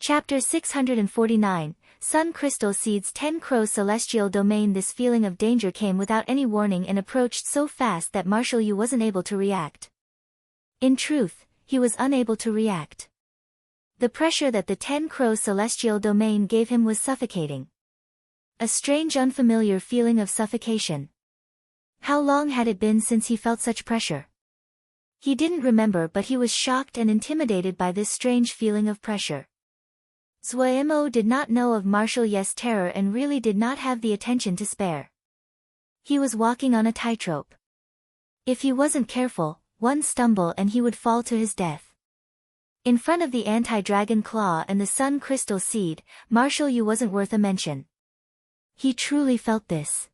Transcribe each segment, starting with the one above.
Chapter 649, Sun Crystal Seeds 10 Crow Celestial Domain. This feeling of danger came without any warning and approached so fast that Marshall Yu wasn't able to react. In truth, he was unable to react. The pressure that the 10 Crow Celestial Domain gave him was suffocating. A strange unfamiliar feeling of suffocation. How long had it been since he felt such pressure? He didn't remember, but he was shocked and intimidated by this strange feeling of pressure. Zuo did not know of Marshall Yu's terror and really did not have the attention to spare. He was walking on a tightrope. If he wasn't careful, one stumble and he would fall to his death. In front of the anti-dragon claw and the sun crystal seed, Marshall Yu wasn't worth a mention. He truly felt this.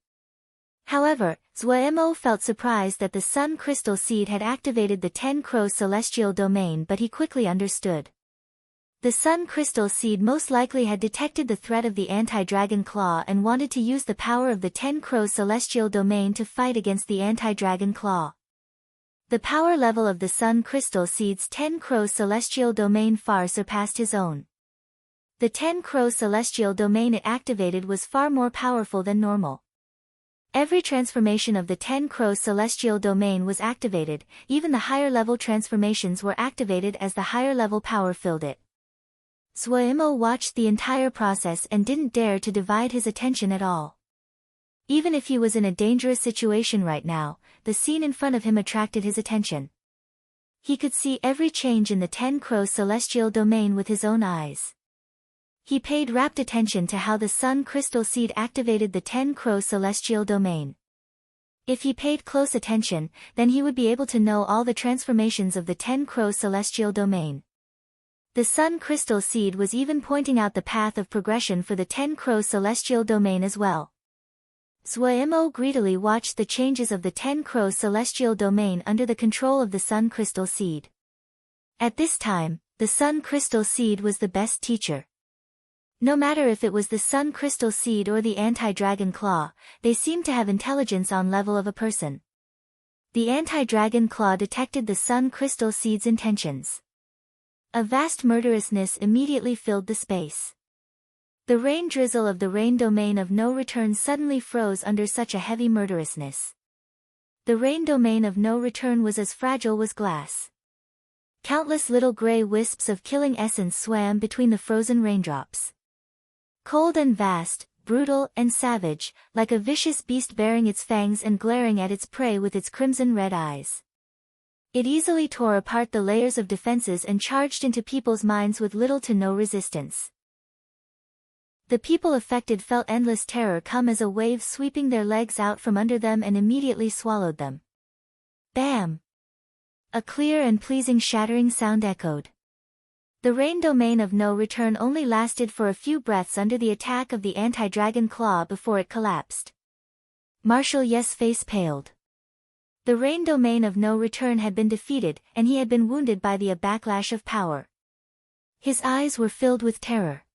However, Zuo felt surprised that the sun crystal seed had activated the 10 Crow Celestial Domain, but he quickly understood. The sun crystal seed most likely had detected the threat of the anti-dragon claw and wanted to use the power of the 10 Crow Celestial Domain to fight against the anti-dragon claw. The power level of the sun crystal seed's 10 Crow Celestial Domain far surpassed his own. The 10 Crow Celestial Domain it activated was far more powerful than normal. Every transformation of the 10 Crow Celestial Domain was activated, even the higher level transformations were activated as the higher level power filled it. Zuo watched the entire process and didn't dare to divide his attention at all. Even if he was in a dangerous situation right now, the scene in front of him attracted his attention. He could see every change in the 10 Crow Celestial Domain with his own eyes. He paid rapt attention to how the sun crystal seed activated the 10 Crow Celestial Domain. If he paid close attention, then he would be able to know all the transformations of the 10 Crow Celestial Domain. The sun crystal seed was even pointing out the path of progression for the 10 Crow Celestial Domain as well. Zuo greedily watched the changes of the 10 Crow Celestial Domain under the control of the sun crystal seed. At this time, the sun crystal seed was the best teacher. No matter if it was the sun crystal seed or the anti-dragon claw, they seemed to have intelligence on level of a person. The anti-dragon claw detected the sun crystal seed's intentions. A vast murderousness immediately filled the space. The rain drizzle of the rain domain of no return suddenly froze under such a heavy murderousness. The rain domain of no return was as fragile as glass. Countless little gray wisps of killing essence swam between the frozen raindrops. Cold and vast, brutal and savage, like a vicious beast baring its fangs and glaring at its prey with its crimson red eyes. It easily tore apart the layers of defenses and charged into people's minds with little to no resistance. The people affected felt endless terror come as a wave sweeping their legs out from under them and immediately swallowed them. Bam! A clear and pleasing shattering sound echoed. The rain domain of no return only lasted for a few breaths under the attack of the anti-dragon claw before it collapsed. Marshall Yu's face paled. The rain domain of no return had been defeated, and he had been wounded by the backlash of power. His eyes were filled with terror.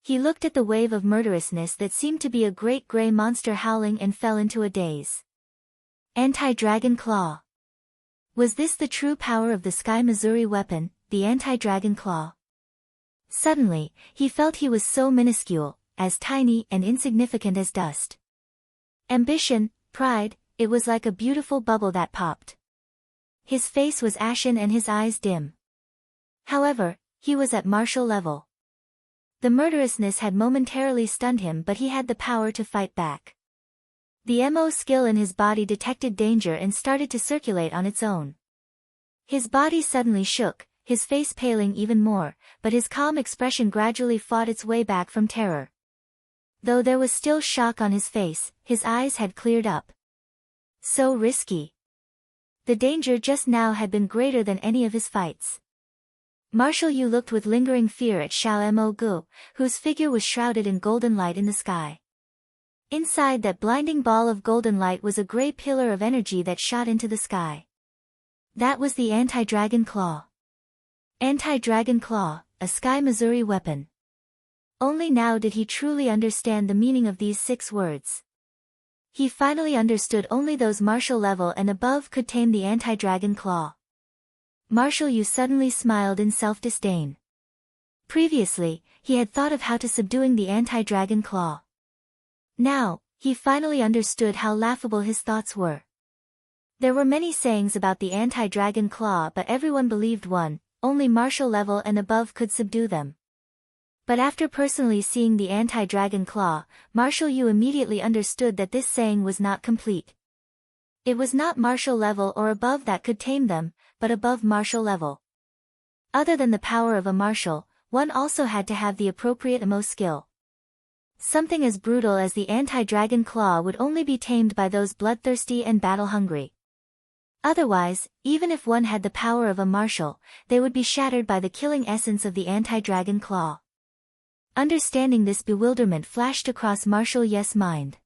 He looked at the wave of murderousness that seemed to be a great gray monster howling and fell into a daze. Anti-dragon claw. Was this the true power of the Sky Missouri weapon, the anti-dragon claw? Suddenly, he felt he was so minuscule, as tiny and insignificant as dust. Ambition, pride, it was like a beautiful bubble that popped. His face was ashen and his eyes dim. However, he was at Marshall level. The murderousness had momentarily stunned him, but he had the power to fight back. The MO skill in his body detected danger and started to circulate on its own. His body suddenly shook, his face paling even more, but his calm expression gradually fought its way back from terror. Though there was still shock on his face, his eyes had cleared up. So risky. The danger just now had been greater than any of his fights. Marshall Yu looked with lingering fear at Xiao Mo Gu, whose figure was shrouded in golden light in the sky. Inside that blinding ball of golden light was a gray pillar of energy that shot into the sky. That was the anti-dragon claw. Anti-dragon claw, a Sky Missouri weapon. Only now did he truly understand the meaning of these 6 words. He finally understood only those Marshall level and above could tame the anti-dragon claw. Marshall Yu suddenly smiled in self-disdain. Previously, he had thought of how to subduing the anti-dragon claw. Now, he finally understood how laughable his thoughts were. There were many sayings about the anti-dragon claw, but everyone believed only martial level and above could subdue them. But after personally seeing the anti-dragon claw, Martial Yu immediately understood that this saying was not complete. It was not martial level or above that could tame them, but above martial level. Other than the power of a martial, one also had to have the appropriate emo skill. Something as brutal as the anti-dragon claw would only be tamed by those bloodthirsty and battle-hungry. Otherwise, even if one had the power of a martial, they would be shattered by the killing essence of the anti-dragon claw. Understanding this, bewilderment flashed across Martial Yu's mind.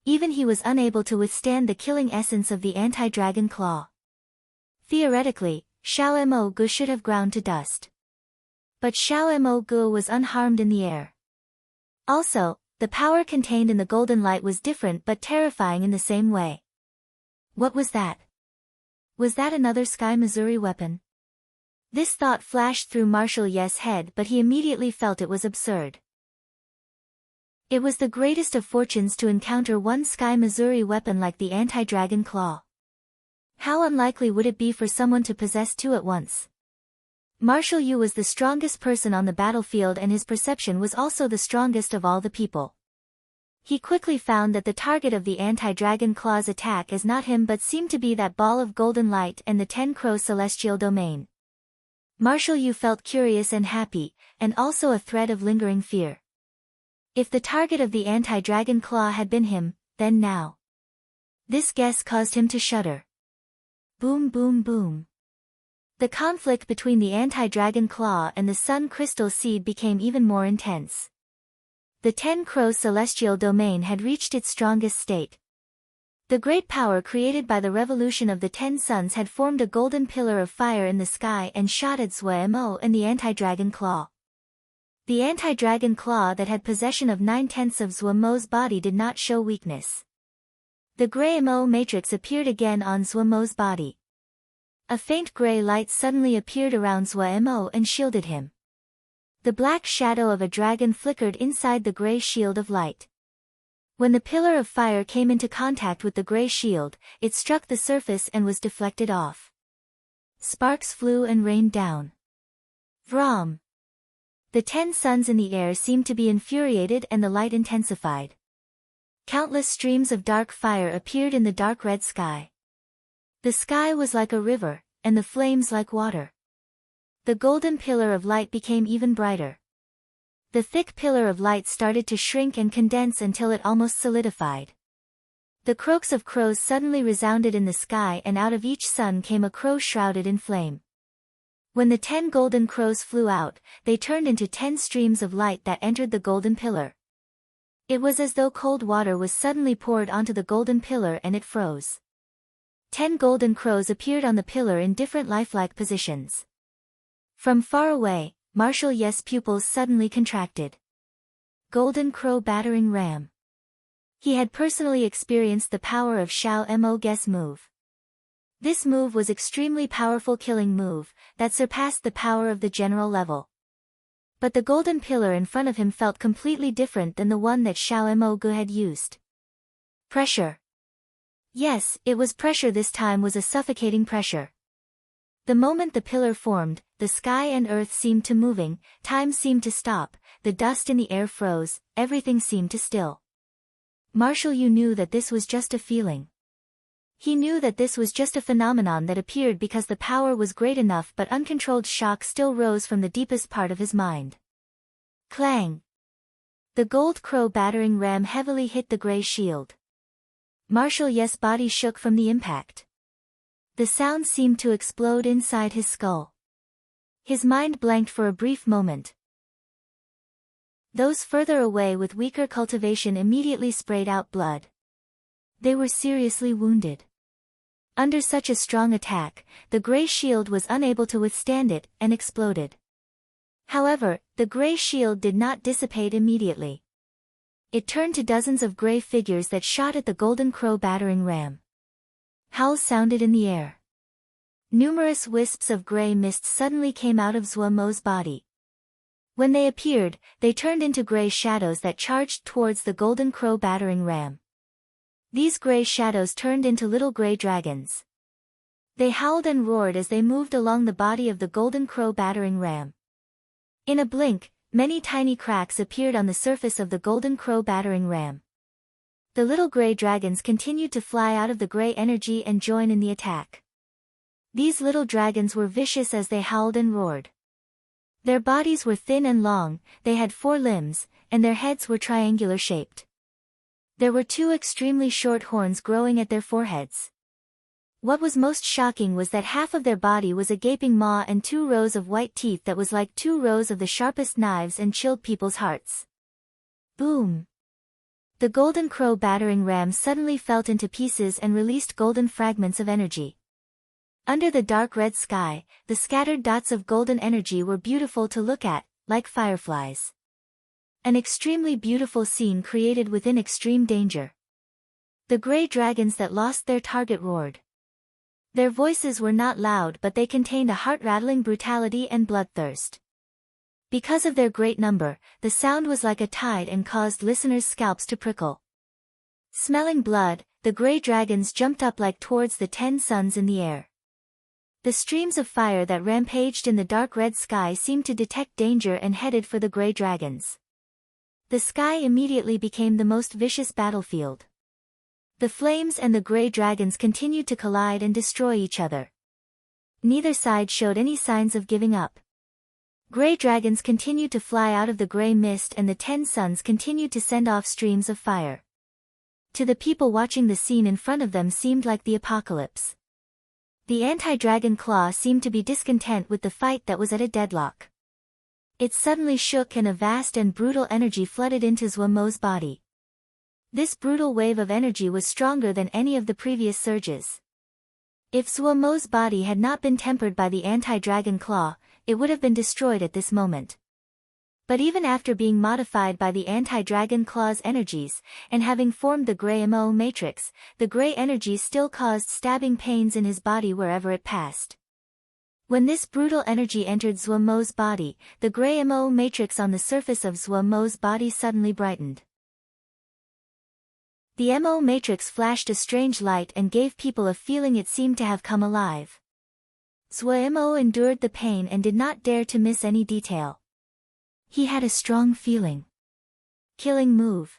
Even he was unable to withstand the killing essence of the anti-dragon claw. Theoretically, Xiao Mo Gu should have ground to dust. But Xiao Mo Gu was unharmed in the air. Also, the power contained in the golden light was different but terrifying in the same way. What was that? Was that another Sky Missouri weapon? This thought flashed through Martial Yu's head, but he immediately felt it was absurd. It was the greatest of fortunes to encounter one Sky Missouri weapon like the anti-dragon claw. How unlikely would it be for someone to possess two at once? Martial Yu was the strongest person on the battlefield, and his perception was also the strongest of all the people. He quickly found that the target of the anti-dragon claw's attack is not him but seemed to be that ball of golden light and the 10-crow celestial domain. Martial Yu felt curious and happy, and also a thread of lingering fear. If the target of the anti-dragon claw had been him, then now. This guess caused him to shudder. Boom boom boom. The conflict between the anti-dragon claw and the sun crystal seed became even more intense. The 10-crow celestial domain had reached its strongest state. The great power created by the revolution of the 10 suns had formed a golden pillar of fire in the sky and shot at Zue Mo and the anti-dragon claw. The anti-dragon claw that had possession of 9/10 of Zue Mo's body did not show weakness. The gray Mo matrix appeared again on Zue Mo's body. A faint gray light suddenly appeared around Zue Mo and shielded him. The black shadow of a dragon flickered inside the gray shield of light. When the pillar of fire came into contact with the gray shield, it struck the surface and was deflected off. Sparks flew and rained down. Vroom! The 10 suns in the air seemed to be infuriated and the light intensified. Countless streams of dark fire appeared in the dark red sky. The sky was like a river, and the flames like water. The golden pillar of light became even brighter. The thick pillar of light started to shrink and condense until it almost solidified. The croaks of crows suddenly resounded in the sky, and out of each sun came a crow shrouded in flame. When the 10 golden crows flew out, they turned into 10 streams of light that entered the golden pillar. It was as though cold water was suddenly poured onto the golden pillar and it froze. 10 golden crows appeared on the pillar in different lifelike positions. From far away, Martial Yu's pupils suddenly contracted. Golden Crow Battering Ram. He had personally experienced the power of Xiao Mo Gu's move. This move was extremely powerful killing move, that surpassed the power of the general level. But the golden pillar in front of him felt completely different than the one that Xiao Mo Gu had used. Pressure. Yes, it was pressure. This time was a suffocating pressure. The moment the pillar formed, the sky and earth seemed to moving, time seemed to stop, the dust in the air froze, everything seemed to still. Martial Yu knew that this was just a feeling. He knew that this was just a phenomenon that appeared because the power was great enough, but uncontrolled shock still rose from the deepest part of his mind. Clang! The gold crow battering ram heavily hit the gray shield. Martial Yu's body shook from the impact. The sound seemed to explode inside his skull. His mind blanked for a brief moment. Those further away with weaker cultivation immediately sprayed out blood. They were seriously wounded. Under such a strong attack, the gray shield was unable to withstand it, and exploded. However, the gray shield did not dissipate immediately. It turned to dozens of gray figures that shot at the golden crow battering ram. Howls sounded in the air. Numerous wisps of gray mist suddenly came out of Zue Mo's body. When they appeared, they turned into gray shadows that charged towards the golden crow battering ram. These gray shadows turned into little gray dragons. They howled and roared as they moved along the body of the golden crow battering ram. In a blink, many tiny cracks appeared on the surface of the golden crow battering ram. The little gray dragons continued to fly out of the gray energy and join in the attack. These little dragons were vicious as they howled and roared. Their bodies were thin and long, they had 4 limbs, and their heads were triangular-shaped. There were 2 extremely short horns growing at their foreheads. What was most shocking was that half of their body was a gaping maw and 2 rows of white teeth that was like 2 rows of the sharpest knives and chilled people's hearts. Boom! The golden crow battering ram suddenly fell into pieces and released golden fragments of energy. Under the dark red sky, the scattered dots of golden energy were beautiful to look at, like fireflies. An extremely beautiful scene created within extreme danger. The gray dragons that lost their target roared. Their voices were not loud, but they contained a heart-rattling brutality and bloodthirst. Because of their great number, the sound was like a tide and caused listeners' scalps to prickle. Smelling blood, the gray dragons jumped up like towards the 10 suns in the air. The streams of fire that rampaged in the dark red sky seemed to detect danger and headed for the gray dragons. The sky immediately became the most vicious battlefield. The flames and the gray dragons continued to collide and destroy each other. Neither side showed any signs of giving up. Gray dragons continued to fly out of the gray mist and the 10 suns continued to send off streams of fire. To the people watching the scene in front of them seemed like the apocalypse. The anti-dragon claw seemed to be discontent with the fight that was at a deadlock. It suddenly shook and a vast and brutal energy flooded into Zhuomo's body. This brutal wave of energy was stronger than any of the previous surges. If Zhuomo's body had not been tempered by the anti-dragon claw, it would have been destroyed at this moment. But even after being modified by the anti-dragon claw's energies, and having formed the gray Mo matrix, the gray energy still caused stabbing pains in his body wherever it passed. When this brutal energy entered Zhuomo's body, the gray Mo matrix on the surface of Zhuomo's body suddenly brightened. The Mo matrix flashed a strange light and gave people a feeling it seemed to have come alive. Zhuomo endured the pain and did not dare to miss any detail. He had a strong feeling. Killing move.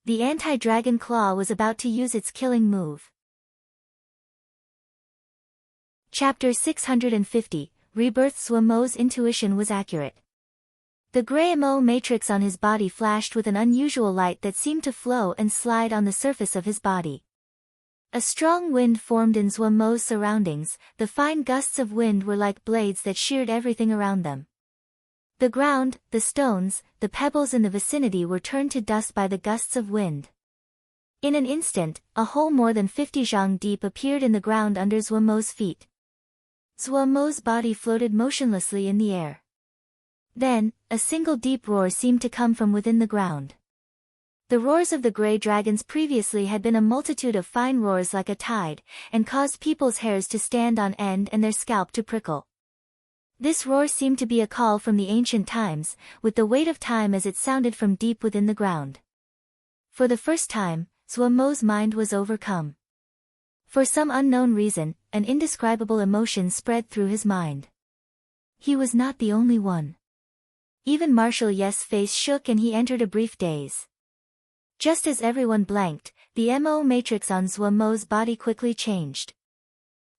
The anti-dragon claw was about to use its killing move. Chapter 650, Rebirth. Zhuomo's intuition was accurate. The gray Mo matrix on his body flashed with an unusual light that seemed to flow and slide on the surface of his body. A strong wind formed in Zhuomo's surroundings, the fine gusts of wind were like blades that sheared everything around them. The ground, the stones, the pebbles in the vicinity were turned to dust by the gusts of wind. In an instant, a hole more than 50 zhang deep appeared in the ground under Zhuomo's feet. Zhuomo's body floated motionlessly in the air. Then, a single deep roar seemed to come from within the ground. The roars of the gray dragons previously had been a multitude of fine roars like a tide, and caused people's hairs to stand on end and their scalp to prickle. This roar seemed to be a call from the ancient times, with the weight of time as it sounded from deep within the ground. For the first time, Zhuomo's mind was overcome. For some unknown reason, an indescribable emotion spread through his mind. He was not the only one. Even Marshal Ye's face shook and he entered a brief daze. Just as everyone blanked, the Mo matrix on Zhuomo's body quickly changed.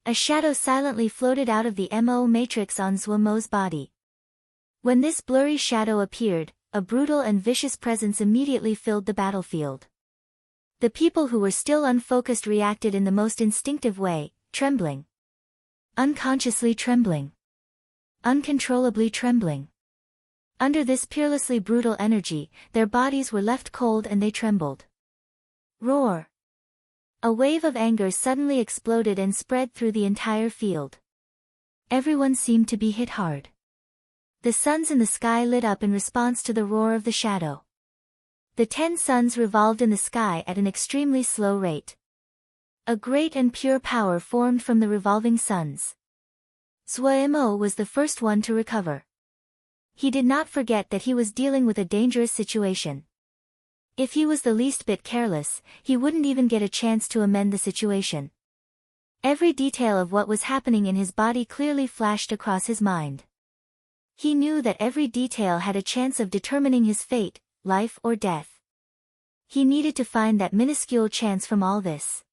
A shadow silently floated out of the Mo matrix on Zhuomo's body. When this blurry shadow appeared, a brutal and vicious presence immediately filled the battlefield. The people who were still unfocused reacted in the most instinctive way, trembling. Unconsciously trembling. Uncontrollably trembling. Under this peerlessly brutal energy, their bodies were left cold and they trembled. Roar! A wave of anger suddenly exploded and spread through the entire field. Everyone seemed to be hit hard. The suns in the sky lit up in response to the roar of the shadow. The 10 suns revolved in the sky at an extremely slow rate. A great and pure power formed from the revolving suns. Zhuomo was the first one to recover. He did not forget that he was dealing with a dangerous situation. If he was the least bit careless, he wouldn't even get a chance to amend the situation. Every detail of what was happening in his body clearly flashed across his mind. He knew that every detail had a chance of determining his fate, life or death. He needed to find that minuscule chance from all this.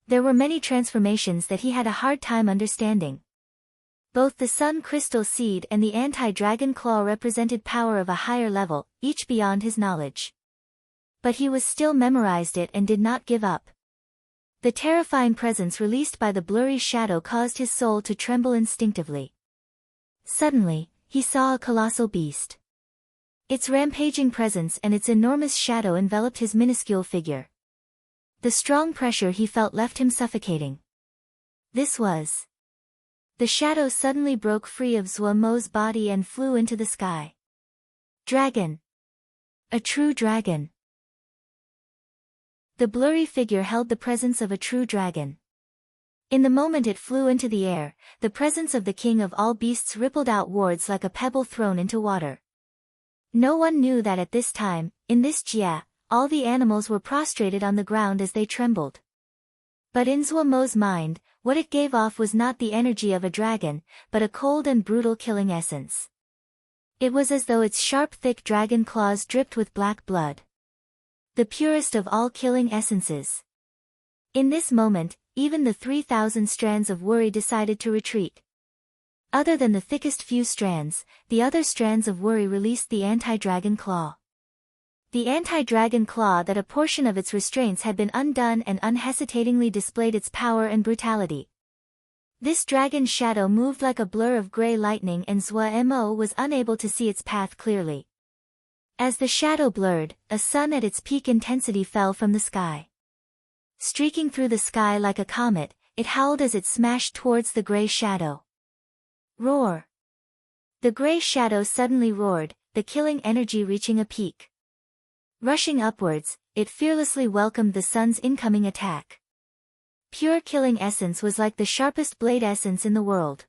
There were many transformations that he had a hard time understanding. Both the Sun Crystal Seed and the Anti-Dragon Claw represented power of a higher level, each beyond his knowledge. But he was still memorized it and did not give up. The terrifying presence released by the blurry shadow caused his soul to tremble instinctively. Suddenly, he saw a colossal beast. Its rampaging presence and its enormous shadow enveloped his minuscule figure. The strong pressure he felt left him suffocating. This was... The shadow suddenly broke free of Zuomo's body and flew into the sky. Dragon! A true dragon! The blurry figure held the presence of a true dragon. In the moment it flew into the air, the presence of the king of all beasts rippled outwards like a pebble thrown into water. No one knew that at this time, in this Jia, all the animals were prostrated on the ground as they trembled. But in Zuomo's mind, what it gave off was not the energy of a dragon, but a cold and brutal killing essence. It was as though its sharp thick dragon claws dripped with black blood. The purest of all killing essences. In this moment, even the 3,000 strands of worry decided to retreat. Other than the thickest few strands, the other strands of worry released the anti-dragon claw. The anti-dragon claw that a portion of its restraints had been undone and unhesitatingly displayed its power and brutality. This dragon shadow moved like a blur of gray lightning and Zuo was unable to see its path clearly. As the shadow blurred, a sun at its peak intensity fell from the sky. Streaking through the sky like a comet, it howled as it smashed towards the gray shadow. Roar! The gray shadow suddenly roared, the killing energy reaching a peak. Rushing upwards, it fearlessly welcomed the sun's incoming attack. Pure killing essence was like the sharpest blade essence in the world.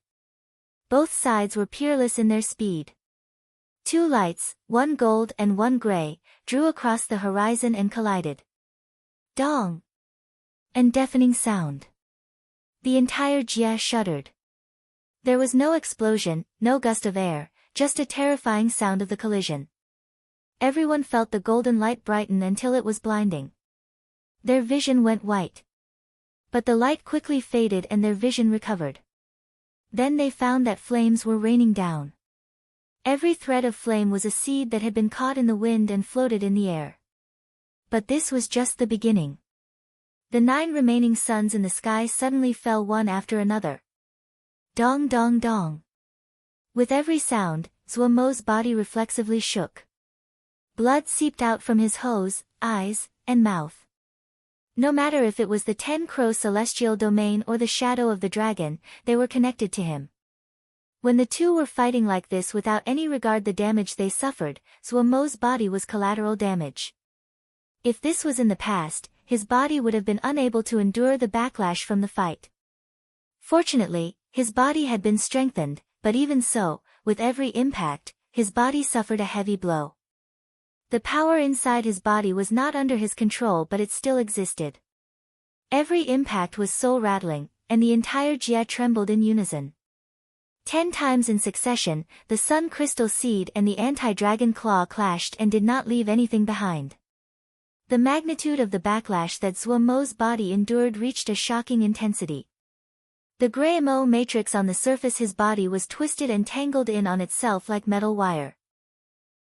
Both sides were peerless in their speed. Two lights, one gold and one gray, drew across the horizon and collided. Dong! And deafening sound. The entire Jia shuddered. There was no explosion, no gust of air, just a terrifying sound of the collision. Everyone felt the golden light brighten until it was blinding. Their vision went white. But the light quickly faded and their vision recovered. Then they found that flames were raining down. Every thread of flame was a seed that had been caught in the wind and floated in the air. But this was just the beginning. The 9 remaining suns in the sky suddenly fell one after another. Dong dong dong. With every sound, Zuomo's body reflexively shook. Blood seeped out from his hose, eyes, and mouth. No matter if it was the 10-crow celestial domain or the shadow of the dragon, they were connected to him. When the two were fighting like this without any regard the damage they suffered, Zuomo's body was collateral damage. If this was in the past, his body would have been unable to endure the backlash from the fight. Fortunately, his body had been strengthened, but even so, with every impact, his body suffered a heavy blow. The power inside his body was not under his control but it still existed. Every impact was soul-rattling, and the entire Jia trembled in unison. 10 times in succession, the Sun Crystal Seed and the Anti-Dragon Claw clashed and did not leave anything behind. The magnitude of the backlash that Zuomo's body endured reached a shocking intensity. The gray mo matrix on the surface his body was twisted and tangled in on itself like metal wire.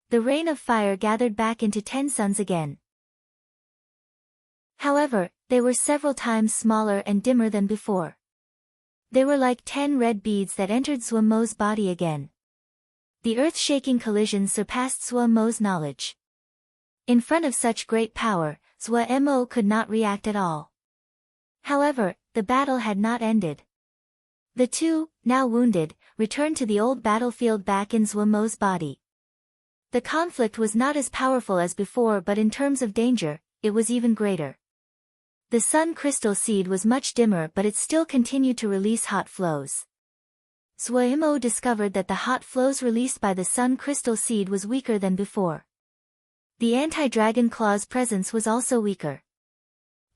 The rain of fire gathered back into 10 suns again. However, they were several times smaller and dimmer than before. They were like 10 red beads that entered Zuomo's body again. The earth-shaking collision surpassed Zuomo's knowledge. In front of such great power, Zuo could not react at all. However, the battle had not ended. The two, now wounded, returned to the old battlefield back in Zuomo's body. The conflict was not as powerful as before but in terms of danger, it was even greater. The Sun Crystal Seed was much dimmer but it still continued to release hot flows. Zuemo discovered that the hot flows released by the sun crystal seed was weaker than before. The anti-dragon claw's presence was also weaker.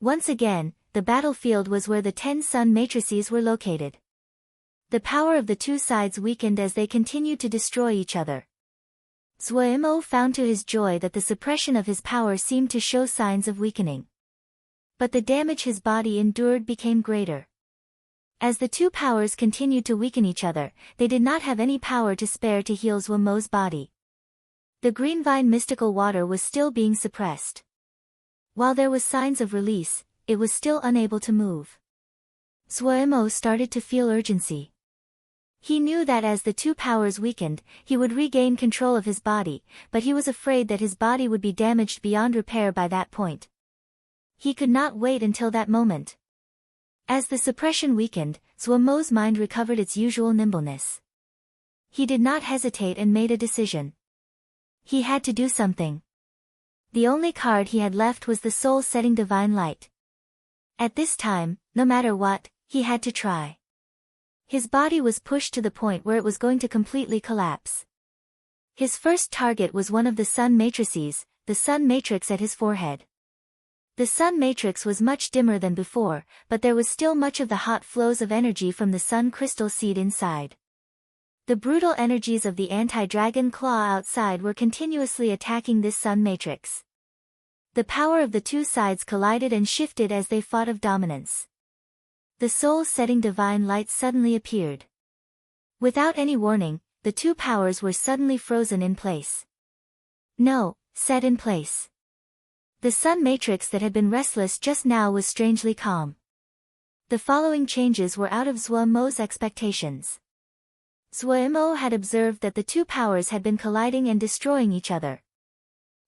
Once again, the battlefield was where the 10 sun matrices were located. The power of the two sides weakened as they continued to destroy each other. Zuemo found to his joy that the suppression of his power seemed to show signs of weakening. But the damage his body endured became greater. As the two powers continued to weaken each other, they did not have any power to spare to heal Zuemo's body. The green vine mystical water was still being suppressed. While there was signs of release, it was still unable to move. Zuemo started to feel urgency. He knew that as the two powers weakened, he would regain control of his body, but he was afraid that his body would be damaged beyond repair by that point. He could not wait until that moment. As the suppression weakened, Zuemo's mind recovered its usual nimbleness. He did not hesitate and made a decision. He had to do something. The only card he had left was the soul-setting divine light. At this time, no matter what, he had to try. His body was pushed to the point where it was going to completely collapse. His first target was one of the sun matrices, the sun matrix at his forehead. The sun matrix was much dimmer than before, but there was still much of the hot flows of energy from the sun crystal seed inside. The brutal energies of the anti-dragon claw outside were continuously attacking this sun matrix. The power of the two sides collided and shifted as they fought of dominance. The soul-setting divine light suddenly appeared. Without any warning, the two powers were suddenly frozen in place. No, set in place. The sun matrix that had been restless just now was strangely calm. The following changes were out of Zuemo's expectations. Zuemo had observed that the two powers had been colliding and destroying each other.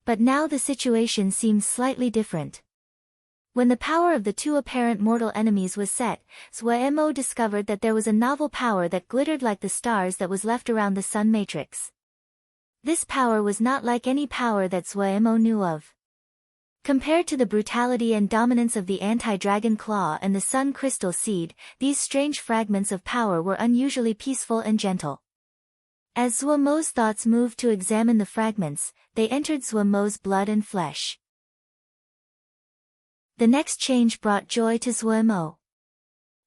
But now the situation seemed slightly different. When the power of the two apparent mortal enemies was set, Zuemo discovered that there was a novel power that glittered like the stars that was left around the sun matrix. This power was not like any power that Zuemo knew of. Compared to the brutality and dominance of the anti-dragon claw and the sun crystal seed, these strange fragments of power were unusually peaceful and gentle. As Zuemo's thoughts moved to examine the fragments, they entered Zuemo's blood and flesh. The next change brought joy to Zuemo.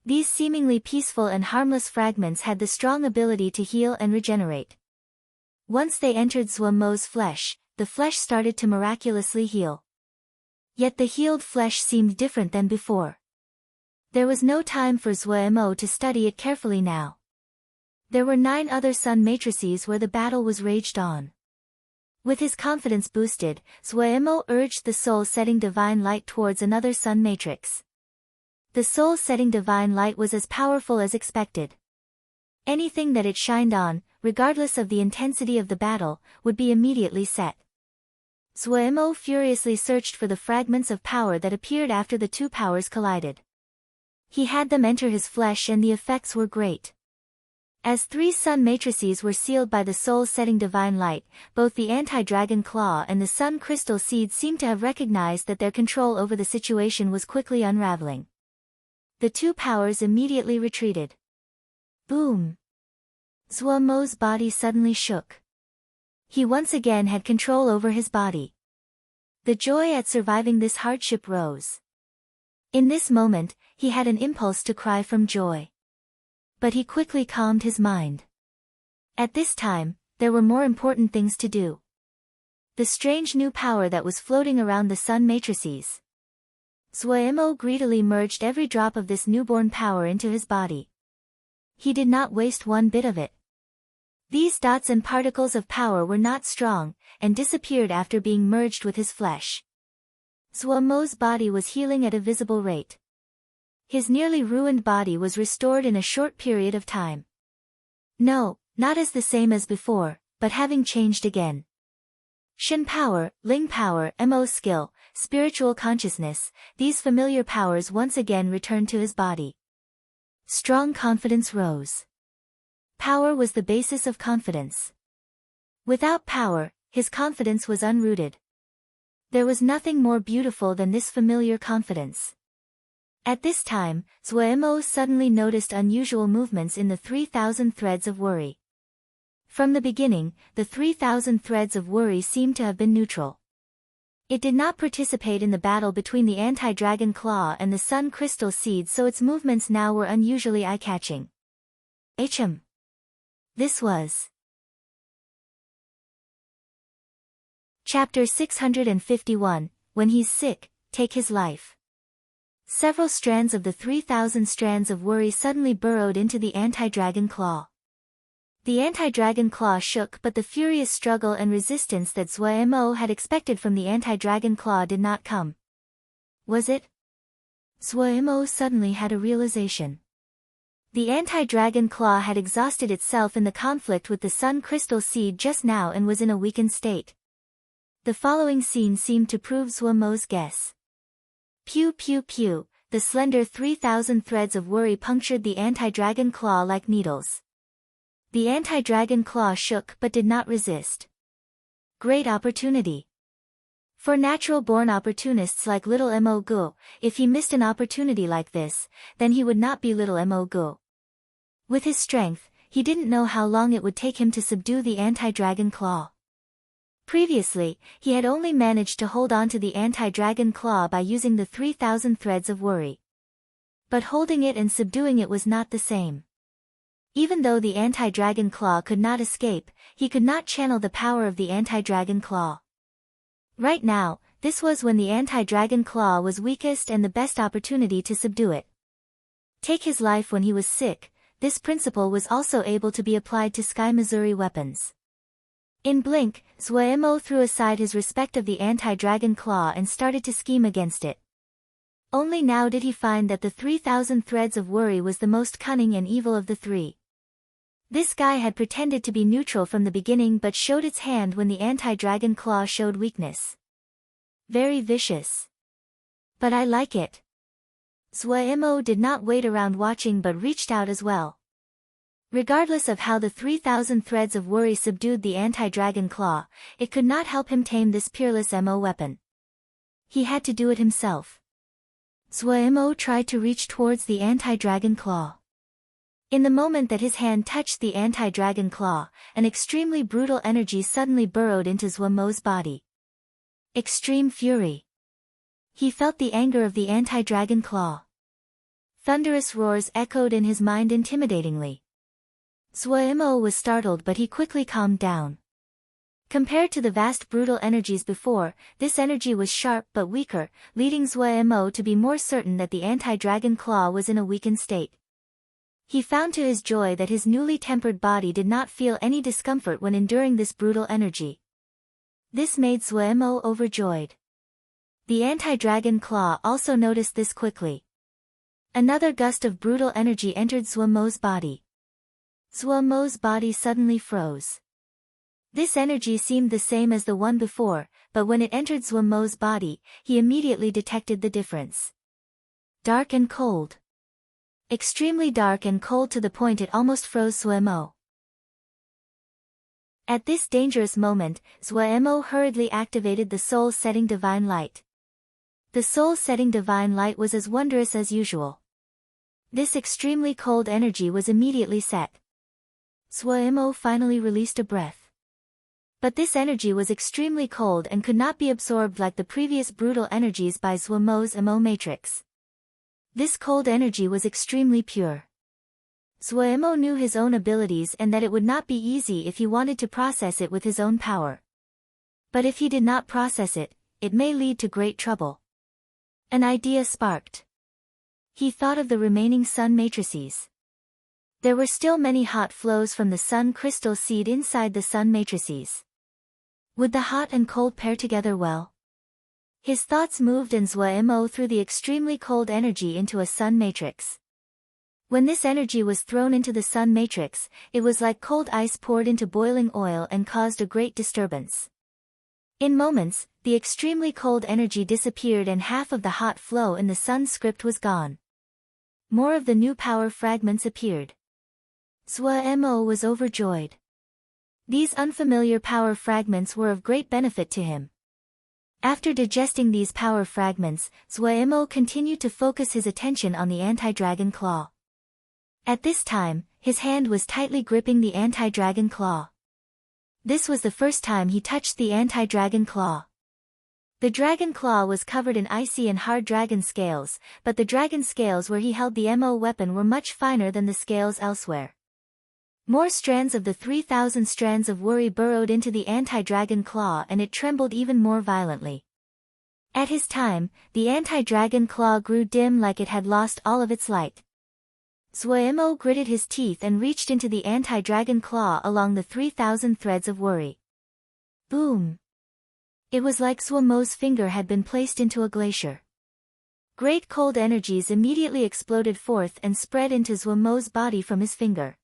These seemingly peaceful and harmless fragments had the strong ability to heal and regenerate. Once they entered Zuemo's flesh, the flesh started to miraculously heal. Yet the healed flesh seemed different than before. There was no time for Zuemo to study it carefully now. There were 9 other sun matrices where the battle was raged on. With his confidence boosted, Zuemo urged the soul-setting divine light towards another sun matrix. The soul-setting divine light was as powerful as expected. Anything that it shined on, regardless of the intensity of the battle, would be immediately set. Zuemo furiously searched for the fragments of power that appeared after the two powers collided. He had them enter his flesh and the effects were great. As 3 sun matrices were sealed by the soul-setting divine light, both the anti-dragon claw and the sun crystal seed seemed to have recognized that their control over the situation was quickly unraveling. The two powers immediately retreated. Boom! Zuemo's body suddenly shook. He once again had control over his body. The joy at surviving this hardship rose. In this moment, he had an impulse to cry from joy. But he quickly calmed his mind. At this time, there were more important things to do. The strange new power that was floating around the sun matrices. Zuemo greedily merged every drop of this newborn power into his body. He did not waste one bit of it. These dots and particles of power were not strong, and disappeared after being merged with his flesh. Zuemo's body was healing at a visible rate. His nearly ruined body was restored in a short period of time. No, not as the same as before, but having changed again. Shen power, Ling power, Mo skill, spiritual consciousness, these familiar powers once again returned to his body. Strong confidence rose. Power was the basis of confidence. Without power, his confidence was unrooted. There was nothing more beautiful than this familiar confidence. At this time, Zuemo suddenly noticed unusual movements in the 3,000 threads of worry. From the beginning, the 3,000 threads of worry seemed to have been neutral. It did not participate in the battle between the anti-dragon claw and the sun crystal seed, so its movements now were unusually eye-catching. This was Chapter 651, When He's Sick, Take His Life. Several strands of the 3,000 strands of worry suddenly burrowed into the anti-dragon claw. The anti-dragon claw shook, but the furious struggle and resistance that Zuemo had expected from the anti-dragon claw did not come. Was it? Zuemo suddenly had a realization. The anti-dragon claw had exhausted itself in the conflict with the sun crystal seed just now and was in a weakened state. The following scene seemed to prove Zuemo's guess. Pew pew pew, the slender 3,000 threads of worry punctured the anti-dragon claw like needles. The anti-dragon claw shook but did not resist. Great opportunity. For natural-born opportunists like little Mo Gu, if he missed an opportunity like this, then he would not be little Mo Gu. With his strength, he didn't know how long it would take him to subdue the anti-dragon claw. Previously, he had only managed to hold on to the anti-dragon claw by using the 3,000 threads of worry. But holding it and subduing it was not the same. Even though the anti-dragon claw could not escape, he could not channel the power of the anti-dragon claw. Right now, this was when the anti-dragon claw was weakest and the best opportunity to subdue it. Take his life when he was sick, this principle was also able to be applied to Sky Missouri weapons. In blink, Zuemo threw aside his respect of the anti-dragon claw and started to scheme against it. Only now did he find that the 3,000 threads of worry was the most cunning and evil of the three. This guy had pretended to be neutral from the beginning but showed its hand when the anti-dragon claw showed weakness. Very vicious. But I like it. Zuemo did not wait around watching but reached out as well. Regardless of how the 3,000 threads of worry subdued the anti-dragon claw, it could not help him tame this peerless Mo weapon. He had to do it himself. Zuemo tried to reach towards the anti-dragon claw. In the moment that his hand touched the anti-dragon claw, an extremely brutal energy suddenly burrowed into Zuemo's body. Extreme fury. He felt the anger of the anti-dragon claw. Thunderous roars echoed in his mind intimidatingly. Zuemo was startled but he quickly calmed down. Compared to the vast brutal energies before, this energy was sharp but weaker, leading Zuemo to be more certain that the anti-dragon claw was in a weakened state. He found to his joy that his newly tempered body did not feel any discomfort when enduring this brutal energy. This made Zuemo overjoyed. The anti-dragon claw also noticed this quickly. Another gust of brutal energy entered Zuemo's body. Zuemo's body suddenly froze. This energy seemed the same as the one before, but when it entered Zuemo's body, he immediately detected the difference. Dark and cold. Extremely dark and cold to the point it almost froze Zuemo. At this dangerous moment, Zuemo hurriedly activated the soul-setting divine light. The soul-setting divine light was as wondrous as usual. This extremely cold energy was immediately set. Zuemo finally released a breath. But this energy was extremely cold and could not be absorbed like the previous brutal energies by Zuemo's Mo matrix. This cold energy was extremely pure. Zuemo knew his own abilities and that it would not be easy if he wanted to process it with his own power. But if he did not process it, it may lead to great trouble. An idea sparked. He thought of the remaining sun matrices. There were still many hot flows from the sun crystal seed inside the sun matrices. Would the hot and cold pair together well? His thoughts moved and Zuemo threw the extremely cold energy into a sun matrix. When this energy was thrown into the sun matrix, it was like cold ice poured into boiling oil and caused a great disturbance. In moments, the extremely cold energy disappeared and half of the hot flow in the sun script was gone. More of the new power fragments appeared. Zuemo was overjoyed. These unfamiliar power fragments were of great benefit to him. After digesting these power fragments, Zhuemo continued to focus his attention on the anti-dragon claw. At this time, his hand was tightly gripping the anti-dragon claw. This was the first time he touched the anti-dragon claw. The dragon claw was covered in icy and hard dragon scales, but the dragon scales where he held the MO weapon were much finer than the scales elsewhere. More strands of the 3,000 strands of worry burrowed into the anti-dragon claw and it trembled even more violently. At his time, the anti-dragon claw grew dim like it had lost all of its light. Zhuemo gritted his teeth and reached into the anti-dragon claw along the 3,000 threads of worry. Boom! It was like Zhuemo's finger had been placed into a glacier. Great cold energies immediately exploded forth and spread into Zhuemo's body from his finger.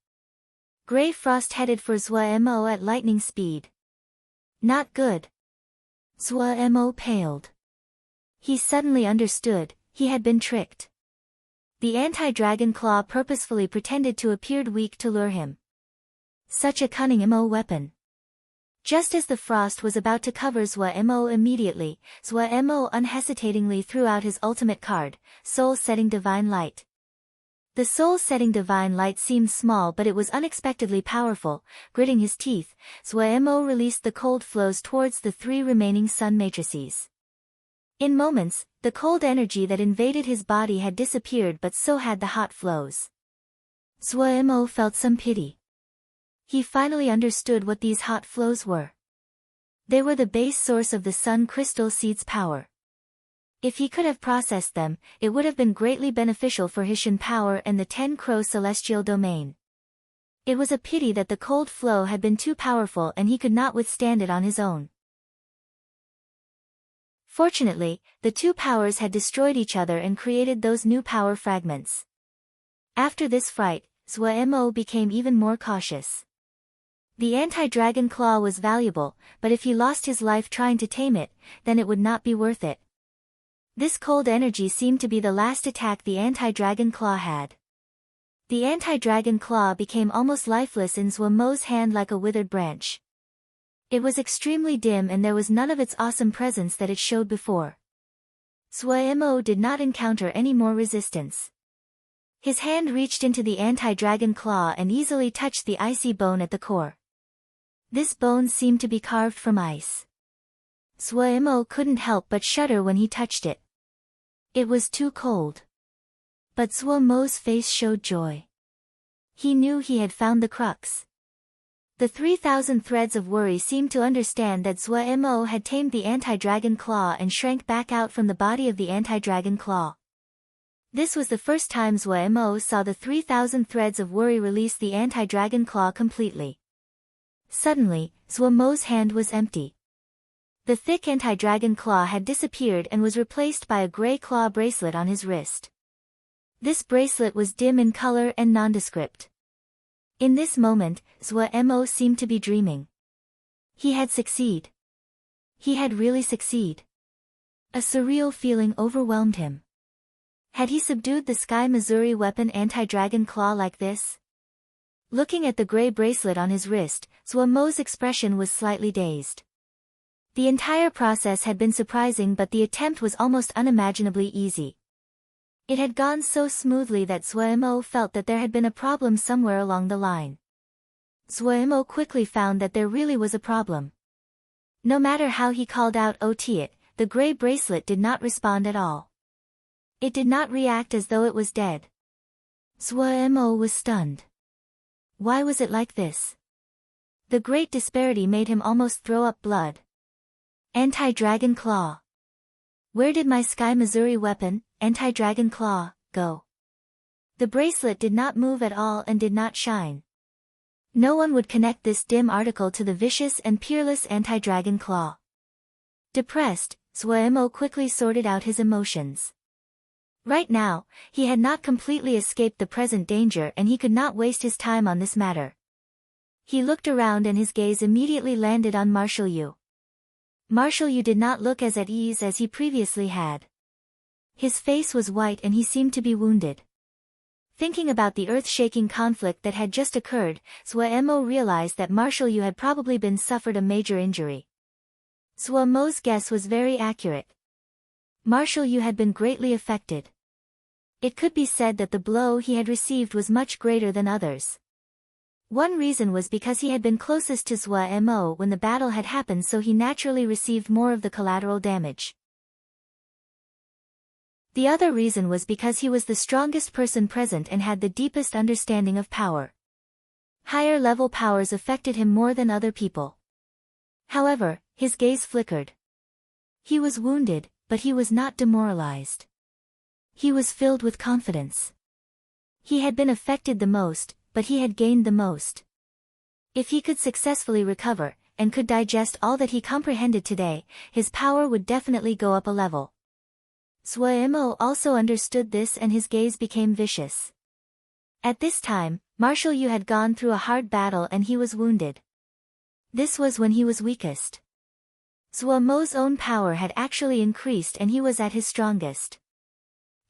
Gray frost headed for Zhuemo at lightning speed. Not good. Zhuemo paled. He suddenly understood, he had been tricked. The anti-dragon claw purposefully pretended to appear weak to lure him. Such a cunning MO weapon. Just as the frost was about to cover Zhuemo immediately, Zhuemo unhesitatingly threw out his ultimate card, Soul-Setting Divine Light. The soul-setting divine light seemed small but it was unexpectedly powerful. Gritting his teeth, Zhuemo released the cold flows towards the 3 remaining sun matrices. In moments, the cold energy that invaded his body had disappeared but so had the hot flows. Zhuemo felt some pity. He finally understood what these hot flows were. They were the base source of the sun crystal seed's power. If he could have processed them, it would have been greatly beneficial for his Shin power and the 10-crow celestial domain. It was a pity that the cold flow had been too powerful and he could not withstand it on his own. Fortunately, the 2 powers had destroyed each other and created those new power fragments. After this fight, Zhuemo became even more cautious. The anti-dragon claw was valuable, but if he lost his life trying to tame it, then it would not be worth it. This cold energy seemed to be the last attack the anti-dragon claw had. The anti-dragon claw became almost lifeless in Zhuemo's hand like a withered branch. It was extremely dim and there was none of its awesome presence that it showed before. Zhuemo did not encounter any more resistance. His hand reached into the anti-dragon claw and easily touched the icy bone at the core. This bone seemed to be carved from ice. Zhuemo couldn't help but shudder when he touched it. It was too cold. But Zhuemo's face showed joy. He knew he had found the crux. The 3,000 threads of worry seemed to understand that Zhuemo had tamed the anti-dragon claw and shrank back out from the body of the anti-dragon claw. This was the first time Zhuemo saw the 3,000 threads of worry release the anti-dragon claw completely. Suddenly, Zhuemo's hand was empty. The thick anti-dragon claw had disappeared and was replaced by a gray claw bracelet on his wrist. This bracelet was dim in color and nondescript. In this moment, Zhuemo seemed to be dreaming. He had succeeded. He had really succeeded. A surreal feeling overwhelmed him. Had he subdued the Sky Missouri weapon anti-dragon claw like this? Looking at the gray bracelet on his wrist, Zhuemo's expression was slightly dazed. The entire process had been surprising but the attempt was almost unimaginably easy. It had gone so smoothly that Zhuemo felt that there had been a problem somewhere along the line. Zhuemo quickly found that there really was a problem. No matter how he called out "Otiat," the gray bracelet did not respond at all. It did not react as though it was dead. Zhuemo was stunned. Why was it like this? The great disparity made him almost throw up blood. Anti-Dragon Claw. Where did my Sky Missouri weapon, Anti-Dragon Claw, go? The bracelet did not move at all and did not shine. No one would connect this dim article to the vicious and peerless Anti-Dragon Claw. Depressed, Zhuemo quickly sorted out his emotions. Right now, he had not completely escaped the present danger and he could not waste his time on this matter. He looked around and his gaze immediately landed on Marshal Yu. Marshal Yu did not look as at ease as he previously had. His face was white and he seemed to be wounded. Thinking about the earth-shaking conflict that had just occurred, Zhuemo realized that Marshal Yu had probably been suffered a major injury. Zuomo's guess was very accurate. Marshal Yu had been greatly affected. It could be said that the blow he had received was much greater than others. One reason was because he had been closest to Zuomo when the battle had happened, so he naturally received more of the collateral damage. The other reason was because he was the strongest person present and had the deepest understanding of power. Higher level powers affected him more than other people. However, his gaze flickered. He was wounded, but he was not demoralized. He was filled with confidence. He had been affected the most, but he had gained the most. If he could successfully recover, and could digest all that he comprehended today, his power would definitely go up a level. Zuomo also understood this, and his gaze became vicious. At this time, Marshal Yu had gone through a hard battle and he was wounded. This was when he was weakest. Zuomo's own power had actually increased and he was at his strongest.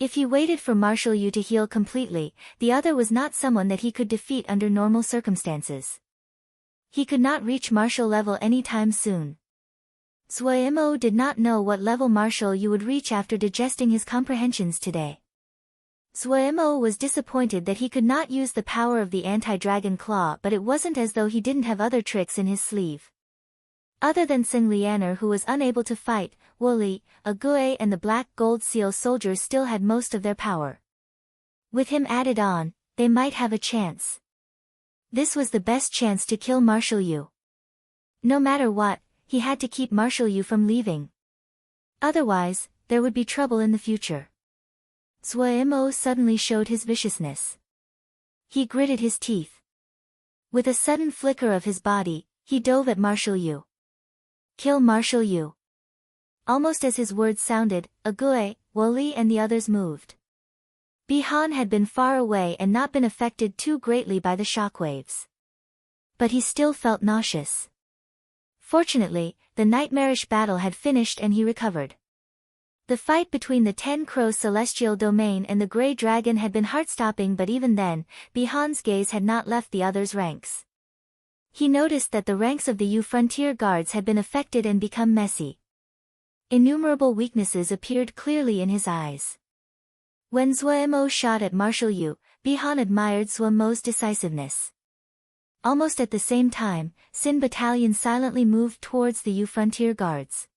If he waited for Marshal Yu to heal completely, the other was not someone that he could defeat under normal circumstances. He could not reach martial level anytime soon. Zuomo did not know what level Marshal Yu would reach after digesting his comprehensions today. Zuomo was disappointed that he could not use the power of the anti-dragon claw, but it wasn't as though he didn't have other tricks in his sleeve. Other than Seng Lianer, who was unable to fight, Woli, Ague and the Black Gold Seal soldiers still had most of their power. With him added on, they might have a chance. This was the best chance to kill Marshal Yu. No matter what, he had to keep Marshal Yu from leaving. Otherwise, there would be trouble in the future. Zuomo suddenly showed his viciousness. He gritted his teeth. With a sudden flicker of his body, he dove at Marshal Yu. Kill Marshal Yu. Almost as his words sounded, Ague, Woli and the others moved. Bihan had been far away and not been affected too greatly by the shockwaves. But he still felt nauseous. Fortunately, the nightmarish battle had finished and he recovered. The fight between the 10 Crow Celestial Domain and the Grey Dragon had been heart-stopping, but even then, Bihan's gaze had not left the others' ranks. He noticed that the ranks of the Yu frontier guards had been affected and become messy. Innumerable weaknesses appeared clearly in his eyes. When Zuomo shot at Marshal Yu, Bihan admired Zuomo's decisiveness. Almost at the same time, Sin Battalion silently moved towards the Yu frontier guards.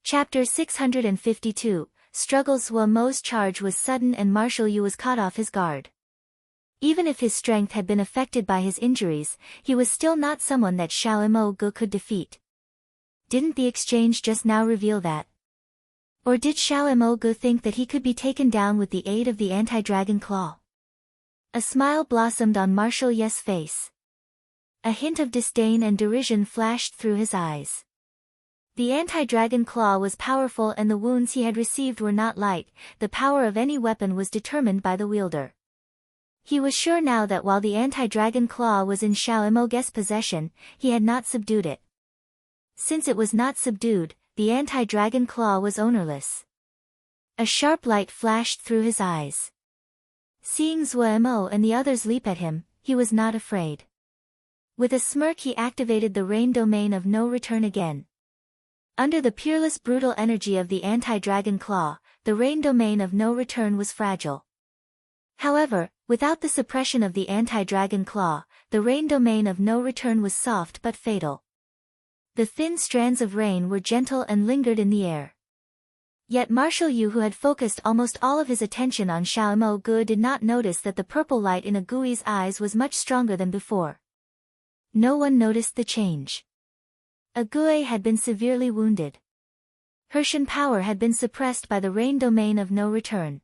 Chapter 652, Struggle. Zuomo's charge was sudden and Marshal Yu was caught off his guard. Even if his strength had been affected by his injuries, he was still not someone that Xiaomo Gu could defeat. Didn't the exchange just now reveal that? Or did Xiaomo Gu think that he could be taken down with the aid of the anti-dragon claw? A smile blossomed on Marshal Yu's face. A hint of disdain and derision flashed through his eyes. The anti-dragon claw was powerful and the wounds he had received were not light. The power of any weapon was determined by the wielder. He was sure now that while the anti-dragon claw was in Xiaomo Gu's possession, he had not subdued it. Since it was not subdued, the anti-dragon claw was ownerless. A sharp light flashed through his eyes. Seeing Zuomo and the others leap at him, he was not afraid. With a smirk he activated the rain domain of no return again. Under the peerless brutal energy of the anti-dragon claw, the rain domain of no return was fragile. However, without the suppression of the anti-dragon claw, the rain domain of no return was soft but fatal. The thin strands of rain were gentle and lingered in the air. Yet Marshal Yu, who had focused almost all of his attention on Xiaomo Gu, did not notice that the purple light in Agui's eyes was much stronger than before. No one noticed the change. Ague had been severely wounded. Her Shen power had been suppressed by the rain domain of no return.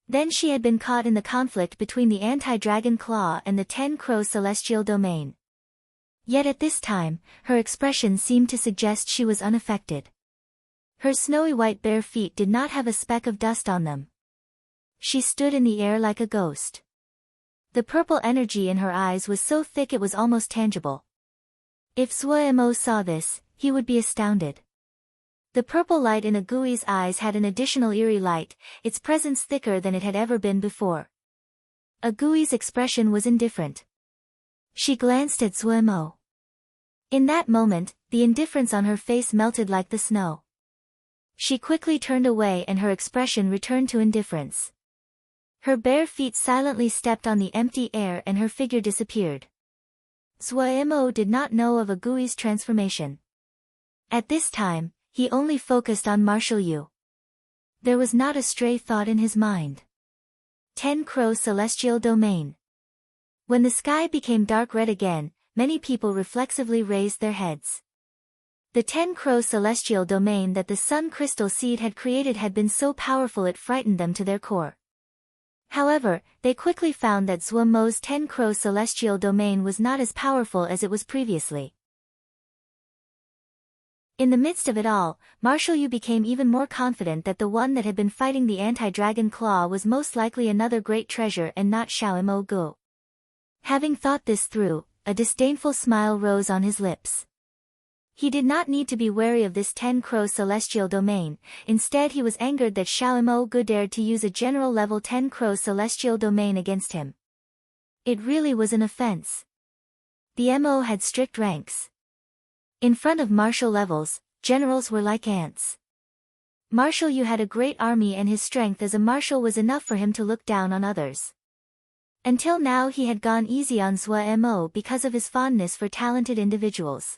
Then she had been caught in the conflict between the anti-dragon claw and the 10 Crow Celestial Domain. Yet at this time, her expression seemed to suggest she was unaffected. Her snowy white bare feet did not have a speck of dust on them. She stood in the air like a ghost. The purple energy in her eyes was so thick it was almost tangible. If Zuomo saw this, he would be astounded. The purple light in Agui's eyes had an additional eerie light, its presence thicker than it had ever been before. Agui's expression was indifferent. She glanced at Zuomo. In that moment, the indifference on her face melted like the snow. She quickly turned away and her expression returned to indifference. Her bare feet silently stepped on the empty air and her figure disappeared. Zhuo did not know of Agui's transformation. At this time, he only focused on Martial Yu. There was not a stray thought in his mind. 10 Crow Celestial Domain. When the sky became dark red again, many people reflexively raised their heads. The 10 Crow Celestial Domain that the Sun Crystal Seed had created had been so powerful it frightened them to their core. However, they quickly found that Zhuo's 10 Crow Celestial Domain was not as powerful as it was previously. In the midst of it all, Martial Yu became even more confident that the one that had been fighting the anti-dragon claw was most likely another great treasure and not Xiaomo Gu. Having thought this through, a disdainful smile rose on his lips. He did not need to be wary of this 10 Crow Celestial Domain, instead he was angered that Xiaomo Gu dared to use a general level 10 Crow Celestial Domain against him. It really was an offense. The MO had strict ranks. In front of martial levels, generals were like ants. Martial Yu had a great army and his strength as a marshal was enough for him to look down on others. Until now he had gone easy on Zhuo because of his fondness for talented individuals.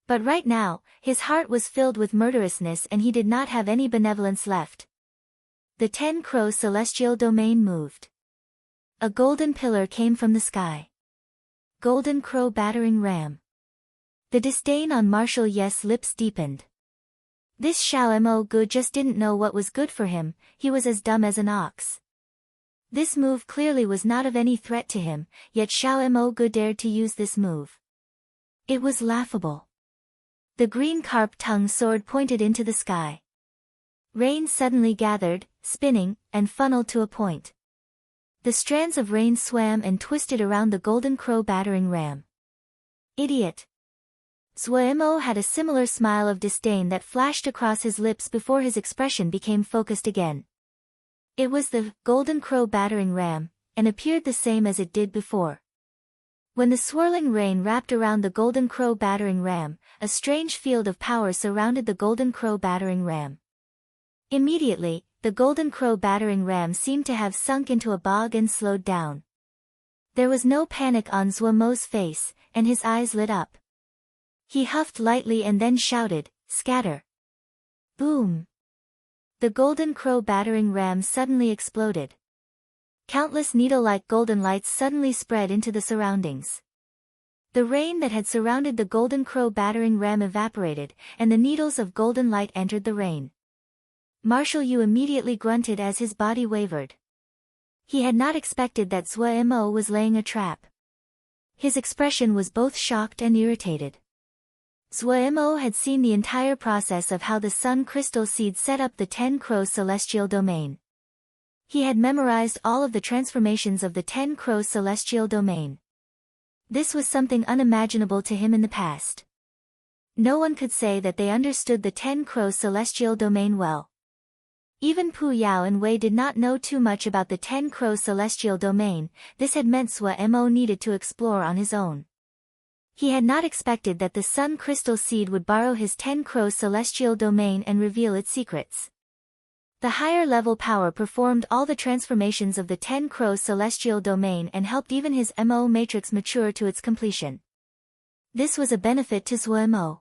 But right now, his heart was filled with murderousness and he did not have any benevolence left. The 10 Crow Celestial Domain moved. A golden pillar came from the sky. Golden Crow Battering Ram. The disdain on Martial Yu's lips deepened. This Xiaomo Gu just didn't know what was good for him, he was as dumb as an ox. This move clearly was not of any threat to him, yet Xiaomo Gu dared to use this move. It was laughable. The green carp tongue sword pointed into the sky. Rain suddenly gathered, spinning, and funneled to a point. The strands of rain swam and twisted around the golden crow battering ram. Idiot! Zhuo had a similar smile of disdain that flashed across his lips before his expression became focused again. It was the golden crow battering ram, and appeared the same as it did before. When the swirling rain wrapped around the golden crow battering ram, a strange field of power surrounded the golden crow battering ram. Immediately, the golden crow battering ram seemed to have sunk into a bog and slowed down. There was no panic on Zhuo's face, and his eyes lit up. He huffed lightly and then shouted, "Scatter!" Boom! The golden crow battering ram suddenly exploded. Countless needle-like golden lights suddenly spread into the surroundings. The rain that had surrounded the golden crow battering ram evaporated, and the needles of golden light entered the rain. Martial Yu immediately grunted as his body wavered. He had not expected that Zhuo was laying a trap. His expression was both shocked and irritated. Zhuo had seen the entire process of how the Sun Crystal Seed set up the 10 Crow Celestial Domain. He had memorized all of the transformations of the 10 Crow Celestial Domain. This was something unimaginable to him in the past. No one could say that they understood the 10 Crow Celestial Domain well. Even Pu Yao and Wei did not know too much about the 10 Crow Celestial Domain. This had meant Zhuo needed to explore on his own. He had not expected that the Sun Crystal Seed would borrow his 10 Crow Celestial Domain and reveal its secrets. The higher level power performed all the transformations of the 10 Crow Celestial Domain and helped even his MO matrix mature to its completion. This was a benefit to Zhuo.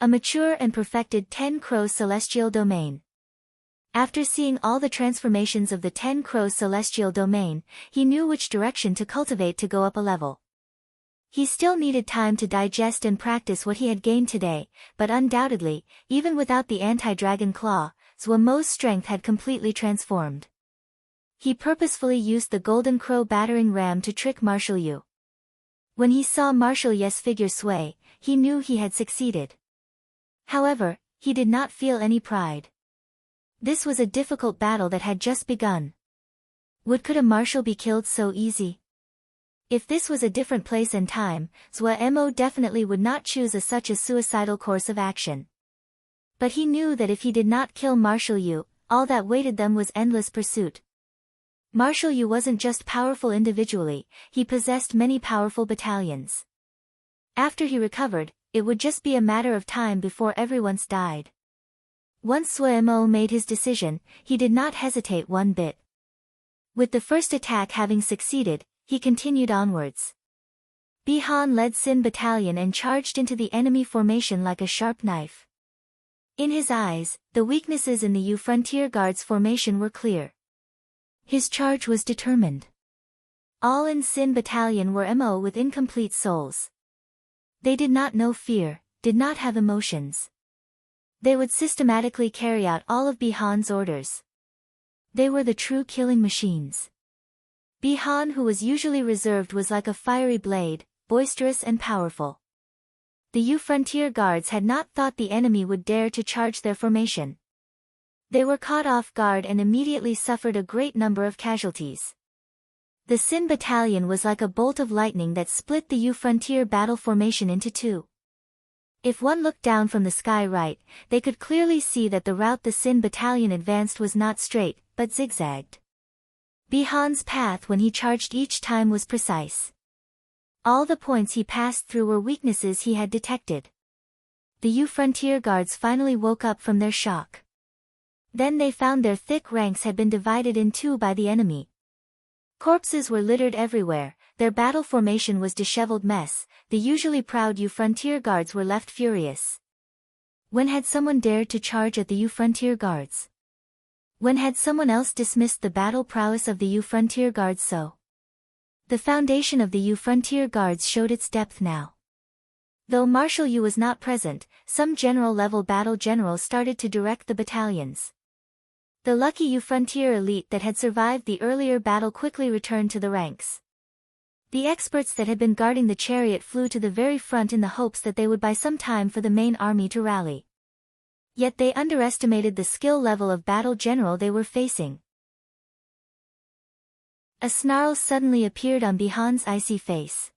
A mature and perfected 10 Crow Celestial Domain. After seeing all the transformations of the 10 Crow Celestial Domain, he knew which direction to cultivate to go up a level. He still needed time to digest and practice what he had gained today, but undoubtedly, even without the anti-dragon claw, Zhuo's strength had completely transformed. He purposefully used the golden crow battering ram to trick Martial Yu. When he saw Martial Yu's figure sway, he knew he had succeeded. However, he did not feel any pride. This was a difficult battle that had just begun. Could a marshal be killed so easy? If this was a different place and time, Zhuo definitely would not choose such a suicidal course of action. But he knew that if he did not kill Martial Yu, all that waited them was endless pursuit. Martial Yu wasn't just powerful individually, he possessed many powerful battalions. After he recovered, it would just be a matter of time before everyone's died. Once Suemo made his decision, he did not hesitate one bit. With the first attack having succeeded, he continued onwards. Bihan led Sin Battalion and charged into the enemy formation like a sharp knife. In his eyes, the weaknesses in the U Frontier Guards formation were clear. His charge was determined. All in Sin Battalion were MO with incomplete souls. They did not know fear, did not have emotions. They would systematically carry out all of Bihan's orders. They were the true killing machines. Bihan, who was usually reserved, was like a fiery blade, boisterous and powerful. The U Frontier Guards had not thought the enemy would dare to charge their formation. They were caught off guard and immediately suffered a great number of casualties. The Sin Battalion was like a bolt of lightning that split the U Frontier battle formation into two. If one looked down from the sky right, they could clearly see that the route the Sin Battalion advanced was not straight, but zigzagged. Bihan's path when he charged each time was precise. All the points he passed through were weaknesses he had detected. The U Frontier Guards finally woke up from their shock. Then they found their thick ranks had been divided in two by the enemy. Corpses were littered everywhere, their battle formation was disheveled mess, the usually proud U Frontier Guards were left furious. When had someone dared to charge at the U Frontier Guards? When had someone else dismissed the battle prowess of the U Frontier Guards so? The foundation of the U Frontier Guards showed its depth now. Though Marshal Yu was not present, some general-level battle generals started to direct the battalions. The lucky U Frontier elite that had survived the earlier battle quickly returned to the ranks. The experts that had been guarding the chariot flew to the very front in the hopes that they would buy some time for the main army to rally. Yet they underestimated the skill level of battle general they were facing. A snarl suddenly appeared on Bihan's icy face.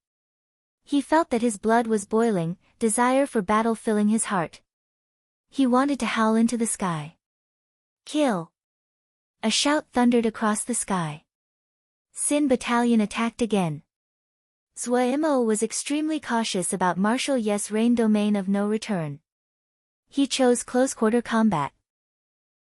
He felt that his blood was boiling, desire for battle filling his heart. He wanted to howl into the sky. Kill! A shout thundered across the sky. Sin Battalion attacked again. Zuemo was extremely cautious about Marshal Ye's reign domain of no return. He chose close-quarter combat.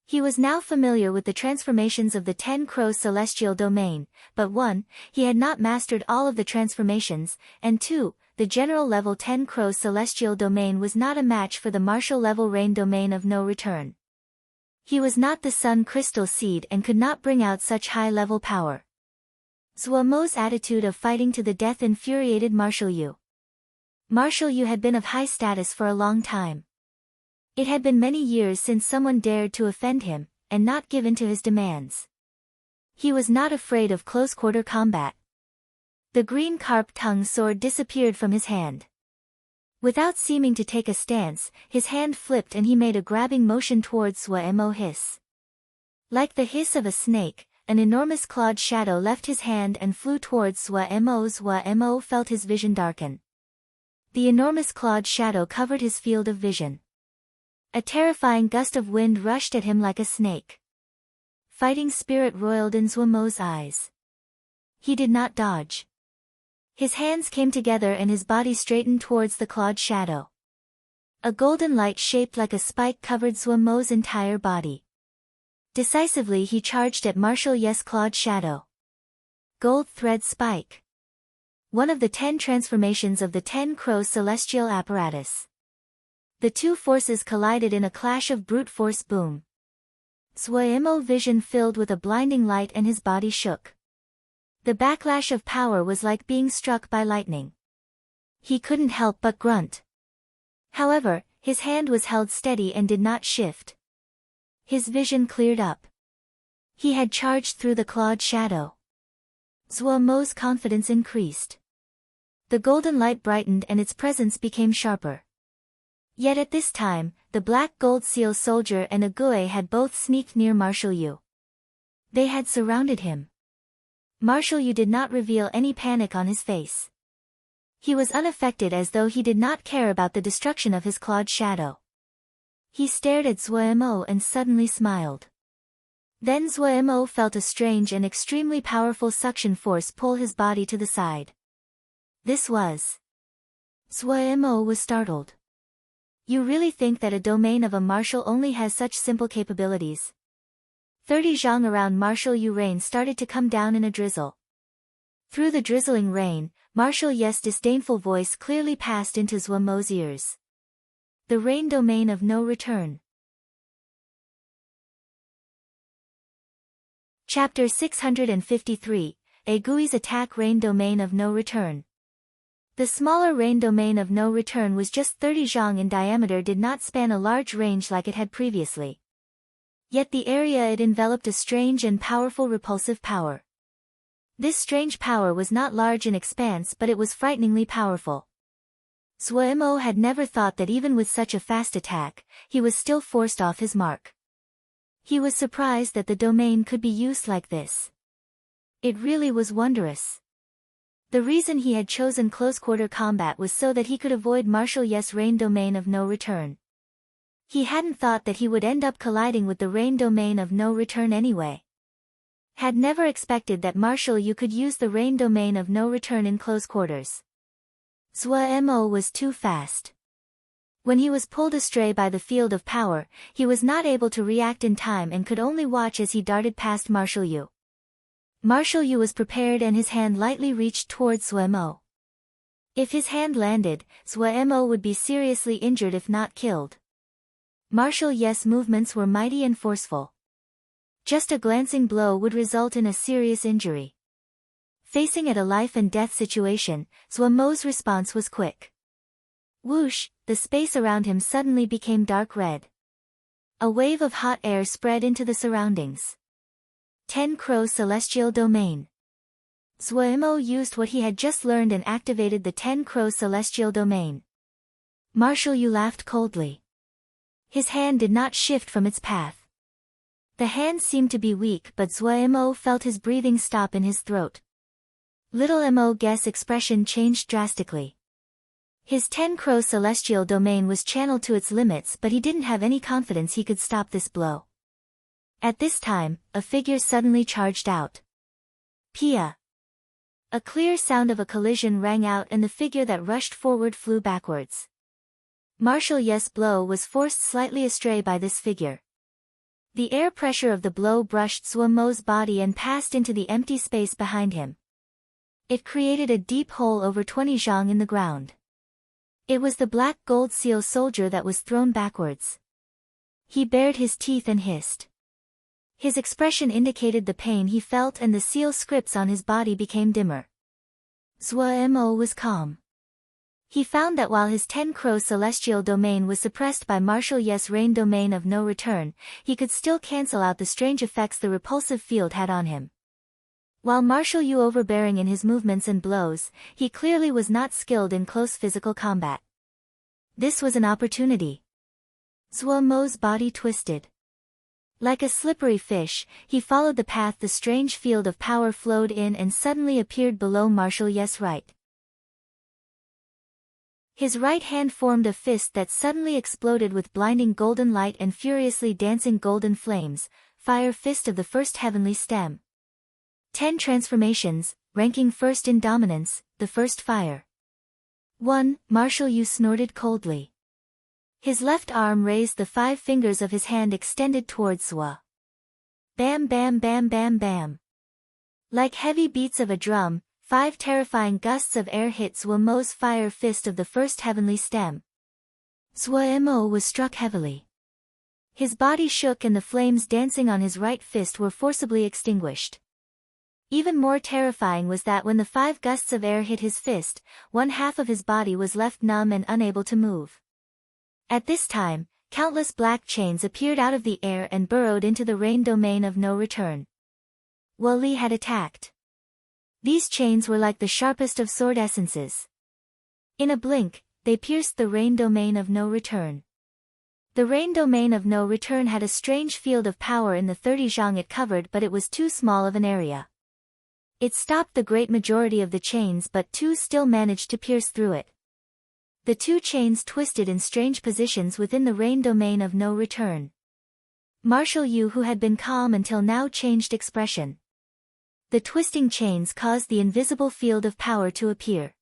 He was now familiar with the transformations of the 10 Crows celestial domain, but 1, he had not mastered all of the transformations, and 2, the general-level 10 Crows celestial domain was not a match for the martial-level rain domain of no return. He was not the Sun Crystal Seed and could not bring out such high-level power. Zuomo's attitude of fighting to the death infuriated Marshal Yu. Marshal Yu had been of high status for a long time. It had been many years since someone dared to offend him, and not give in to his demands. He was not afraid of close-quarter combat. The green carp-tongue sword disappeared from his hand. Without seeming to take a stance, his hand flipped and he made a grabbing motion towards Zuemo hiss. Like the hiss of a snake, an enormous clawed shadow left his hand and flew towards Zuemo. Zuemo felt his vision darken. The enormous clawed shadow covered his field of vision. A terrifying gust of wind rushed at him like a snake. Fighting spirit roiled in Zuomo's eyes. He did not dodge. His hands came together and his body straightened towards the clawed shadow. A golden light shaped like a spike covered Zuomo's entire body. Decisively he charged at Marshal Ye's clawed shadow. Gold thread spike. One of the 10 transformations of the 10 Crows celestial apparatus. The two forces collided in a clash of brute force boom. Zuemo vision filled with a blinding light and his body shook. The backlash of power was like being struck by lightning. He couldn't help but grunt. However, his hand was held steady and did not shift. His vision cleared up. He had charged through the clawed shadow. Zuomo's confidence increased. The golden light brightened and its presence became sharper. Yet at this time, the Black Gold Seal soldier and Ague had both sneaked near Marshal Yu. They had surrounded him. Marshal Yu did not reveal any panic on his face. He was unaffected as though he did not care about the destruction of his clawed shadow. He stared at Zuemo and suddenly smiled. Then Zuemo felt a strange and extremely powerful suction force pull his body to the side. This was Suemo was startled. You really think that a domain of a martial only has such simple capabilities? 30 zhang around Martial Yu rain started to come down in a drizzle. Through the drizzling rain, Martial Yu's disdainful voice clearly passed into Suemo's ears. The rain domain of no return. Chapter 653, Aigui's attack rain domain of no return. The smaller rain domain of no return was just 30 zhang in diameter, did not span a large range like it had previously. Yet the area it enveloped a strange and powerful repulsive power. This strange power was not large in expanse, but it was frighteningly powerful. Suemo had never thought that even with such a fast attack, he was still forced off his mark. He was surprised that the domain could be used like this. It really was wondrous. The reason he had chosen close-quarter combat was so that he could avoid Martial Yu's rain domain of no return. He hadn't thought that he would end up colliding with the rain domain of no return anyway. Had never expected that Martial Yu could use the rain domain of no return in close quarters. Suemo was too fast. When he was pulled astray by the field of power, he was not able to react in time and could only watch as he darted past Martial Yu. Martial Yu was prepared and his hand lightly reached towards Suemo. If his hand landed, Suemo would be seriously injured if not killed. Martial Yu's movements were mighty and forceful. Just a glancing blow would result in a serious injury. Facing at a life-and-death situation, Suemo's response was quick. Whoosh, the space around him suddenly became dark red. A wave of hot air spread into the surroundings. 10 Crow Celestial Domain. Suemo used what he had just learned and activated the 10 Crow Celestial Domain. Martial Yu laughed coldly. His hand did not shift from its path. The hand seemed to be weak, but Suemo felt his breathing stop in his throat. Little Mo's expression changed drastically. His 10 Crow Celestial Domain was channeled to its limits, but he didn't have any confidence he could stop this blow. At this time, a figure suddenly charged out. Pia! A clear sound of a collision rang out and the figure that rushed forward flew backwards. Martial Yu's blow was forced slightly astray by this figure. The air pressure of the blow brushed Suemo's body and passed into the empty space behind him. It created a deep hole over 20 zhang in the ground. It was the black gold seal soldier that was thrown backwards. He bared his teeth and hissed. His expression indicated the pain he felt and the seal scripts on his body became dimmer. Suemo was calm. He found that while his 10 Crow Celestial Domain was suppressed by Martial Yu's rain domain of no return, he could still cancel out the strange effects the repulsive field had on him. While Martial Yu overbearing in his movements and blows, he clearly was not skilled in close physical combat. This was an opportunity. Suemo's body twisted. Like a slippery fish, he followed the path the strange field of power flowed in and suddenly appeared below Martial Yu's right. His right hand formed a fist that suddenly exploded with blinding golden light and furiously dancing golden flames, Fire Fist of the First Heavenly Stem. 10 transformations, ranking first in dominance, the first fire. 1. Martial Yu snorted coldly. His left arm raised, the 5 fingers of his hand extended towards Sua. Bam bam bam bam bam. Like heavy beats of a drum, 5 terrifying gusts of air hit Suemo's Fire Fist of the First Heavenly Stem. Suemo was struck heavily. His body shook and the flames dancing on his right fist were forcibly extinguished. Even more terrifying was that when the 5 gusts of air hit his fist, 1/2 of his body was left numb and unable to move. At this time, countless black chains appeared out of the air and burrowed into the rain domain of no return. Wali had attacked. These chains were like the sharpest of sword essences. In a blink, they pierced the rain domain of no return. The rain domain of no return had a strange field of power in the 30 zhang it covered, but it was too small of an area. It stopped the great majority of the chains, but 2 still managed to pierce through it. The 2 chains twisted in strange positions within the rain domain of no return. Martial Yu, who had been calm until now, changed expression. The twisting chains caused the invisible field of power to appear.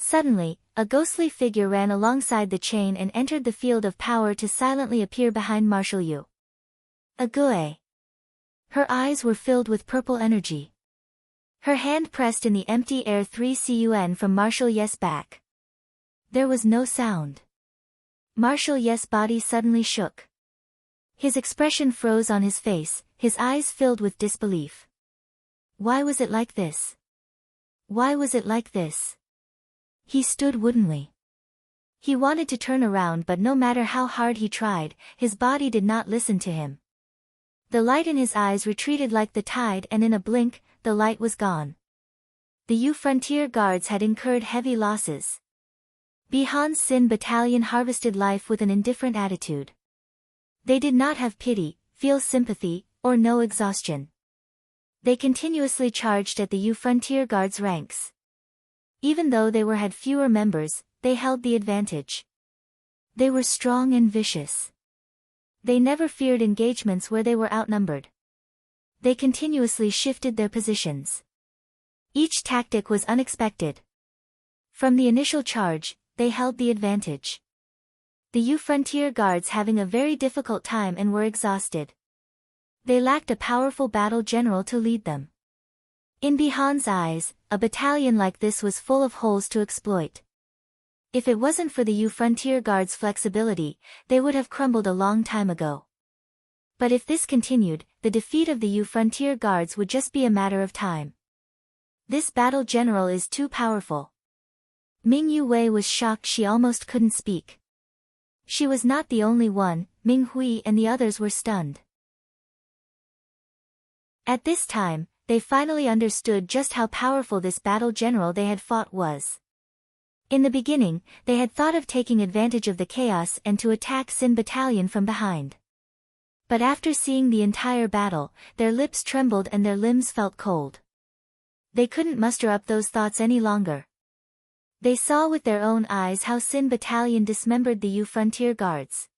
Suddenly, a ghostly figure ran alongside the chain and entered the field of power to silently appear behind Marshal Yu. Ague. Her eyes were filled with purple energy. Her hand pressed in the empty air 3 cun from Marshal Ye's back. There was no sound. Marshal Ye's body suddenly shook. His expression froze on his face, his eyes filled with disbelief. Why was it like this? Why was it like this? He stood woodenly. He wanted to turn around, but no matter how hard he tried, his body did not listen to him. The light in his eyes retreated like the tide, and in a blink, the light was gone. The Yu frontier guards had incurred heavy losses. Bihan's Sin battalion harvested life with an indifferent attitude. They did not have pity, feel sympathy, or know exhaustion. They continuously charged at the Yu frontier guards' ranks. Even though they had fewer members, they held the advantage. They were strong and vicious. They never feared engagements where they were outnumbered. They continuously shifted their positions. Each tactic was unexpected. From the initial charge, they held the advantage. The Yu frontier guards having a very difficult time and were exhausted. They lacked a powerful battle general to lead them. In Bihan's eyes, a battalion like this was full of holes to exploit. If it wasn't for the Yu frontier guards' flexibility, they would have crumbled a long time ago. But if this continued, the defeat of the Yu frontier guards would just be a matter of time. This battle general is too powerful. Ming Yu Wei was shocked. She almost couldn't speak. She was not the only one. Ming Hui and the others were stunned. At this time, they finally understood just how powerful this battle general they had fought was. In the beginning, they had thought of taking advantage of the chaos and to attack Sin battalion from behind. But after seeing the entire battle, their lips trembled and their limbs felt cold. They couldn't muster up those thoughts any longer. They saw with their own eyes how Sin battalion dismembered the Yu frontier guards.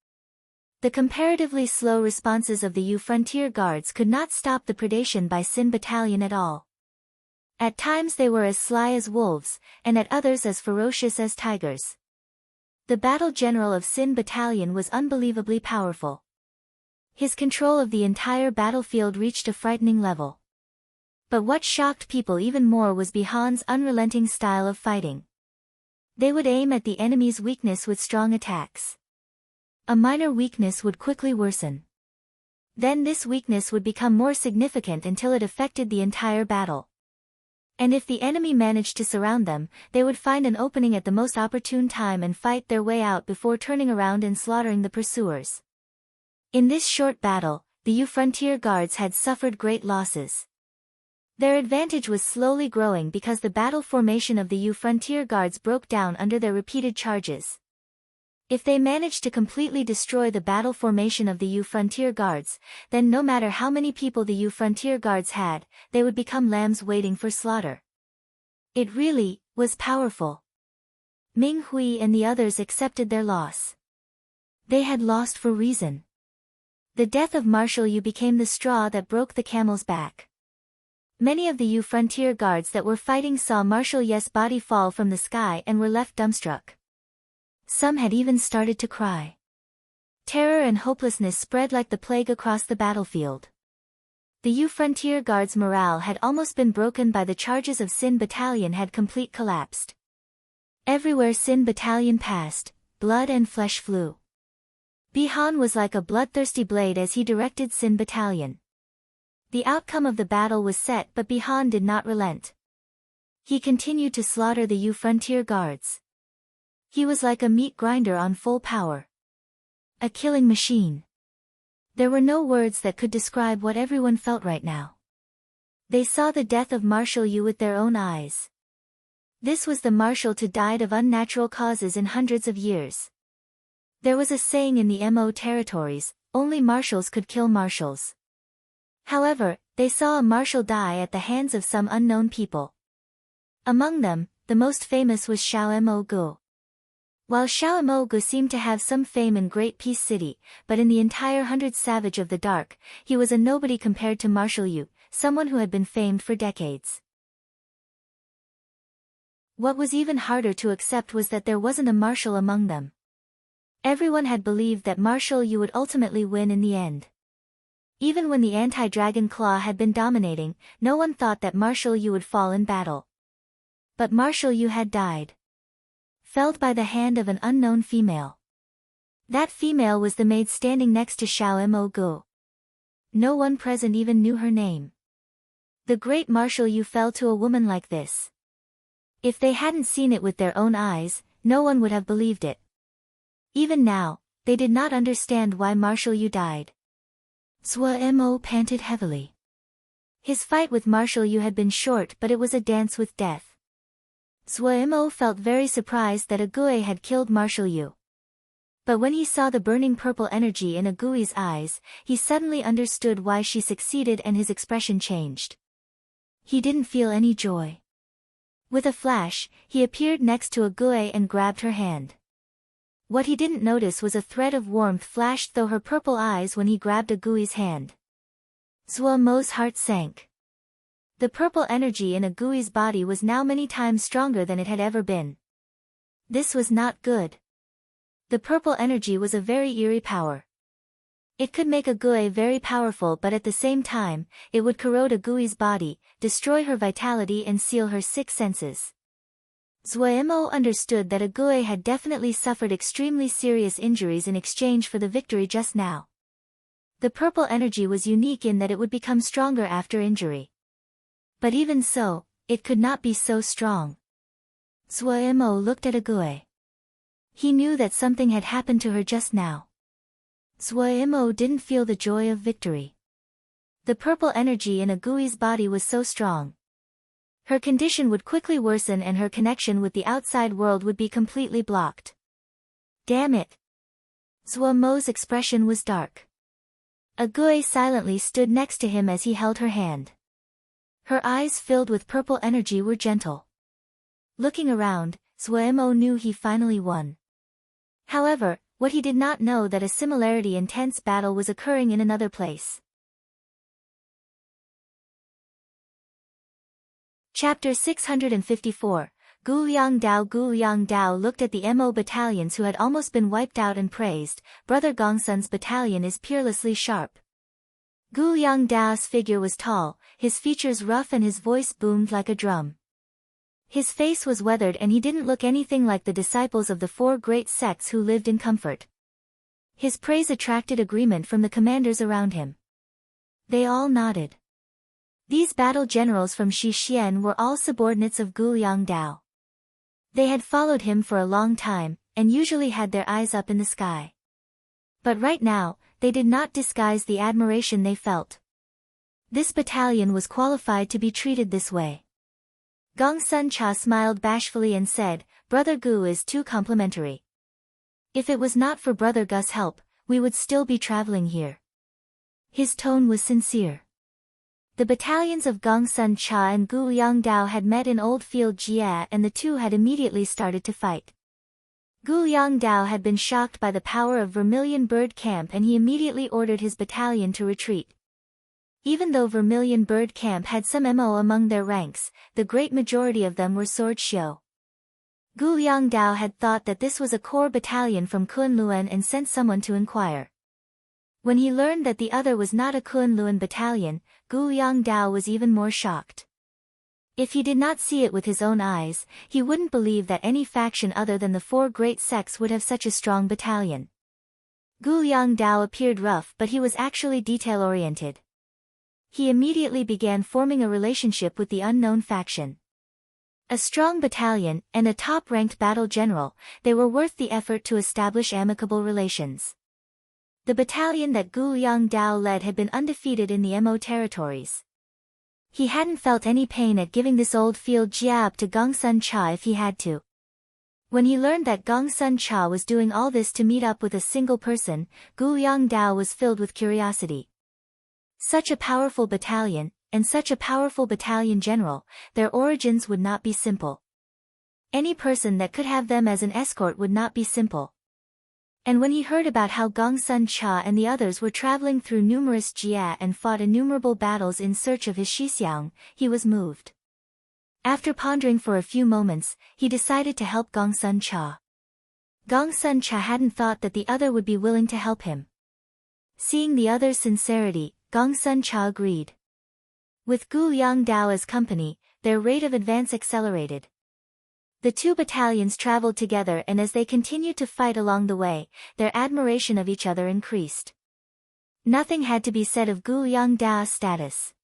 The comparatively slow responses of the Yu frontier guards could not stop the predation by Sin battalion at all. At times they were as sly as wolves, and at others as ferocious as tigers. The battle general of Sin battalion was unbelievably powerful. His control of the entire battlefield reached a frightening level. But what shocked people even more was Bihan's unrelenting style of fighting. They would aim at the enemy's weakness with strong attacks. A minor weakness would quickly worsen. Then this weakness would become more significant until it affected the entire battle. And if the enemy managed to surround them, they would find an opening at the most opportune time and fight their way out before turning around and slaughtering the pursuers. In this short battle, the Yu frontier guards had suffered great losses. Their advantage was slowly growing because the battle formation of the Yu frontier guards broke down under their repeated charges. If they managed to completely destroy the battle formation of the Yu frontier guards, then no matter how many people the Yu frontier guards had, they would become lambs waiting for slaughter. It really was powerful. Ming Hui and the others accepted their loss. They had lost for reason. The death of Marshal Yu became the straw that broke the camel's back. Many of the Yu frontier guards that were fighting saw Marshal Ye's body fall from the sky and were left dumbstruck. Some had even started to cry. Terror and hopelessness spread like the plague across the battlefield. The Yu frontier guards' morale had almost been broken by the charges of Sin battalion had complete collapsed. Everywhere Sin battalion passed, blood and flesh flew. Bihan was like a bloodthirsty blade as he directed Sin battalion. The outcome of the battle was set, but Bihan did not relent. He continued to slaughter the Yu frontier guards. He was like a meat grinder on full power. A killing machine. There were no words that could describe what everyone felt right now. They saw the death of Marshal Yu with their own eyes. This was the marshal to died of unnatural causes in hundreds of years. There was a saying in the Mo territories, only marshals could kill marshals. However, they saw a marshal die at the hands of some unknown people. Among them, the most famous was Xiao Mo Gu. While Xiao Mo Gu seemed to have some fame in Great Peace City, but in the entire 100 Savage of the Dark, he was a nobody compared to Marshal Yu, someone who had been famed for decades. What was even harder to accept was that there wasn't a martial among them. Everyone had believed that Martial Yu would ultimately win in the end. Even when the anti-dragon claw had been dominating, no one thought that Martial Yu would fall in battle. But Martial Yu had died. Felled by the hand of an unknown female. That female was the maid standing next to Xiao Mo Gu. No one present even knew her name. The great Martial Yu fell to a woman like this. If they hadn't seen it with their own eyes, no one would have believed it. Even now, they did not understand why Martial Yu died. Zhuo Mo panted heavily. His fight with Martial Yu had been short, but it was a dance with death. Zhuo Mo felt very surprised that a Gui had killed Martial Yu. But when he saw the burning purple energy in a Gui's eyes, he suddenly understood why she succeeded and his expression changed. He didn't feel any joy. With a flash, he appeared next to a Gui and grabbed her hand. What he didn't notice was a thread of warmth flashed through her purple eyes when he grabbed a Gui's hand. Zhuo Mo's heart sank. The purple energy in a Gui's body was now many times stronger than it had ever been. This was not good. The purple energy was a very eerie power. It could make a Gui very powerful, but at the same time, it would corrode a Gui's body, destroy her vitality and seal her 6 senses. Zhuo Mo understood that a Gui had definitely suffered extremely serious injuries in exchange for the victory just now. The purple energy was unique in that it would become stronger after injury. But even so, it could not be so strong. Zhuo Mo looked at a Gui. He knew that something had happened to her just now. Zhuo Mo didn't feel the joy of victory. The purple energy in a Gui's body was so strong. Her condition would quickly worsen and her connection with the outside world would be completely blocked. Damn it! Zhuo Mo's expression was dark. A Gui silently stood next to him as he held her hand. Her eyes filled with purple energy were gentle. Looking around, Zhuo Mo knew he finally won. However, what he did not know that a similarly intense battle was occurring in another place. Chapter 654, Gu Liang Dao looked at the Mo battalions who had almost been wiped out and praised, Brother Gongsun's battalion is peerlessly sharp. Gu Liang Dao's figure was tall, his features rough and his voice boomed like a drum. His face was weathered and he didn't look anything like the disciples of the 4 great sects who lived in comfort. His praise attracted agreement from the commanders around him. They all nodded. These battle generals from Xixian were all subordinates of Gu Liang Dao. They had followed him for a long time, and usually had their eyes up in the sky. But right now, they did not disguise the admiration they felt. This battalion was qualified to be treated this way. Gongsun Cha smiled bashfully and said, Brother Gu is too complimentary. If it was not for Brother Gu's help, we would still be traveling here. His tone was sincere. The battalions of Gongsun Cha and Gu Liang Dao had met in Old Field Jia and the two had immediately started to fight. Gu Liang Dao had been shocked by the power of Vermilion Bird Camp and he immediately ordered his battalion to retreat. Even though Vermilion Bird Camp had some Mo among their ranks, the great majority of them were sword xiu. Gu Liang Dao had thought that this was a core battalion from Kunlun and sent someone to inquire. When he learned that the other was not a Kunlun battalion, Gu Liang Dao was even more shocked. If he did not see it with his own eyes, he wouldn't believe that any faction other than the 4 great sects would have such a strong battalion. Gu Liang Dao appeared rough but he was actually detail-oriented. He immediately began forming a relationship with the unknown faction. A strong battalion, and a top-ranked battle general, they were worth the effort to establish amicable relations. The battalion that Gu Liang Dao led had been undefeated in the Mo territories. He hadn't felt any pain at giving this Old Field Jia up to Gongsun Cha if he had to. When he learned that Gongsun Cha was doing all this to meet up with a single person, Gu Liang Dao was filled with curiosity. Such a powerful battalion, and such a powerful battalion general, their origins would not be simple. Any person that could have them as an escort would not be simple. And when he heard about how Gongsun Cha and the others were traveling through numerous jia and fought innumerable battles in search of his Xixiang, he was moved. After pondering for a few moments, he decided to help Gong Sun Cha. Gong Sun Cha hadn't thought that the other would be willing to help him. Seeing the other's sincerity, Gong Sun Cha agreed. With Gu Liang Dao as company, their rate of advance accelerated. The two battalions traveled together, and as they continued to fight along the way, their admiration of each other increased. Nothing had to be said of Gu Liang Dao's status.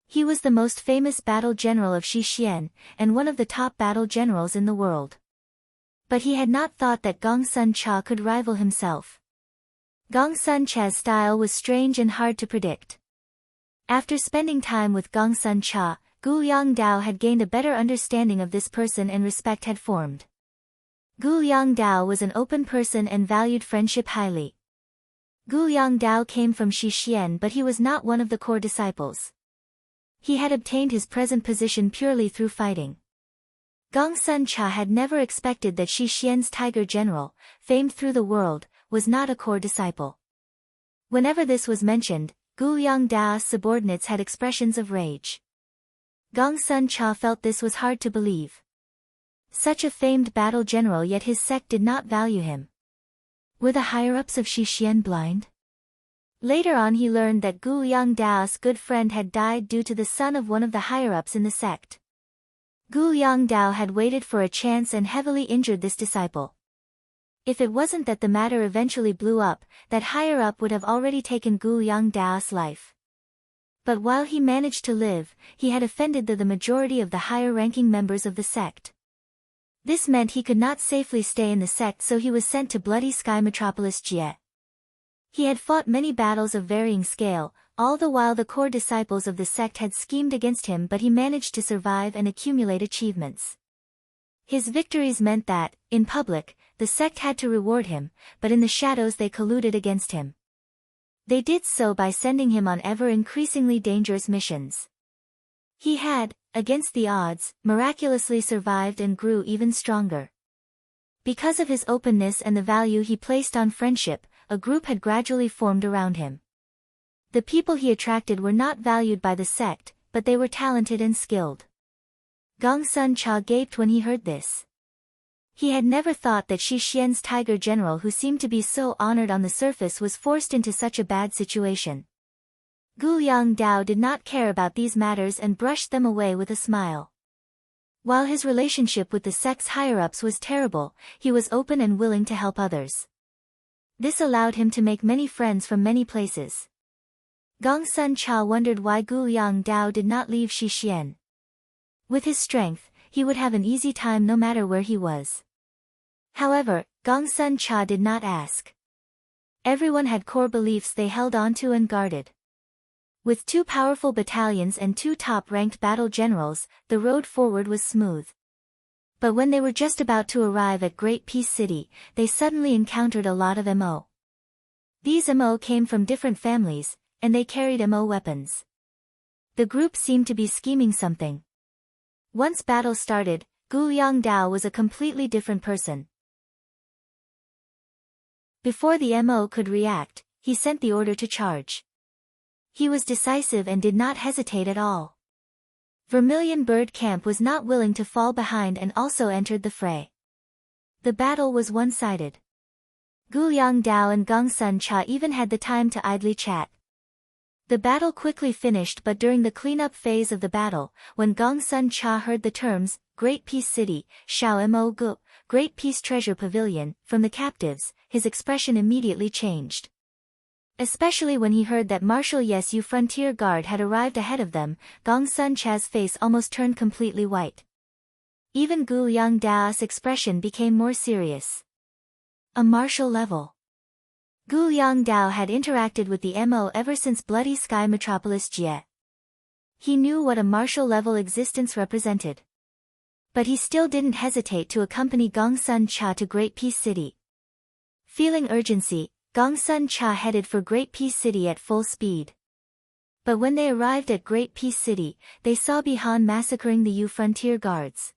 He was the most famous battle general of Xixian, and one of the top battle generals in the world. But he had not thought that Gong Sun Cha could rival himself. Gong Sun Cha's style was strange and hard to predict. After spending time with Gong Sun Cha, Gu Liang Dao had gained a better understanding of this person and respect had formed. Gu Liang Dao was an open person and valued friendship highly. Gu Liang Dao came from Xixian, but he was not one of the core disciples. He had obtained his present position purely through fighting. Gong Sun Cha had never expected that Xixian's tiger general, famed through the world, was not a core disciple. Whenever this was mentioned, Gu Liang Dao's subordinates had expressions of rage. Gong Sun Cha felt this was hard to believe. Such a famed battle general, yet his sect did not value him. Were the higher-ups of Xixian blind? Later on he learned that Gu Liang Dao's good friend had died due to the son of one of the higher-ups in the sect. Gu Liang Dao had waited for a chance and heavily injured this disciple. If it wasn't that the matter eventually blew up, that higher-up would have already taken Gu Liang Dao's life. But while he managed to live, he had offended the majority of the higher-ranking members of the sect. This meant he could not safely stay in the sect, so he was sent to Bloody Sky Metropolis Jie. He had fought many battles of varying scale, all the while the core disciples of the sect had schemed against him, but he managed to survive and accumulate achievements. His victories meant that, in public, the sect had to reward him, but in the shadows they colluded against him. They did so by sending him on ever-increasingly dangerous missions. He had, against the odds, miraculously survived and grew even stronger. Because of his openness and the value he placed on friendship, a group had gradually formed around him. The people he attracted were not valued by the sect, but they were talented and skilled. Gong Sun Cha gaped when he heard this. He had never thought that Xixian's tiger general, who seemed to be so honored on the surface, was forced into such a bad situation. Gu Liang Dao did not care about these matters and brushed them away with a smile. While his relationship with the sect's higher-ups was terrible, he was open and willing to help others. This allowed him to make many friends from many places. Gong Sun Cha wondered why Gu Liang Dao did not leave Xixian. With his strength, he would have an easy time no matter where he was. However, Gong Sun Cha did not ask. Everyone had core beliefs they held onto and guarded. With two powerful battalions and two top-ranked battle generals, the road forward was smooth. But when they were just about to arrive at Great Peace City, they suddenly encountered a lot of MO. These MO came from different families, and they carried MO weapons. The group seemed to be scheming something. Once battle started, Gu Liang Dao was a completely different person. Before the MO could react, he sent the order to charge. He was decisive and did not hesitate at all. Vermilion Bird Camp was not willing to fall behind and also entered the fray. The battle was one-sided. Gu Liang Dao and Gong Sun Cha even had the time to idly chat. The battle quickly finished, but during the cleanup phase of the battle, when Gong Sun Cha heard the terms, Great Peace City, Xiao Mo Gu, Great Peace Treasure Pavilion, from the captives, his expression immediately changed. Especially when he heard that Marshal Yesu Frontier Guard had arrived ahead of them, Gong Sun Cha's face almost turned completely white. Even Gu Liang Dao's expression became more serious. A martial level. Gu Liang Dao had interacted with the MO ever since Bloody Sky Metropolis Jie. He knew what a martial level existence represented. But he still didn't hesitate to accompany Gong Sun Cha to Great Peace City. Feeling urgency, Gong Sun Cha headed for Great Peace City at full speed. But when they arrived at Great Peace City, they saw Bihan massacring the Yu Frontier Guards.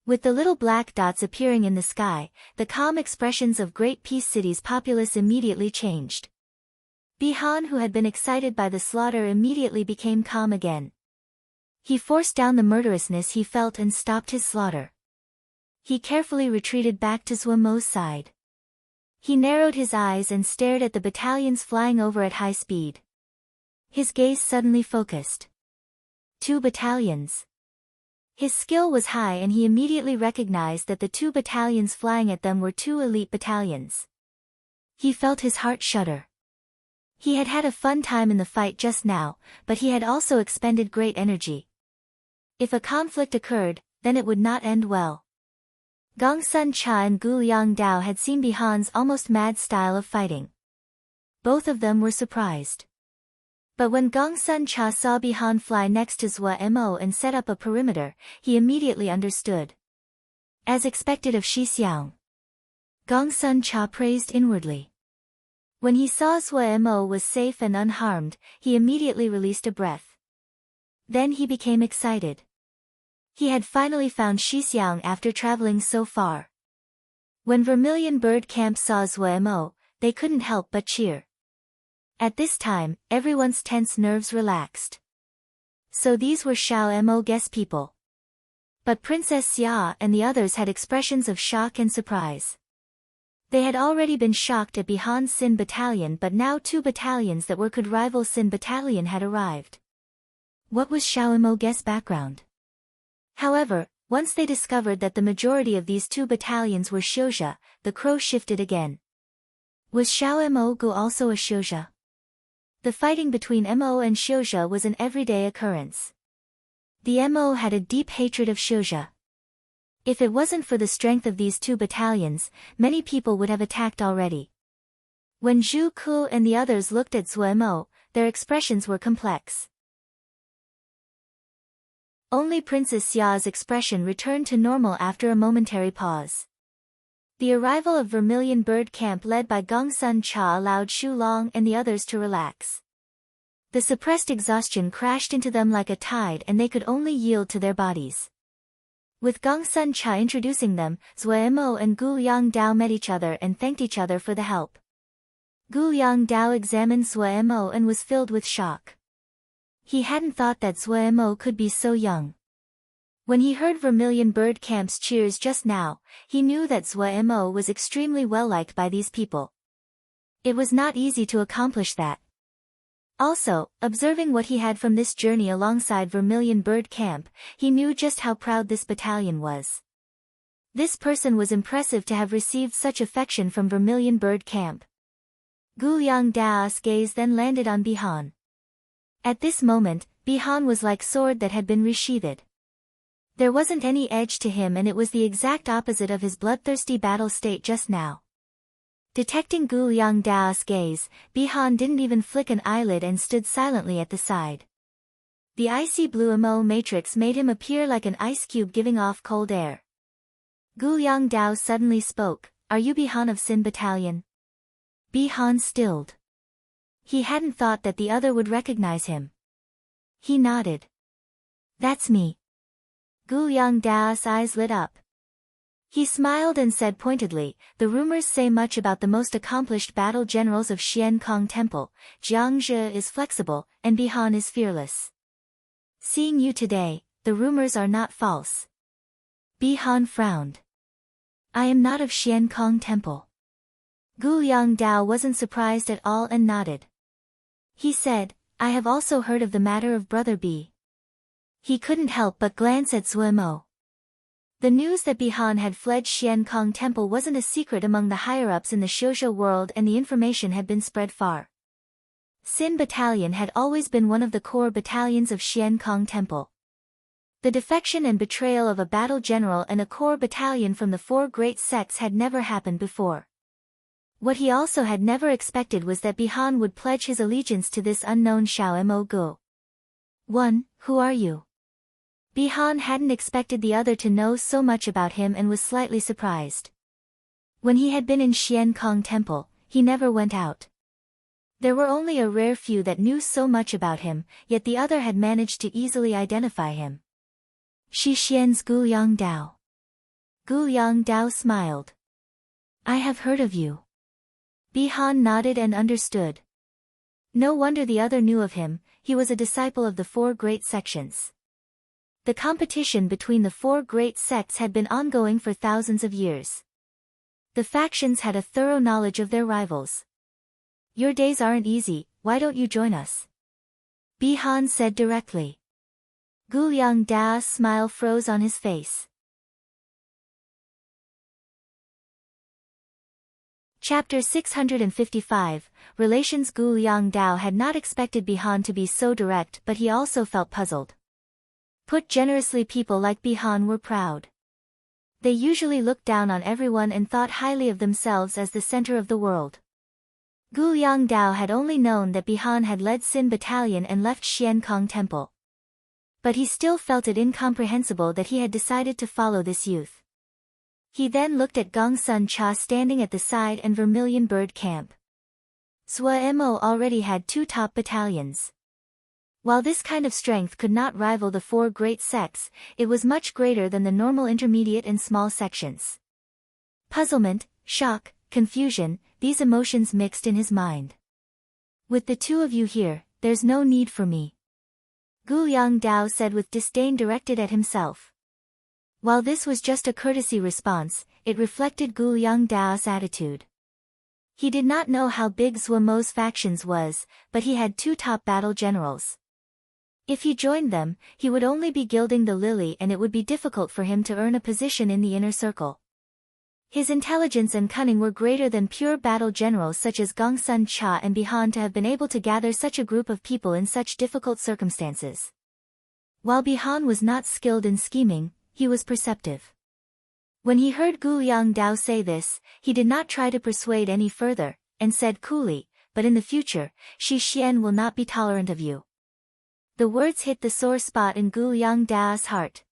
With the little black dots appearing in the sky, the calm expressions of Great Peace City's populace immediately changed. Bihan, who had been excited by the slaughter, immediately became calm again. He forced down the murderousness he felt and stopped his slaughter. He carefully retreated back to Zuomo's side. He narrowed his eyes and stared at the battalions flying over at high speed. His gaze suddenly focused. 2 battalions. His skill was high and he immediately recognized that the 2 battalions flying at them were 2 elite battalions. He felt his heart shudder. He had had a fun time in the fight just now, but he had also expended great energy. If a conflict occurred, then it would not end well. Gong Sun Cha and Gu Liang Dao had seen Bihan's almost mad style of fighting. Both of them were surprised. But when Gong Sun Cha saw Bihan fly next to Zhou Mo and set up a perimeter, he immediately understood. As expected of Shi Xiang, Gong Sun Cha praised inwardly. When he saw Zhou Mo was safe and unharmed, he immediately released a breath. Then he became excited. He had finally found Shi Xiang after traveling so far. When Vermilion Bird Camp saw Zhou Mo, they couldn't help but cheer. At this time, everyone's tense nerves relaxed. So these were Xiao Mo guest people. But Princess Xia and the others had expressions of shock and surprise. They had already been shocked at Bihan's Sin Battalion, but now 2 battalions that could rival Sin Battalion had arrived. What was Xiao Mo guest's background? However, once they discovered that the majority of these 2 battalions were Xiuzha, the crow shifted again. Was Xiao Mo Gu also a Xiuzha? The fighting between Mo and Xiuzha was an everyday occurrence. The Mo had a deep hatred of Xiuzha. If it wasn't for the strength of these 2 battalions, many people would have attacked already. When Zhu Ku and the others looked at Zhou Mo, their expressions were complex. Only Princess Xia's expression returned to normal after a momentary pause. The arrival of Vermilion Bird Camp led by Gong Sun Cha allowed Xu Long and the others to relax. The suppressed exhaustion crashed into them like a tide and they could only yield to their bodies. With Gong Sun Cha introducing them, Zhou Mo and Gu Liang Dao met each other and thanked each other for the help. Gu Liang Dao examined Zhou Mo and was filled with shock. He hadn't thought that Zhou Mo could be so young. When he heard Vermilion Bird Camp's cheers just now, he knew that Zhou Mo was extremely well liked by these people. It was not easy to accomplish that. Also, observing what he had from this journey alongside Vermilion Bird Camp, he knew just how proud this battalion was. This person was impressive to have received such affection from Vermilion Bird Camp. Gu Liang Dao's gaze then landed on Bihan. At this moment, Bihan was like sword that had been resheathed. There wasn't any edge to him and it was the exact opposite of his bloodthirsty battle state just now. Detecting Gu Liang Dao's gaze, Bihan didn't even flick an eyelid and stood silently at the side. The icy blue Mo matrix made him appear like an ice cube giving off cold air. Gu Liang Dao suddenly spoke, "Are you Bihan of Sin Battalion?" Bihan stilled. He hadn't thought that the other would recognize him. He nodded. "That's me." Gu Liang Dao's eyes lit up. He smiled and said pointedly, "The rumors say much about the most accomplished battle generals of Xian Kong Temple. Jiang Zhe is flexible, and Bihan is fearless. Seeing you today, the rumors are not false." Bihan frowned. "I am not of Xian Kong Temple." Gu Liang Dao wasn't surprised at all and nodded. He said, "I have also heard of the matter of Brother B." He couldn't help but glance at Zhou Mo. The news that Bihan had fled Xian Kong Temple wasn't a secret among the higher-ups in the Xiuzha world and the information had been spread far. Sin Battalion had always been one of the core battalions of Xian Kong Temple. The defection and betrayal of a battle general and a core battalion from the 4 great sects had never happened before. What he also had never expected was that Bihan would pledge his allegiance to this unknown Xiao Mo Gu. Who are you?" Bihan hadn't expected the other to know so much about him and was slightly surprised. When he had been in Xian Kong Temple, he never went out. There were only a rare few that knew so much about him, yet the other had managed to easily identify him. "Shi Xian's Gu Liang Dao." Gu Liang Dao smiled. "I have heard of you." Bihan nodded and understood. No wonder the other knew of him, he was a disciple of the 4 great sections. The competition between the four great sects had been ongoing for thousands of years. The factions had a thorough knowledge of their rivals. Your days aren't easy, why don't you join us? Bihan said directly. Guliang Da's smile froze on his face. Chapter 655, Relations. Guliang Dao had not expected Bihan to be so direct, but he also felt puzzled. Put generously, people like Bihan were proud. They usually looked down on everyone and thought highly of themselves as the center of the world. Guliang Dao had only known that Bihan had led Xin Battalion and left Xiankong Temple. But he still felt it incomprehensible that he had decided to follow this youth. He then looked at Gongsun Cha standing at the side and Vermilion Bird Camp. Zhou Mo already had 2 top battalions. While this kind of strength could not rival the 4 great sects, it was much greater than the normal intermediate and small sections. Puzzlement, shock, confusion, these emotions mixed in his mind. With the 2 of you here, there's no need for me. Guliang Dao said with disdain directed at himself. While this was just a courtesy response, it reflected Guliang Dao's attitude. He did not know how big Zhou Mo's factions was, but he had 2 top battle generals. If he joined them, he would only be gilding the lily and it would be difficult for him to earn a position in the inner circle. His intelligence and cunning were greater than pure battle generals such as Gongsun Cha and Bihan to have been able to gather such a group of people in such difficult circumstances. While Bihan was not skilled in scheming, he was perceptive. When he heard Guliang Dao say this, he did not try to persuade any further, and said coolly, but in the future, Shi Xian will not be tolerant of you. The words hit the sore spot in Guliang Da's heart.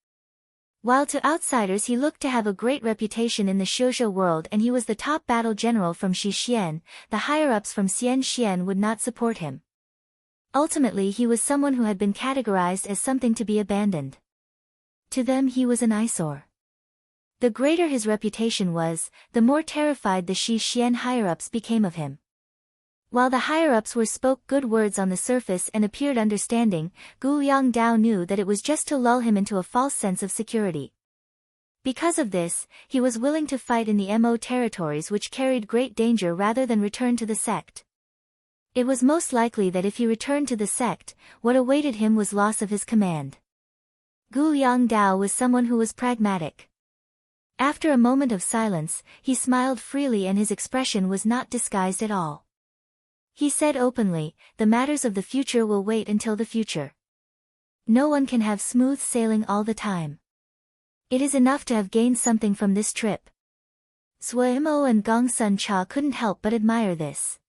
While to outsiders he looked to have a great reputation in the Shoujo world and he was the top battle general from Shi Xian, the higher-ups from Xian Xian would not support him. Ultimately he was someone who had been categorized as something to be abandoned. To them he was an eyesore. The greater his reputation was, the more terrified the Shi Xian higher-ups became of him. While the higher-ups spoke good words on the surface and appeared understanding, Guliang Dao knew that it was just to lull him into a false sense of security. Because of this, he was willing to fight in the Mo territories which carried great danger rather than return to the sect. It was most likely that if he returned to the sect, what awaited him was loss of his command. Guliang Dao was someone who was pragmatic. After a moment of silence, he smiled freely and his expression was not disguised at all. He said openly, the matters of the future will wait until the future. No one can have smooth sailing all the time. It is enough to have gained something from this trip. Zhou Mo and Gongsun Cha couldn't help but admire this.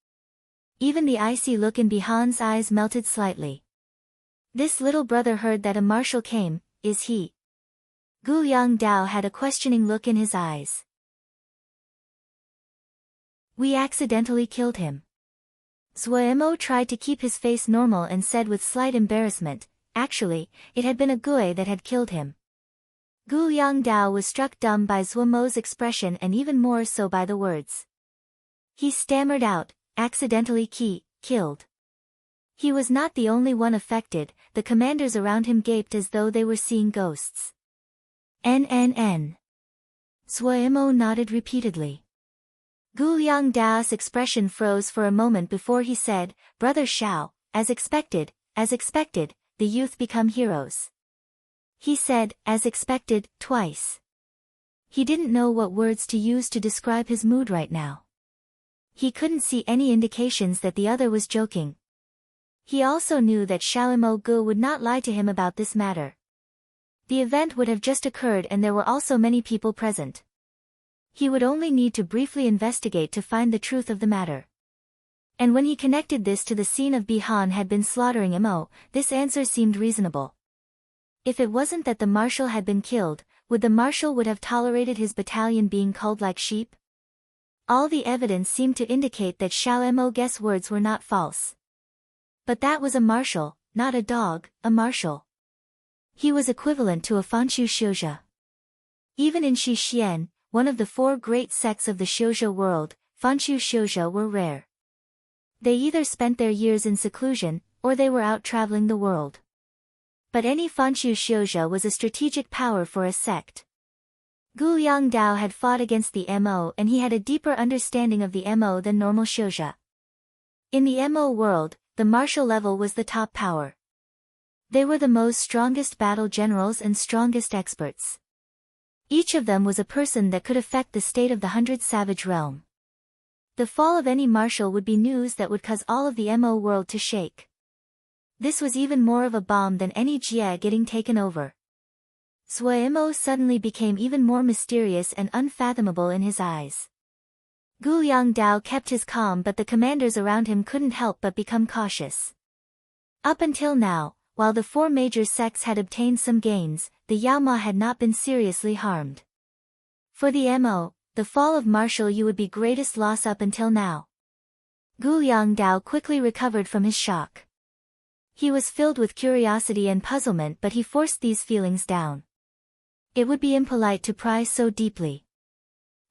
Even the icy look in Bihan's eyes melted slightly. This little brother heard that a marshal came, is he? Guliang Dao had a questioning look in his eyes. We accidentally killed him. Zhou Mo tried to keep his face normal and said with slight embarrassment, actually, it had been a Gui that had killed him. Guliang Dao was struck dumb by Zhou Mo's expression and even more so by the words. He stammered out, accidentally killed. He was not the only one affected, the commanders around him gaped as though they were seeing ghosts. N. Zhou Mo nodded repeatedly. Guliang Dao's expression froze for a moment before he said, Brother Shao, as expected, the youth become heroes. He said, as expected, twice. He didn't know what words to use to describe his mood right now. He couldn't see any indications that the other was joking. He also knew that Xiaomo Gu would not lie to him about this matter. The event would have just occurred and there were also many people present. He would only need to briefly investigate to find the truth of the matter. And when he connected this to the scene of Bihan had been slaughtering Mo, this answer seemed reasonable. If it wasn't that the marshal had been killed, would the marshal would have tolerated his battalion being culled like sheep? All the evidence seemed to indicate that Xiao Mo guess words were not false. But that was a marshal, not a dog, a marshal. He was equivalent to a Fanshu Shouja. Even in Shi Xian, one of the 4 great sects of the Shoujo world, Fanshu Shoujo were rare. They either spent their years in seclusion, or they were out traveling the world. But any Fanshu Xiuzhe was a strategic power for a sect. Gu Yangdao had fought against the MO and he had a deeper understanding of the MO than normal Xiuzhe. In the MO world, the martial level was the top power. They were the most strongest battle generals and strongest experts. Each of them was a person that could affect the state of the 100 savage realm. The fall of any marshal would be news that would cause all of the MO world to shake. This was even more of a bomb than any Jie getting taken over. Zhuo suddenly became even more mysterious and unfathomable in his eyes. Gu Yangdao kept his calm, but the commanders around him couldn't help but become cautious. Up until now, while the four major sects had obtained some gains, the Yaoma had not been seriously harmed. For the MO, the fall of Marshal Yu would be greatest loss up until now. Gu Yangdao quickly recovered from his shock. He was filled with curiosity and puzzlement, but he forced these feelings down. It would be impolite to pry so deeply.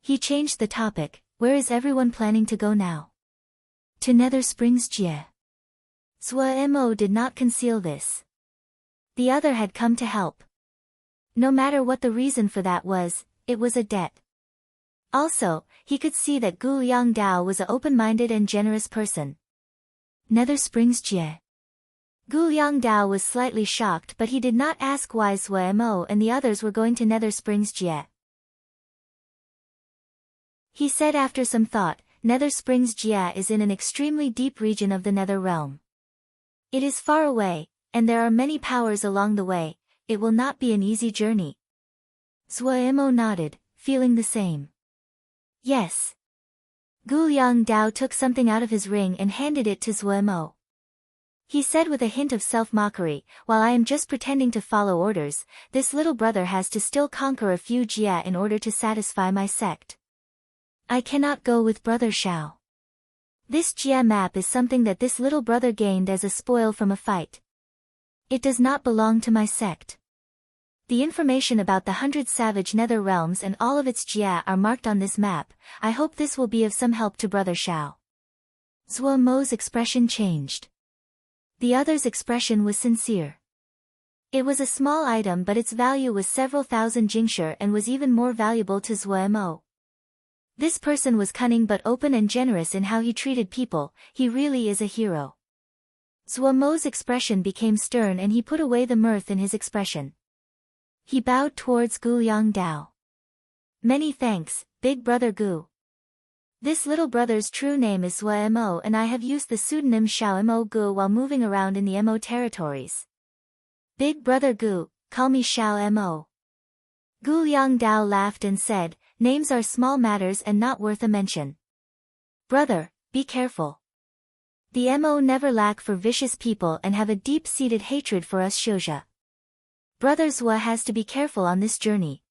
He changed the topic. Where is everyone planning to go now? To Nether Springs Jie. Zhuo did not conceal this. The other had come to help. No matter what the reason for that was, it was a debt. Also, he could see that Gu Yangdao was an open-minded and generous person. Nether Springs Jie. Gu Yangdao was slightly shocked, but he did not ask why Zhuo and the others were going to Nether Springs Jie. He said after some thought, Nether Springs Jie is in an extremely deep region of the Nether realm. It is far away, and there are many powers along the way. It will not be an easy journey. Zhuo nodded, feeling the same. Yes. Gu Yangdao took something out of his ring and handed it to Zhuo. He said with a hint of self-mockery, while I am just pretending to follow orders, this little brother has to still conquer a few Jie in order to satisfy my sect. I cannot go with Brother Shao. This Jie map is something that this little brother gained as a spoil from a fight. It does not belong to my sect. The information about the 100 savage nether realms and all of its Jie are marked on this map. I hope this will be of some help to Brother Shao. Zhuo's expression changed. The other's expression was sincere. It was a small item, but its value was several thousand jingshi and was even more valuable to Zhuo. This person was cunning but open and generous in how he treated people. He really is a hero. Zhuo's expression became stern and he put away the mirth in his expression. He bowed towards Gu Yangdao. Many thanks, Big Brother Gu. This little brother's true name is Zhuo and I have used the pseudonym Xiao Mo Gu while moving around in the Mo territories. Big Brother Gu, call me Xiao Mo. Gu Yangdao laughed and said, names are small matters and not worth a mention. Brother, be careful. The Mo never lack for vicious people and have a deep-seated hatred for us Xiuzhe. Brother Zhuo has to be careful on this journey.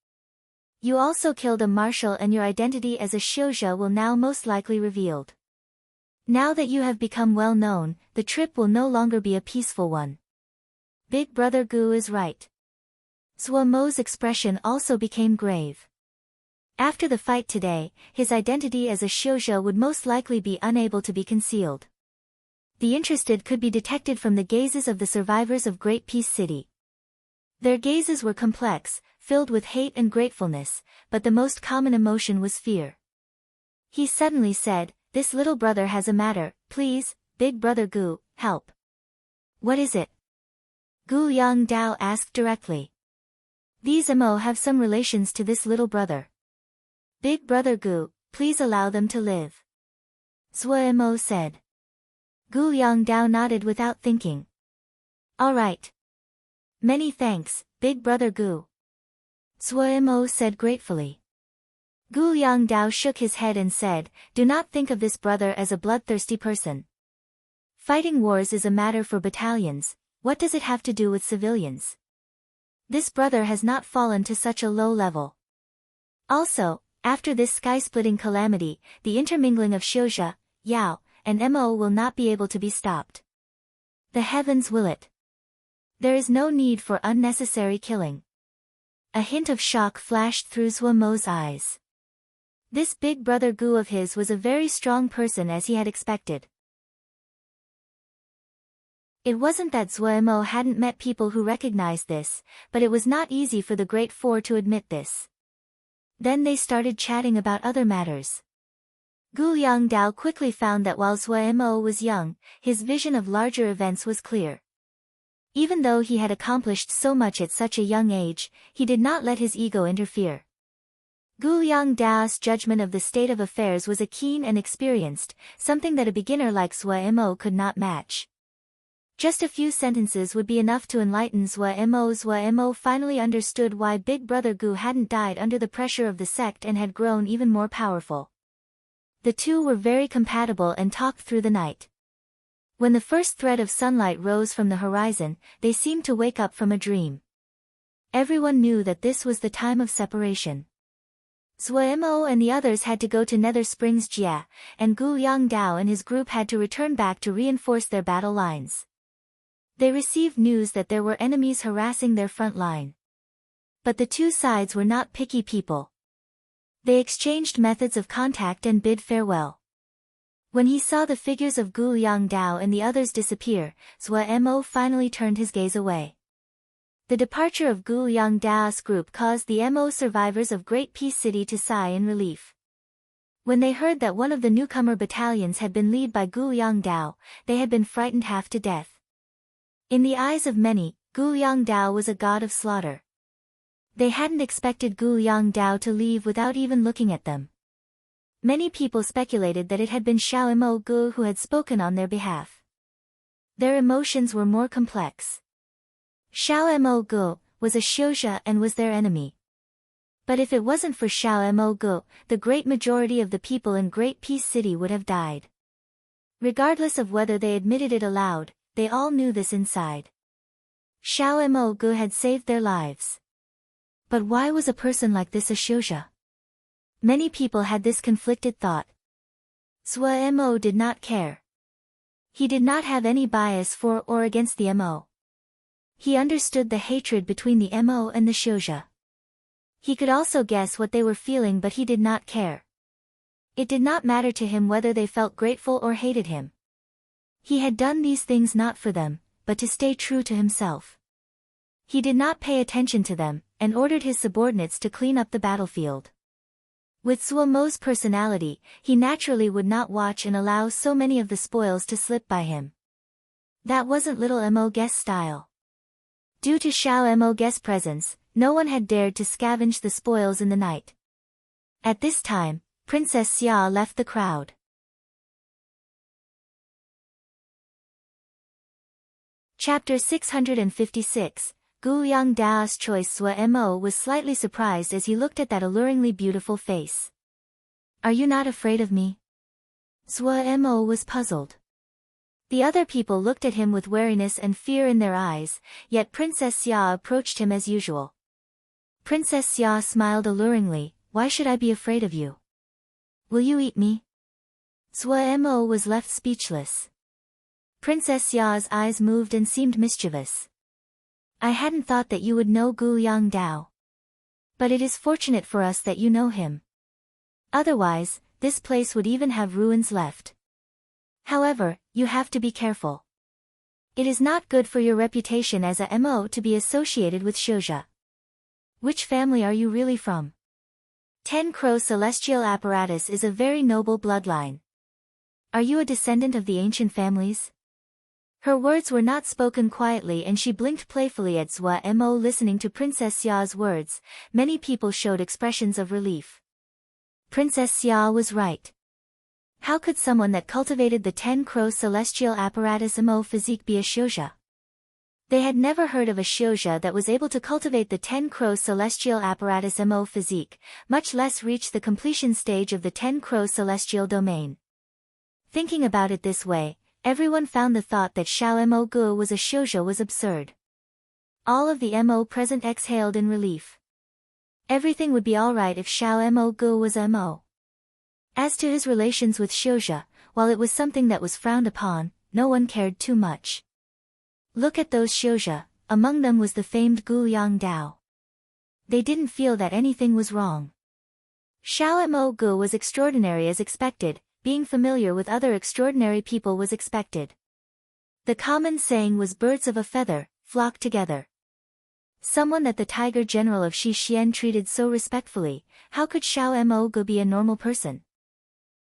You also killed a marshal and your identity as a Xiuzhe will now most likely revealed. Now that you have become well known, the trip will no longer be a peaceful one. Big Brother Gu is right. Zhuo's expression also became grave. After the fight today, his identity as a Xiuzhe would most likely be unable to be concealed. The interested could be detected from the gazes of the survivors of Great Peace City. Their gazes were complex, filled with hate and gratefulness, but the most common emotion was fear. He suddenly said, this little brother has a matter, please, Big Brother Gu, help. What is it? Gu Yangdao asked directly. These Mo have some relations to this little brother. Big Brother Gu, please allow them to live. Zhuo said. Gu Yangdao nodded without thinking. All right. Many thanks, Big Brother Gu. Zhuo said gratefully. Gu Yangdao shook his head and said, do not think of this brother as a bloodthirsty person. Fighting wars is a matter for battalions. What does it have to do with civilians? This brother has not fallen to such a low level. Also, after this sky-splitting calamity, the intermingling of Xiuzhe, Yao, and Mo will not be able to be stopped. The heavens will it. There is no need for unnecessary killing. A hint of shock flashed through Zhuo's eyes. This Big Brother Gu of his was a very strong person as he had expected. It wasn't that Zuo hadn't met people who recognized this, but it was not easy for the Great Four to admit this. Then they started chatting about other matters. Gu Yongdao quickly found that while Zuo was young, his vision of larger events was clear. Even though he had accomplished so much at such a young age, he did not let his ego interfere. Gu Yongdao's judgment of the state of affairs was a keen and experienced, something that a beginner like Zuo could not match. Just a few sentences would be enough to enlighten Zuo. Zuo finally understood why Big Brother Gu hadn't died under the pressure of the sect and had grown even more powerful. The two were very compatible and talked through the night. When the first thread of sunlight rose from the horizon, they seemed to wake up from a dream. Everyone knew that this was the time of separation. Zuo and the others had to go to Nether Springs Jia, and Gu Yongdao and his group had to return back to reinforce their battle lines. They received news that there were enemies harassing their front line. But the two sides were not picky people. They exchanged methods of contact and bid farewell. When he saw the figures of Gu Yongdao and the others disappear, Zuo finally turned his gaze away. The departure of Gu Yongdao's group caused the Mo survivors of Great Peace City to sigh in relief. When they heard that one of the newcomer battalions had been led by Gu Yongdao, they had been frightened half to death. In the eyes of many, Gu Yongdao was a god of slaughter. They hadn't expected Gu Yongdao to leave without even looking at them. Many people speculated that it had been Xiao Gu who had spoken on their behalf. Their emotions were more complex. Xiao Gu was a Xiuzhe and was their enemy. But if it wasn't for Xiao Gu, the great majority of the people in Great Peace City would have died. Regardless of whether they admitted it aloud, they all knew this inside. Xiao Gu had saved their lives. But why was a person like this a Xiuzhe? Many people had this conflicted thought. Zuo did not care. He did not have any bias for or against the Mo. He understood the hatred between the Mo and the Xiuzhe. He could also guess what they were feeling, but he did not care. It did not matter to him whether they felt grateful or hated him. He had done these things not for them, but to stay true to himself. He did not pay attention to them, and ordered his subordinates to clean up the battlefield. With Zuo's personality, he naturally would not watch and allow so many of the spoils to slip by him. That wasn't little Mo Guest's style. Due to Xiao Guest's presence, no one had dared to scavenge the spoils in the night. At this time, Princess Xia left the crowd. Chapter 656, Gu Yongdao's choice. Zuo was slightly surprised as he looked at that alluringly beautiful face. "Are you not afraid of me?" Zuo was puzzled. The other people looked at him with wariness and fear in their eyes, yet Princess Xia approached him as usual. Princess Xia smiled alluringly. "Why should I be afraid of you? Will you eat me?" Zuo was left speechless. Princess Xia's eyes moved and seemed mischievous. "I hadn't thought that you would know Gu Yongdao. But it is fortunate for us that you know him. Otherwise, this place would even have ruins left. However, you have to be careful. It is not good for your reputation as a Mo to be associated with Xiuzhe. Which family are you really from? 10 Crow Celestial Apparatus is a very noble bloodline. Are you a descendant of the ancient families?" Her words were not spoken quietly and she blinked playfully at Zuo. Listening to Princess Xia's words, many people showed expressions of relief. Princess Xia was right. How could someone that cultivated the 10 Crow Celestial Apparatus Mo physique be a Xiuzhe? They had never heard of a Xiuzhe that was able to cultivate the 10 Crow Celestial Apparatus Mo physique, much less reach the completion stage of the 10 Crow Celestial Domain. Thinking about it this way, everyone found the thought that Xiao Gu was a Xiuzhe was absurd. All of the Mo present exhaled in relief. Everything would be alright if Xiao Gu was Mo. As to his relations with Xiuzhe, while it was something that was frowned upon, no one cared too much. Look at those Xiuzhe, among them was the famed Gu Yongdao. They didn't feel that anything was wrong. Xiao Gu was extraordinary as expected. Being familiar with other extraordinary people was expected. The common saying was birds of a feather, flock together. Someone that the tiger general of Xixian treated so respectfully, how could Xiao Mo Gu be a normal person?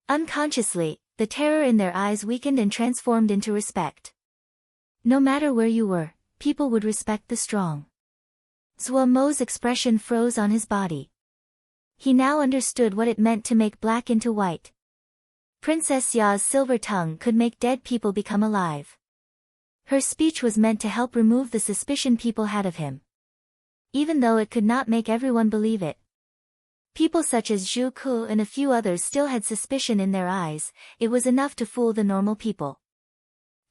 Unconsciously, the terror in their eyes weakened and transformed into respect. No matter where you were, people would respect the strong. Zhuo Mo's expression froze on his body. He now understood what it meant to make black into white. Princess Ya's silver tongue could make dead people become alive. Her speech was meant to help remove the suspicion people had of him. Even though it could not make everyone believe it. People such as Zhu Ku and a few others still had suspicion in their eyes, it was enough to fool the normal people.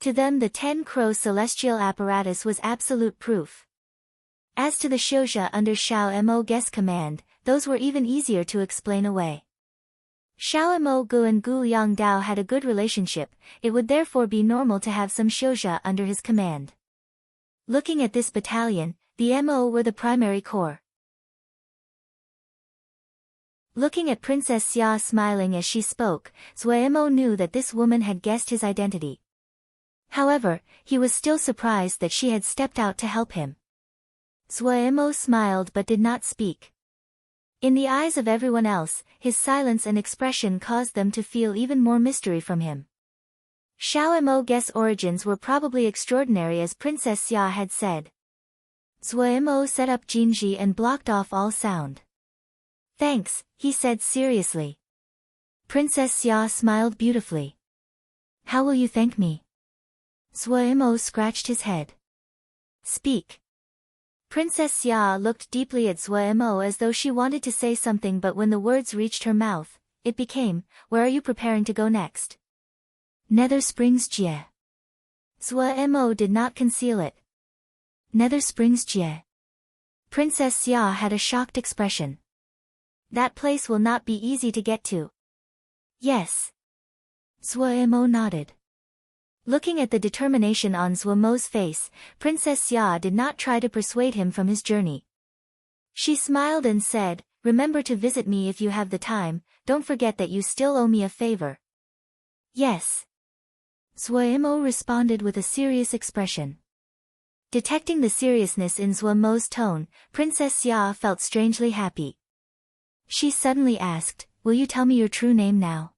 To them the 10-crow celestial apparatus was absolute proof. As to the Xiuzha under Xiao Mo Gu's command, those were even easier to explain away. Xiao Mo Gu and Gu Yongdao had a good relationship, it would therefore be normal to have some Xiuzha under his command. Looking at this battalion, the Mo were the primary core. Looking at Princess Xia smiling as she spoke, Zhuo Mo knew that this woman had guessed his identity. However, he was still surprised that she had stepped out to help him. Zhuo Mo smiled but did not speak. In the eyes of everyone else, his silence and expression caused them to feel even more mystery from him. Xiao Mo Gu's origins were probably extraordinary as Princess Xia had said. Zhuo Mo set up Jinji and blocked off all sound. Thanks, he said seriously. Princess Xia smiled beautifully. How will you thank me? Zhuo Mo scratched his head. Speak. Princess Xia looked deeply at Zhuo Mo as though she wanted to say something, but when the words reached her mouth, it became, where are you preparing to go next? Nether Springs Jie. Zhuo Mo did not conceal it. Nether Springs Jie. Princess Xia had a shocked expression. That place will not be easy to get to. Yes. Zhuo Mo nodded. Looking at the determination on Zhuo Mo's face, Princess Xia did not try to persuade him from his journey. She smiled and said, remember to visit me if you have the time, don't forget that you still owe me a favor. Yes. Zhuo Mo responded with a serious expression. Detecting the seriousness in Zhuo Mo's tone, Princess Xia felt strangely happy. She suddenly asked, will you tell me your true name now?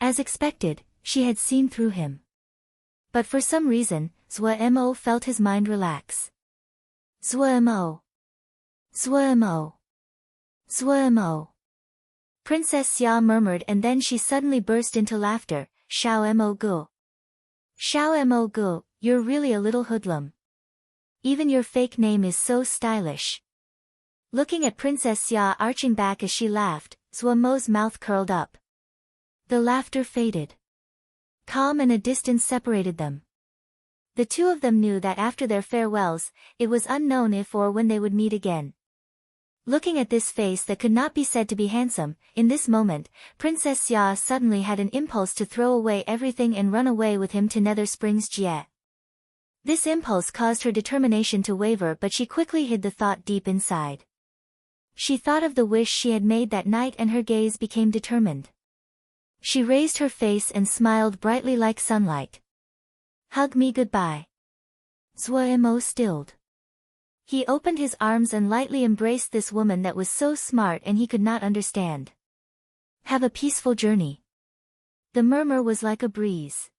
As expected, she had seen through him. But for some reason, Zhuo Mo felt his mind relax. Zhuo Mo. Zhuo Mo. Zhuo Mo. Princess Xia murmured and then she suddenly burst into laughter. Xiao Mo Gu. Xiao Mo Gu, you're really a little hoodlum. Even your fake name is so stylish. Looking at Princess Xia arching back as she laughed, Zhuo Mo's mouth curled up. The laughter faded. Calm and a distance separated them. The two of them knew that after their farewells, it was unknown if or when they would meet again. Looking at this face that could not be said to be handsome, in this moment, Princess Xia suddenly had an impulse to throw away everything and run away with him to Nether Springs Jie. This impulse caused her determination to waver, but she quickly hid the thought deep inside. She thought of the wish she had made that night and her gaze became determined. She raised her face and smiled brightly like sunlight. Hug me goodbye. Zhuo Mo stilled. He opened his arms and lightly embraced this woman that was so smart and he could not understand. Have a peaceful journey. The murmur was like a breeze.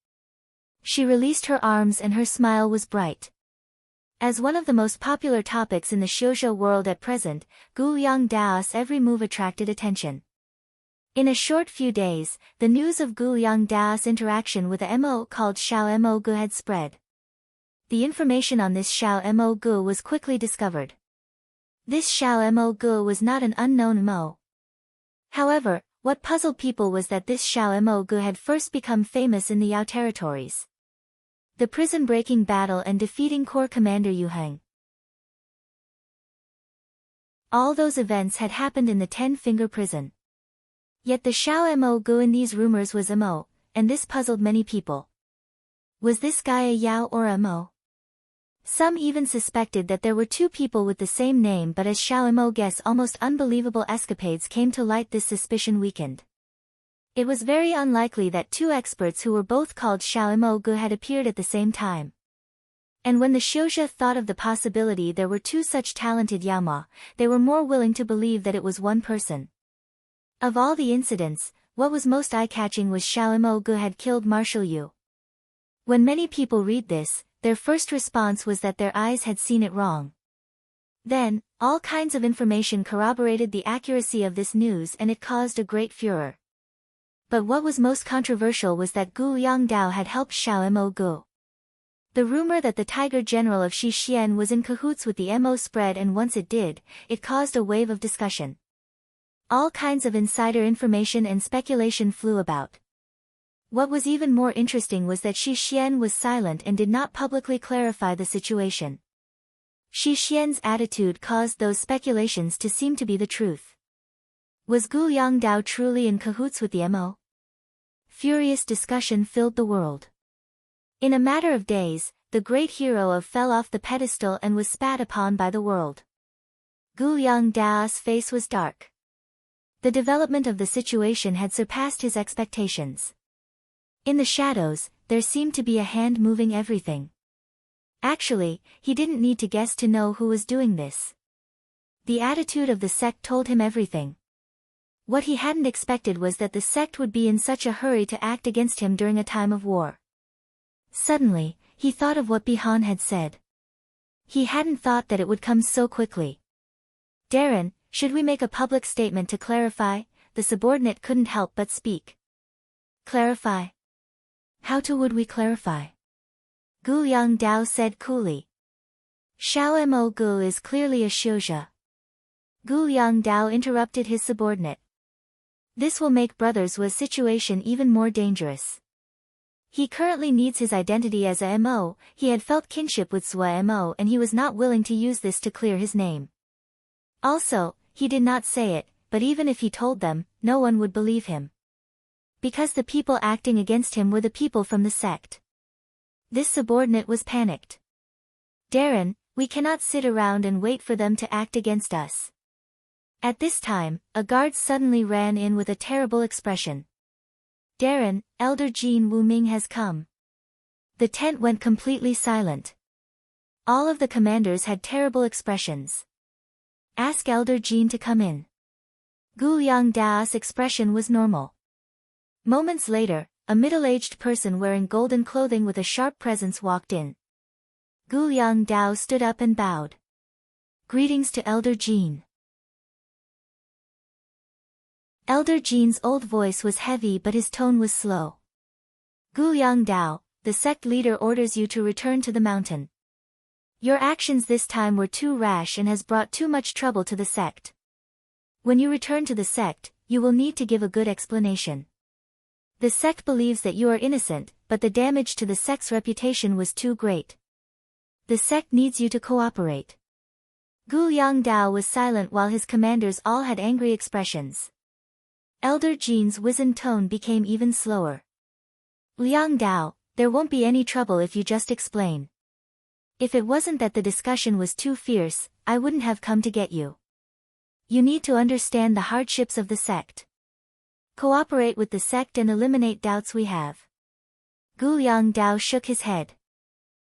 She released her arms and her smile was bright. As one of the most popular topics in the shoujo world at present, Gu Yongdao's every move attracted attention. In a short few days, the news of Gu Yongdao's interaction with a Mo called Xiao Mo Gu had spread. The information on this Xiao Mo Gu was quickly discovered. This Xiao Mo Gu was not an unknown Mo. However, what puzzled people was that this Xiao Mo Gu had first become famous in the Yao territories. The prison-breaking battle and defeating Corps Commander Yu Heng. All those events had happened in the 10-finger prison. Yet the Xiao Mo Gu in these rumors was a Mo, and this puzzled many people. Was this guy a Yao or a Mo? Some even suspected that there were two people with the same name, but as Xiao Mo Gu's almost unbelievable escapades came to light, this suspicion weakened. It was very unlikely that two experts who were both called Xiao Gu had appeared at the same time. And when the Xiuzhe thought of the possibility there were two such talented Yaoma, they were more willing to believe that it was one person. Of all the incidents, what was most eye-catching was Xiao Gu had killed Marshal Yu. When many people read this, their first response was that their eyes had seen it wrong. Then, all kinds of information corroborated the accuracy of this news and it caused a great furor. But what was most controversial was that Gu Yongdao had helped Xiao Gu. The rumor that the Tiger General of Xixian was in cahoots with the Mo spread, and once it did, it caused a wave of discussion. All kinds of insider information and speculation flew about. What was even more interesting was that Xixian was silent and did not publicly clarify the situation. Xixian's attitude caused those speculations to seem to be the truth. Was Gu Yongdao truly in cahoots with the Mo? Furious discussion filled the world. In a matter of days, the great hero fell off the pedestal and was spat upon by the world. Gu Yongdao's face was dark. The development of the situation had surpassed his expectations. In the shadows, there seemed to be a hand moving everything. Actually, he didn't need to guess to know who was doing this. The attitude of the sect told him everything. What he hadn't expected was that the sect would be in such a hurry to act against him during a time of war. Suddenly, he thought of what Bihan had said. He hadn't thought that it would come so quickly. Darren, should we make a public statement to clarify? The subordinate couldn't help but speak. Clarify? How would we clarify? Gu Yongdao said coolly. Xiao Gu is clearly a Xiuzhe. Gu Yongdao interrupted his subordinate. This will make Brothers Wa's situation even more dangerous. He currently needs his identity as a Mo, he had felt kinship with Swa Mo and he was not willing to use this to clear his name. Also, he did not say it, but even if he told them, no one would believe him. Because the people acting against him were the people from the sect. This subordinate was panicked. Darren, we cannot sit around and wait for them to act against us. At this time, a guard suddenly ran in with a terrible expression. Darren, Elder Jean Wu Ming has come. The tent went completely silent. All of the commanders had terrible expressions. Ask Elder Jean to come in. Gu Yongdao's expression was normal. Moments later, a middle-aged person wearing golden clothing with a sharp presence walked in. Gu Yongdao stood up and bowed. Greetings to Elder Jean. Elder Jean's old voice was heavy but his tone was slow. Gu Yongdao, the sect leader orders you to return to the mountain. Your actions this time were too rash and has brought too much trouble to the sect. When you return to the sect, you will need to give a good explanation. The sect believes that you are innocent, but the damage to the sect's reputation was too great. The sect needs you to cooperate. Gu Yongdao was silent while his commanders all had angry expressions. Elder Jean's wizened tone became even slower. Liang Dao, there won't be any trouble if you just explain. If it wasn't that the discussion was too fierce, I wouldn't have come to get you. You need to understand the hardships of the sect. Cooperate with the sect and eliminate doubts we have. Gu Yongdao shook his head.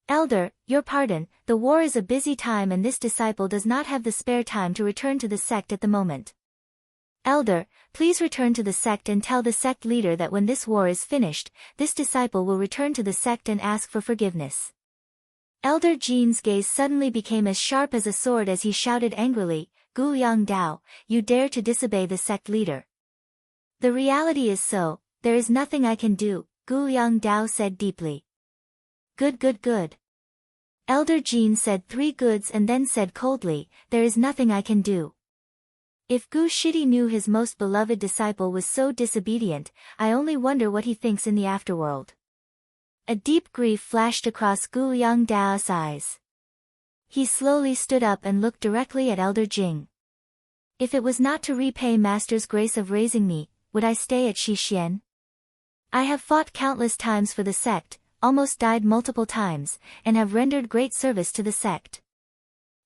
Elder, your pardon, the war is a busy time and this disciple does not have the spare time to return to the sect at the moment. Elder, please return to the sect and tell the sect leader that when this war is finished, this disciple will return to the sect and ask for forgiveness. Elder Jean's gaze suddenly became as sharp as a sword as he shouted angrily, Gu Yongdao, you dare to disobey the sect leader. The reality is so, there is nothing I can do, Gu Yongdao said deeply. Good. Elder Jean said 3 goods and then said coldly, there is nothing I can do. If Gu Shidi knew his most beloved disciple was so disobedient, I only wonder what he thinks in the afterworld. A deep grief flashed across Gu Yongdao's eyes. He slowly stood up and looked directly at Elder Jing. If it was not to repay Master's grace of raising me, would I stay at Xixian? I have fought countless times for the sect, almost died multiple times, and have rendered great service to the sect.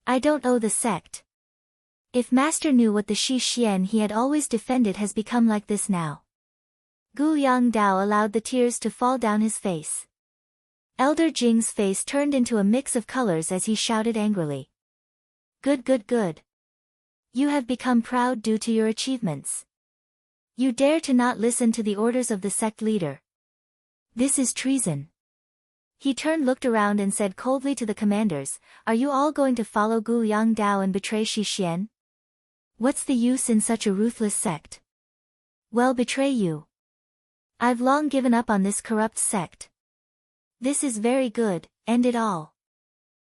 I don't owe the sect. If Master knew what the Xixian he had always defended has become like this now. Gu Yongdao allowed the tears to fall down his face. Elder Jing's face turned into a mix of colors as he shouted angrily. Good, good, good. You have become proud due to your achievements. You dare to not listen to the orders of the sect leader. This is treason. He looked around and said coldly to the commanders, are you all going to follow Gu Yongdao and betray Shi Xian? What's the use in such a ruthless sect? Well, betray you. I've long given up on this corrupt sect. This is very good, end it all.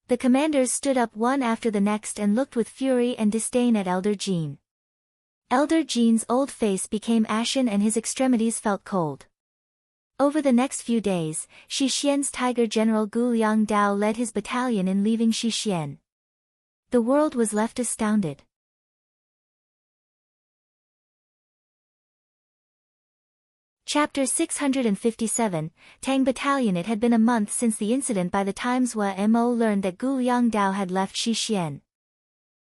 The commanders stood up one after the next and looked with fury and disdain at Elder Jin. Elder Jin's old face became ashen and his extremities felt cold. Over the next few days, Shi Xian's Tiger General Gu Yongdao led his battalion in leaving Shi Xian. The world was left astounded. Chapter 657, Tang Battalion. It had been a month since the incident by the time Zhua Mo learned that Gu Yongdao had left Shi Xian.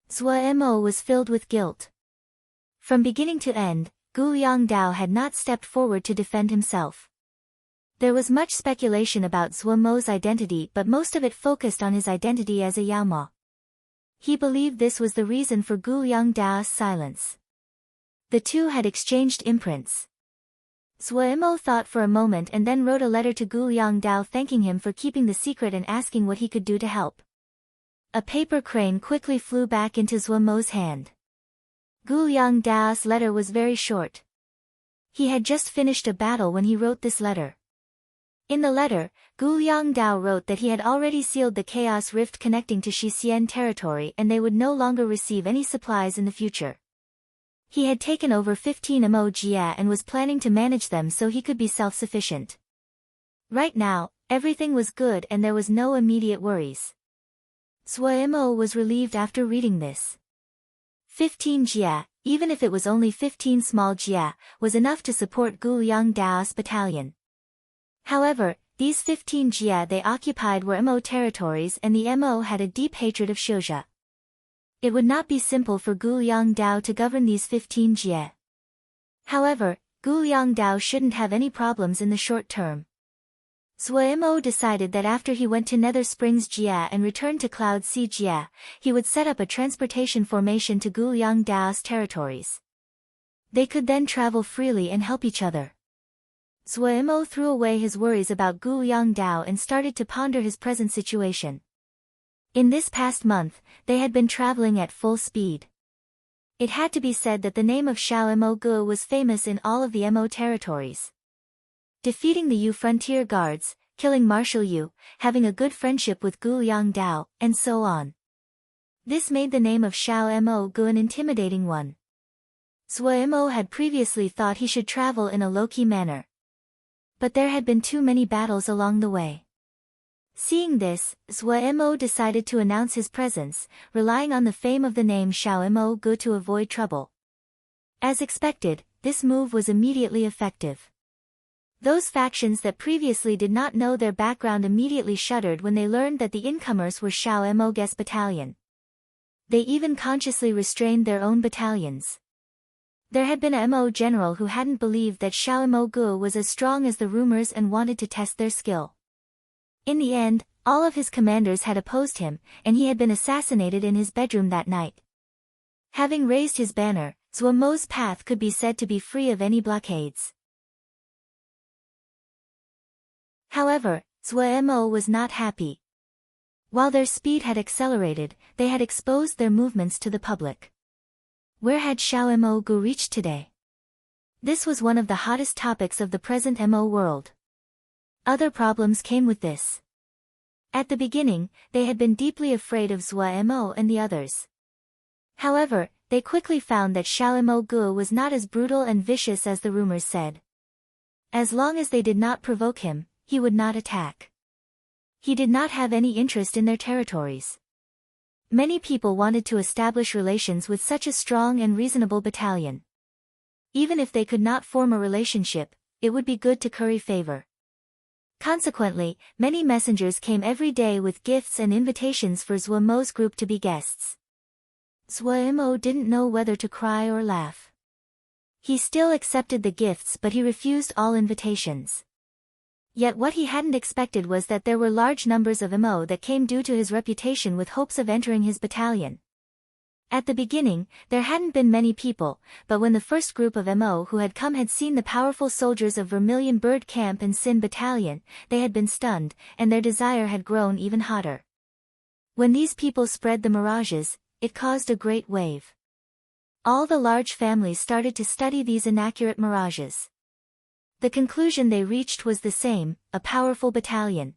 Zhua Mo was filled with guilt. From beginning to end, Gu Yongdao had not stepped forward to defend himself. There was much speculation about Zhua Mo's identity, but most of it focused on his identity as a Yaoma. He believed this was the reason for Gu Yongdao's silence. The two had exchanged imprints. Zhua Mo thought for a moment and then wrote a letter to Gu Yongdao thanking him for keeping the secret and asking what he could do to help. A paper crane quickly flew back into Zhua Mo's hand. Gu Yongdao's letter was very short. He had just finished a battle when he wrote this letter. In the letter, Gu Yongdao wrote that he had already sealed the chaos rift connecting to Shi Xian territory and they would no longer receive any supplies in the future. He had taken over 15 mo jia and was planning to manage them so he could be self-sufficient. Right now, everything was good and there was no immediate worries. Zhua Mo was relieved after reading this. 15 jia, even if it was only 15 small jia, was enough to support Gu Yongdao's battalion. However, these 15 jia they occupied were mo territories and the mo had a deep hatred of Xiuzha. It would not be simple for Gu Yongdao to govern these 15 jia. However, Gu Yongdao shouldn't have any problems in the short term. Zhua Mo decided that after he went to Nether Springs jia and returned to Cloud Sea jia, he would set up a transportation formation to Gu Yongdao's territories. They could then travel freely and help each other. Zhua Mo threw away his worries about Gu Yongdao and started to ponder his present situation. In this past month, they had been traveling at full speed. It had to be said that the name of Xiao Mo Gu was famous in all of the Mo territories. Defeating the Yu frontier guards, killing Marshal Yu, having a good friendship with Gu Yongdao, and so on. This made the name of Xiao Mo Gu an intimidating one. Zhua Mo had previously thought he should travel in a low-key manner. But there had been too many battles along the way. Seeing this, Zhua Mo decided to announce his presence, relying on the fame of the name Xiao Mo Gu to avoid trouble. As expected, this move was immediately effective. Those factions that previously did not know their background immediately shuddered when they learned that the incomers were Xiao Mo Gu's battalion. They even consciously restrained their own battalions. There had been a Mo general who hadn't believed that Xiao Mo Gu was as strong as the rumors and wanted to test their skill. In the end, all of his commanders had opposed him, and he had been assassinated in his bedroom that night. Having raised his banner, Zhua Mo's path could be said to be free of any blockades. However, Zhua Mo was not happy. While their speed had accelerated, they had exposed their movements to the public. Where had Xiao Mo Gu reached today? This was one of the hottest topics of the present Mo world. Other problems came with this. At the beginning, they had been deeply afraid of Zhua Mo and the others. However, they quickly found that Xiao Mo Gu was not as brutal and vicious as the rumors said. As long as they did not provoke him, he would not attack. He did not have any interest in their territories. Many people wanted to establish relations with such a strong and reasonable battalion. Even if they could not form a relationship, it would be good to curry favor. Consequently, many messengers came every day with gifts and invitations for Zhua Mo's group to be guests. Zhua Mo didn't know whether to cry or laugh. He still accepted the gifts, but he refused all invitations. Yet what he hadn't expected was that there were large numbers of mo that came due to his reputation with hopes of entering his battalion. At the beginning, there hadn't been many people, but when the first group of mo who had come had seen the powerful soldiers of Vermilion Bird Camp and Sin Battalion, they had been stunned, and their desire had grown even hotter. When these people spread the mirages, it caused a great wave. All the large families started to study these inaccurate mirages. The conclusion they reached was the same: a powerful battalion.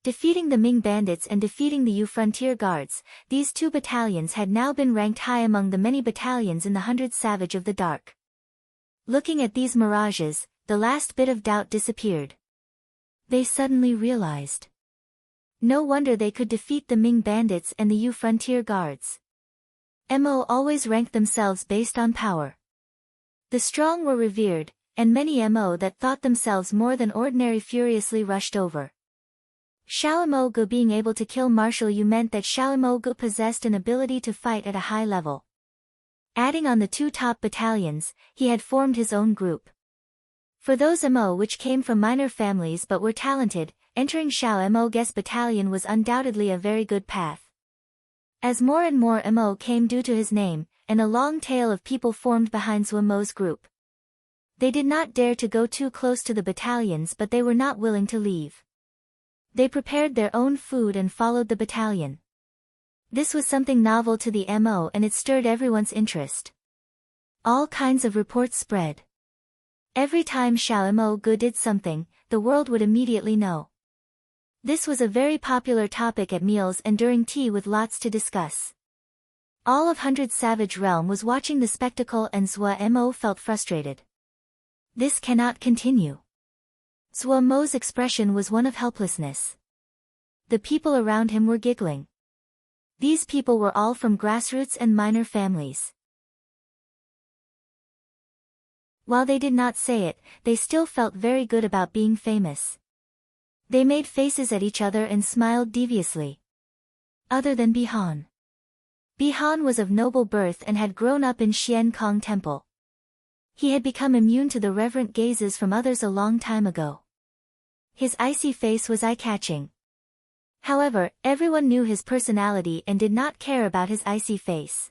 Defeating the Ming bandits and defeating the Yu frontier guards, these two battalions had now been ranked high among the many battalions in the 100 Savage of the Dark. Looking at these mirages, the last bit of doubt disappeared. They suddenly realized. No wonder they could defeat the Ming bandits and the Yu frontier guards. Mo always ranked themselves based on power. The strong were revered, and many mo that thought themselves more than ordinary furiously rushed over. Xiao Mo Gu being able to kill Marshal Yu meant that Xiao Mo Gu possessed an ability to fight at a high level. Adding on the two top battalions, he had formed his own group. For those mo which came from minor families but were talented, entering Xiao Mo Gu's battalion was undoubtedly a very good path. As more and more mo came due to his name, and a long tail of people formed behind Zhuo Mo's group. They did not dare to go too close to the battalions, but they were not willing to leave. They prepared their own food and followed the battalion. This was something novel to the mo and it stirred everyone's interest. All kinds of reports spread. Every time Xiao Mo Gu did something, the world would immediately know. This was a very popular topic at meals and during tea with lots to discuss. All of 100 Savage Realm was watching the spectacle and Zhuo Mo felt frustrated. This cannot continue. Zhuo Mo's expression was one of helplessness. The people around him were giggling. These people were all from grassroots and minor families. While they did not say it, they still felt very good about being famous. They made faces at each other and smiled deviously. Other than Bihan. Bihan was of noble birth and had grown up in Xian Kong Temple. He had become immune to the reverent gazes from others a long time ago. His icy face was eye-catching. However, everyone knew his personality and did not care about his icy face.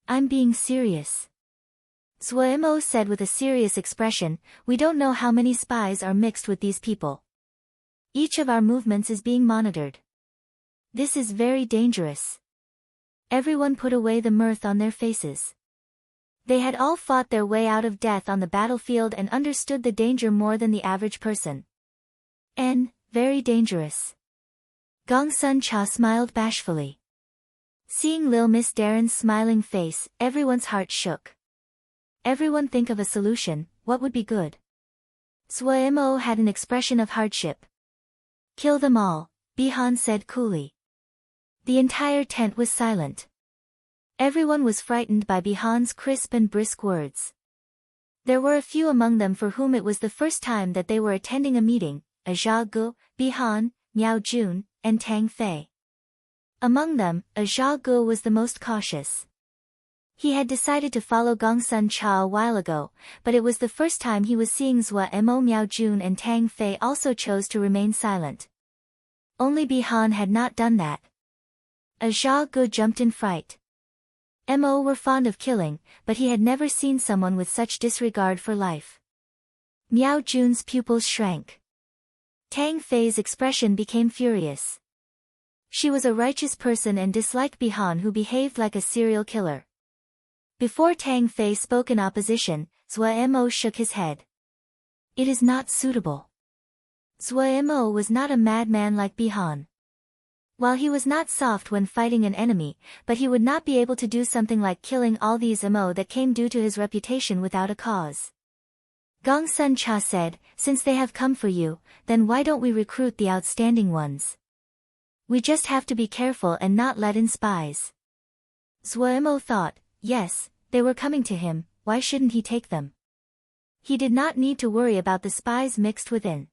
"I'm being serious," Zhuo Mo said with a serious expression. "We don't know how many spies are mixed with these people. Each of our movements is being monitored. This is very dangerous." Everyone put away the mirth on their faces. They had all fought their way out of death on the battlefield and understood the danger more than the average person. Very dangerous. Gong Sun Cha smiled bashfully. Seeing Lil Miss Darren's smiling face, everyone's heart shook. Everyone think of a solution. What would be good? Zhuo Mo had an expression of hardship. "Kill them all," Bihan said coolly. The entire tent was silent. Everyone was frightened by Bihan's crisp and brisk words. There were a few among them for whom it was the first time that they were attending a meeting: Zha Gu, Bihan, Miao Jun, and Tang Fei. Among them, Zha Gu was the most cautious. He had decided to follow Gong Sun Cha a while ago, but it was the first time he was seeing Zhuo Mo. Miao Jun and Tang Fei also chose to remain silent. Only Bihan had not done that. Zha Gu jumped in fright. Mo were fond of killing, but he had never seen someone with such disregard for life. Miao Jun's pupils shrank. Tang Fei's expression became furious. She was a righteous person and disliked Bihan, who behaved like a serial killer. Before Tang Fei spoke in opposition, Zhuo Mo shook his head. "It is not suitable." Zhuo Mo was not a madman like Bihan. While he was not soft when fighting an enemy, but he would not be able to do something like killing all these mo that came due to his reputation without a cause. Gong Sun Cha said, "Since they have come for you, then why don't we recruit the outstanding ones? We just have to be careful and not let in spies." Zhuo Mo thought, yes, they were coming to him, why shouldn't he take them? He did not need to worry about the spies mixed within.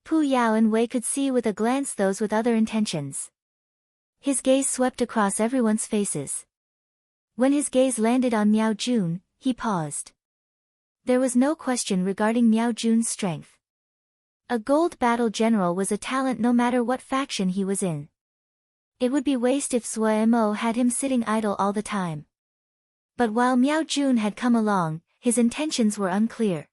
Pu Yao and Wei could see with a glance those with other intentions. His gaze swept across everyone's faces. When his gaze landed on Miao Jun, he paused. There was no question regarding Miao Jun's strength. A gold battle general was a talent no matter what faction he was in. It would be waste if Zhuo Mo had him sitting idle all the time. But while Miao Jun had come along, his intentions were unclear.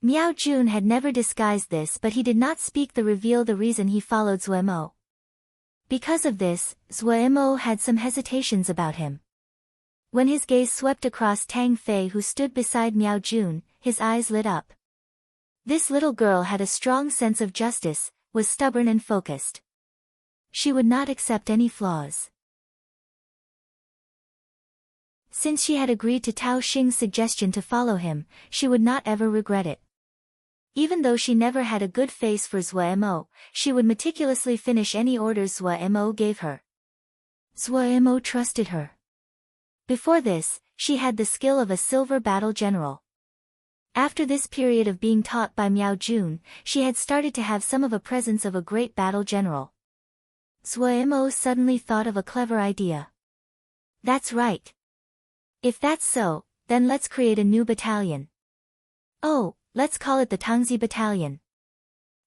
Miao Jun had never disguised this, but he did not speak to reveal the reason he followed Zhuo Mo. Because of this, Zhuo Mo had some hesitations about him. When his gaze swept across Tang Fei who stood beside Miao Jun, his eyes lit up. This little girl had a strong sense of justice, was stubborn and focused. She would not accept any flaws. Since she had agreed to Tao Xing's suggestion to follow him, she would not ever regret it. Even though she never had a good face for Zhuo Mo, she would meticulously finish any orders Zhuo Mo gave her. Zhuo Mo trusted her. Before this, she had the skill of a silver battle general. After this period of being taught by Miao Jun, she had started to have some of a presence of a great battle general. Zhuo Mo suddenly thought of a clever idea. That's right. If that's so, then let's create a new battalion. Oh, let's call it the Tangzi Battalion.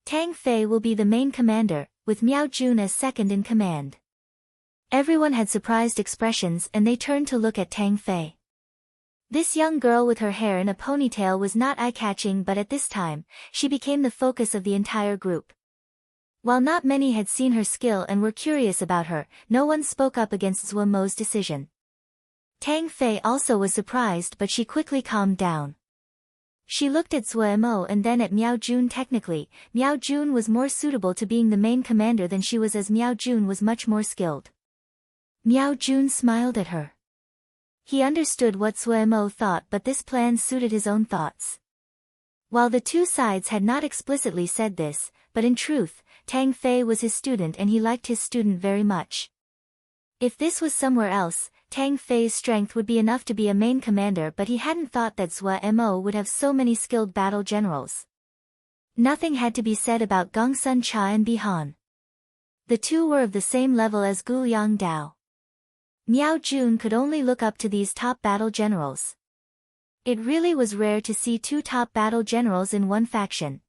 Tang Fei will be the main commander, with Miao Jun as second in command. Everyone had surprised expressions and they turned to look at Tang Fei. This young girl with her hair in a ponytail was not eye-catching, but at this time, she became the focus of the entire group. While not many had seen her skill and were curious about her, no one spoke up against Zhuo Mo's decision. Tang Fei also was surprised, but she quickly calmed down. She looked at Zhuo Mo and then at Miao Jun. Technically, Miao Jun was more suitable to being the main commander than she was, as Miao Jun was much more skilled. Miao Jun smiled at her. He understood what Zhuo Mo thought, but this plan suited his own thoughts. While the two sides had not explicitly said this, but in truth, Tang Fei was his student and he liked his student very much. If this was somewhere else, Tang Fei's strength would be enough to be a main commander, but he hadn't thought that Zhuo Mo would have so many skilled battle generals. Nothing had to be said about Gongsun Cha and Bihan. The two were of the same level as Gu Yang Dao. Miao Jun could only look up to these top battle generals. It really was rare to see two top battle generals in one faction.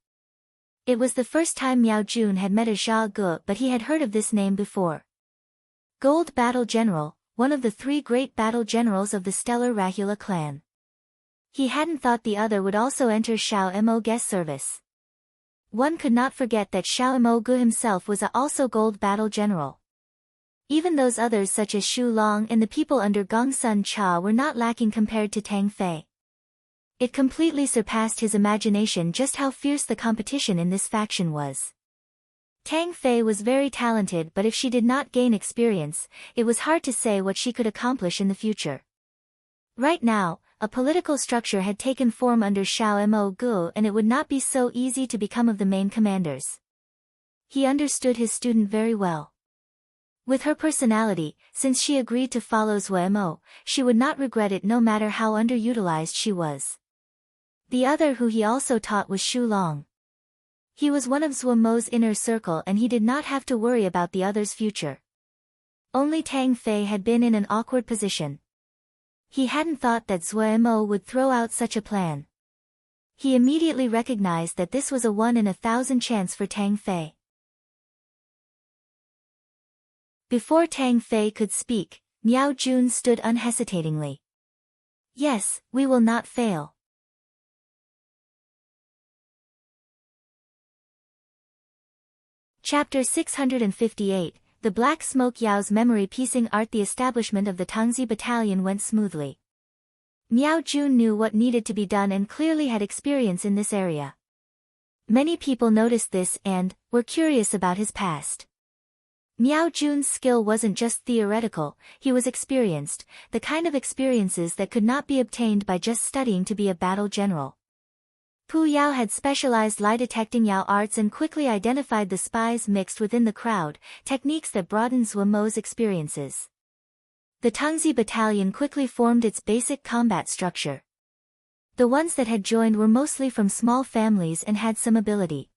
It was the first time Miao Jun had met a Zha Ge, but he had heard of this name before. Gold Battle General, one of the three great battle generals of the stellar Rahula clan. He hadn't thought the other would also enter Xiao Mo guest service. One could not forget that Xiao Mo Gu himself was also Gold Battle General. Even those others such as Xu Long and the people under Gongsun Cha were not lacking compared to Tang Fei. It completely surpassed his imagination just how fierce the competition in this faction was. Tang Fei was very talented, but if she did not gain experience, it was hard to say what she could accomplish in the future. Right now, a political structure had taken form under Xiao Mo Gu and it would not be so easy to become of the main commanders. He understood his student very well. With her personality, since she agreed to follow Zhuo Mo, she would not regret it no matter how underutilized she was. The other who he also taught was Xu Long. He was one of Zhuo Mo's inner circle and he did not have to worry about the other's future. Only Tang Fei had been in an awkward position. He hadn't thought that Zhuo Mo would throw out such a plan. He immediately recognized that this was a 1 in 1,000 chance for Tang Fei. Before Tang Fei could speak, Miao Jun stood unhesitatingly. Yes, we will not fail. Chapter 658, The Black Smoke. Yao's memory piecing art. The establishment of the Tangzi Battalion went smoothly. Miao Jun knew what needed to be done and clearly had experience in this area. Many people noticed this and were curious about his past. Miao Jun's skill wasn't just theoretical, he was experienced, the kind of experiences that could not be obtained by just studying to be a battle general. Pu Yao had specialized lie detecting Yao arts and quickly identified the spies mixed within the crowd, techniques that broadened Zhuo Mo's experiences. The Tangzi Battalion quickly formed its basic combat structure. The ones that had joined were mostly from small families and had some ability.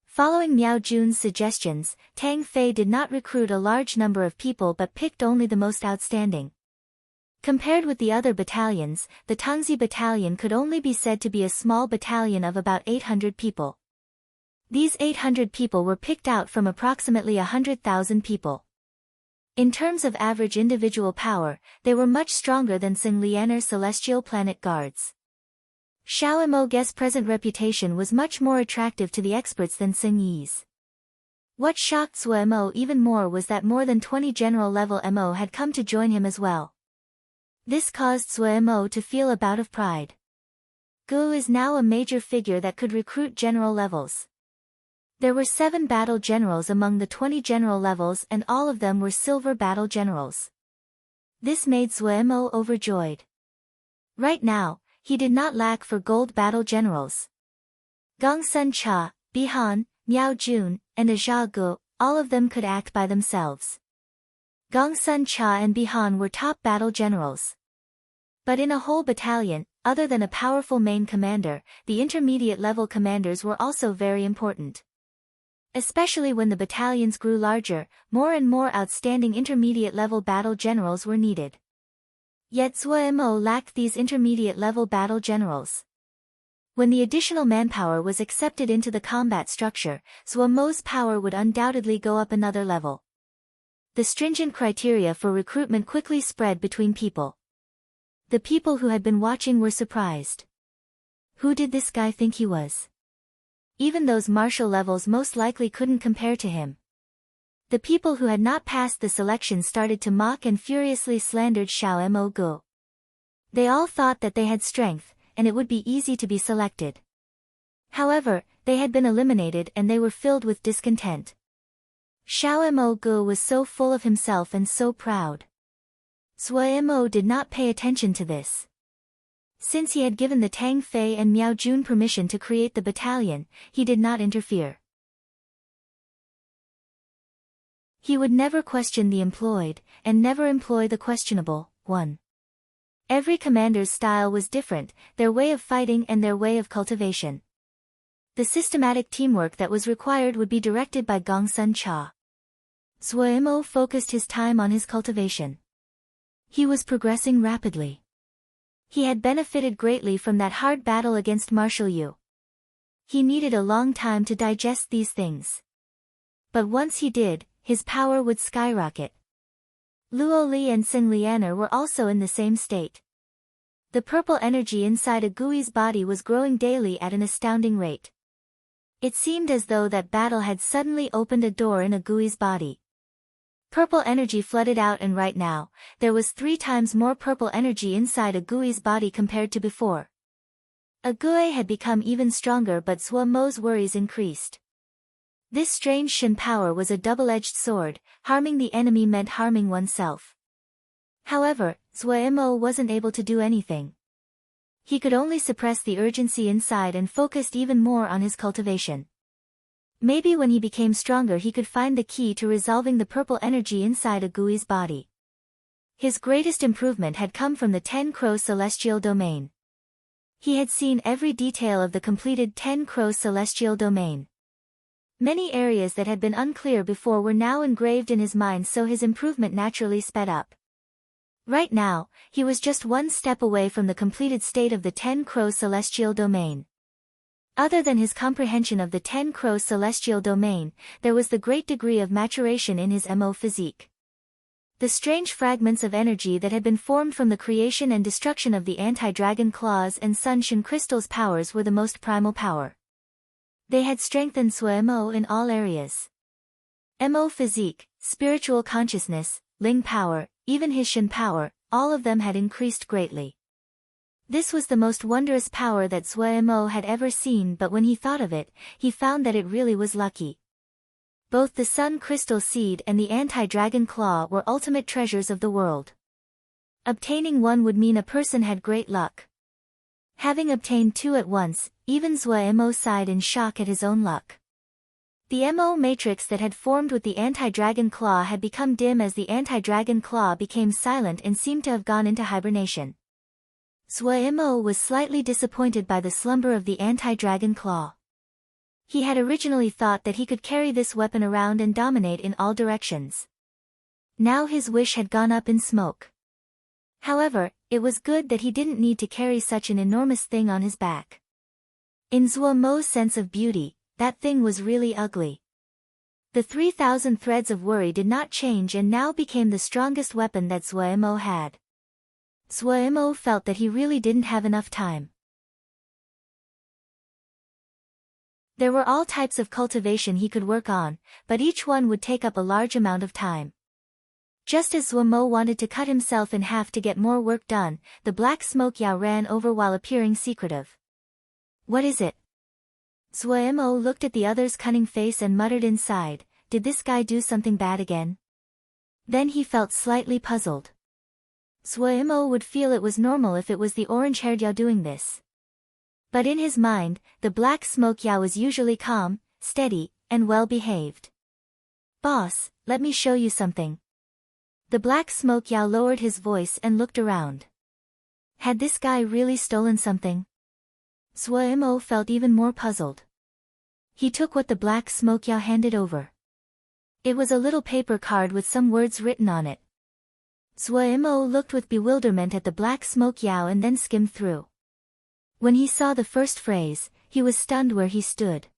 Following Miao Jun's suggestions, Tang Fei did not recruit a large number of people but picked only the most outstanding. Compared with the other battalions, the Tungzi battalion could only be said to be a small battalion of about 800 people. These 800 people were picked out from approximately 100,000 people. In terms of average individual power, they were much stronger than Xing Lianer's celestial planet guards. Xiao Mo's present reputation was much more attractive to the experts than Xing Yi's. What shocked Zhuo Mo even more was that more than 20 general-level Mo had come to join him as well. This caused Zhuo Mo to feel a bout of pride. Gu is now a major figure that could recruit general levels. There were 7 battle generals among the 20 general levels and all of them were silver battle generals. This made Zhuo Mo overjoyed. Right now, he did not lack for gold battle generals. Gong Sun Cha, Bihan, Miao Jun, and Ajia Gu, all of them could act by themselves. Gong Sun Cha and Bihan were top battle generals. But in a whole battalion, other than a powerful main commander, the intermediate level commanders were also very important. Especially when the battalions grew larger, more and more outstanding intermediate-level battle generals were needed. Yet Zhuo Mo lacked these intermediate-level battle generals. When the additional manpower was accepted into the combat structure, Zhuo Mo's power would undoubtedly go up another level. The stringent criteria for recruitment quickly spread between people. The people who had been watching were surprised. Who did this guy think he was? Even those martial levels most likely couldn't compare to him. The people who had not passed the selection started to mock and furiously slandered Xiao Mo Gu. They all thought that they had strength, and it would be easy to be selected. However, they had been eliminated and they were filled with discontent. Xiao Mo Gu was so full of himself and so proud. Zhuo Mo did not pay attention to this. Since he had given the Tang Fei and Miao Jun permission to create the battalion, he did not interfere. He would never question the employed, and never employ the questionable one. Every commander's style was different, their way of fighting and their way of cultivation. The systematic teamwork that was required would be directed by Gong Sun Cha. Zhuo Mo focused his time on his cultivation. He was progressing rapidly. He had benefited greatly from that hard battle against Marshal Yu. He needed a long time to digest these things. But once he did, his power would skyrocket. Luo Li and Xing Lianer were also in the same state. The purple energy inside Agui's body was growing daily at an astounding rate. It seemed as though that battle had suddenly opened a door in Agui's body. Purple energy flooded out and right now, there was 3 times more purple energy inside Agui's body compared to before. Agui had become even stronger but Zhuo Mo's worries increased. This strange Shin power was a double-edged sword, harming the enemy meant harming oneself. However, Zhuo Mo wasn't able to do anything. He could only suppress the urgency inside and focused even more on his cultivation. Maybe when he became stronger he could find the key to resolving the purple energy inside Agui's body. His greatest improvement had come from the 10 Crow Celestial Domain. He had seen every detail of the completed 10 Crow Celestial Domain. Many areas that had been unclear before were now engraved in his mind, so his improvement naturally sped up. Right now, he was just one step away from the completed state of the 10 Crow Celestial Domain. Other than his comprehension of the 10 Crow Celestial Domain, there was the great degree of maturation in his Mo physique. The strange fragments of energy that had been formed from the creation and destruction of the anti-dragon claws and Sun Shin crystals powers were the most primal power. They had strengthened Zhuo Mo in all areas. Mo physique, spiritual consciousness, Ling power, even his Shin power, all of them had increased greatly. This was the most wondrous power that Zhuo Mo had ever seen, but when he thought of it, he found that it really was lucky. Both the Sun Crystal Seed and the Anti-Dragon Claw were ultimate treasures of the world. Obtaining one would mean a person had great luck. Having obtained 2 at once, even Zhuo Mo sighed in shock at his own luck. The Mo matrix that had formed with the Anti-Dragon Claw had become dim as the Anti-Dragon Claw became silent and seemed to have gone into hibernation. Zhuo Mo was slightly disappointed by the slumber of the Anti-Dragon Claw. He had originally thought that he could carry this weapon around and dominate in all directions. Now his wish had gone up in smoke. However, it was good that he didn't need to carry such an enormous thing on his back. In Zhuo Mo's sense of beauty, that thing was really ugly. The 3,000 threads of worry did not change and now became the strongest weapon that Zhuo Mo had. Zhuo Mo felt that he really didn't have enough time. There were all types of cultivation he could work on, but each one would take up a large amount of time. Just as Zhuo Mo wanted to cut himself in half to get more work done, the black smoke Yao ran over while appearing secretive. What is it? Zhuo Mo looked at the other's cunning face and muttered inside, did this guy do something bad again? Then he felt slightly puzzled. Zhuo Mo would feel it was normal if it was the orange-haired Yao doing this. But in his mind, the black smoke Yao was usually calm, steady, and well-behaved. Boss, let me show you something. The black smoke Yao lowered his voice and looked around. Had this guy really stolen something? Zhuo Mo felt even more puzzled. He took what the black smoke Yao handed over. It was a little paper card with some words written on it. Zhuo Mo looked with bewilderment at the black smoke Yao and then skimmed through. When he saw the first phrase, he was stunned where he stood.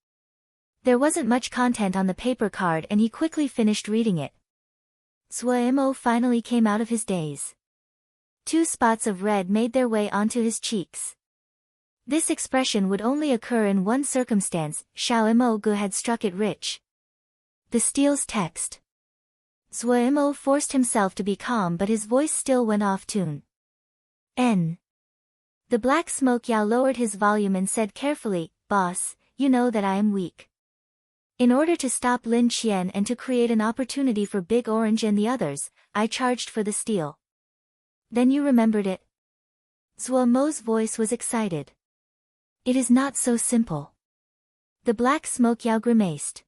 There wasn't much content on the paper card and he quickly finished reading it. Zhuo Mo finally came out of his daze. 2 spots of red made their way onto his cheeks. This expression would only occur in one circumstance, Xiao Mo Gu had struck it rich. The steel's text. Zhuo Mo forced himself to be calm but his voice still went off tune. N. The black smoke Yao lowered his volume and said carefully, Boss, you know that I am weak. In order to stop Lin Qian and to create an opportunity for Big Orange and the others, I charged for the steel. Then you remembered it? Zhuo Mo's voice was excited. It is not so simple. The black smoke Yao grimaced.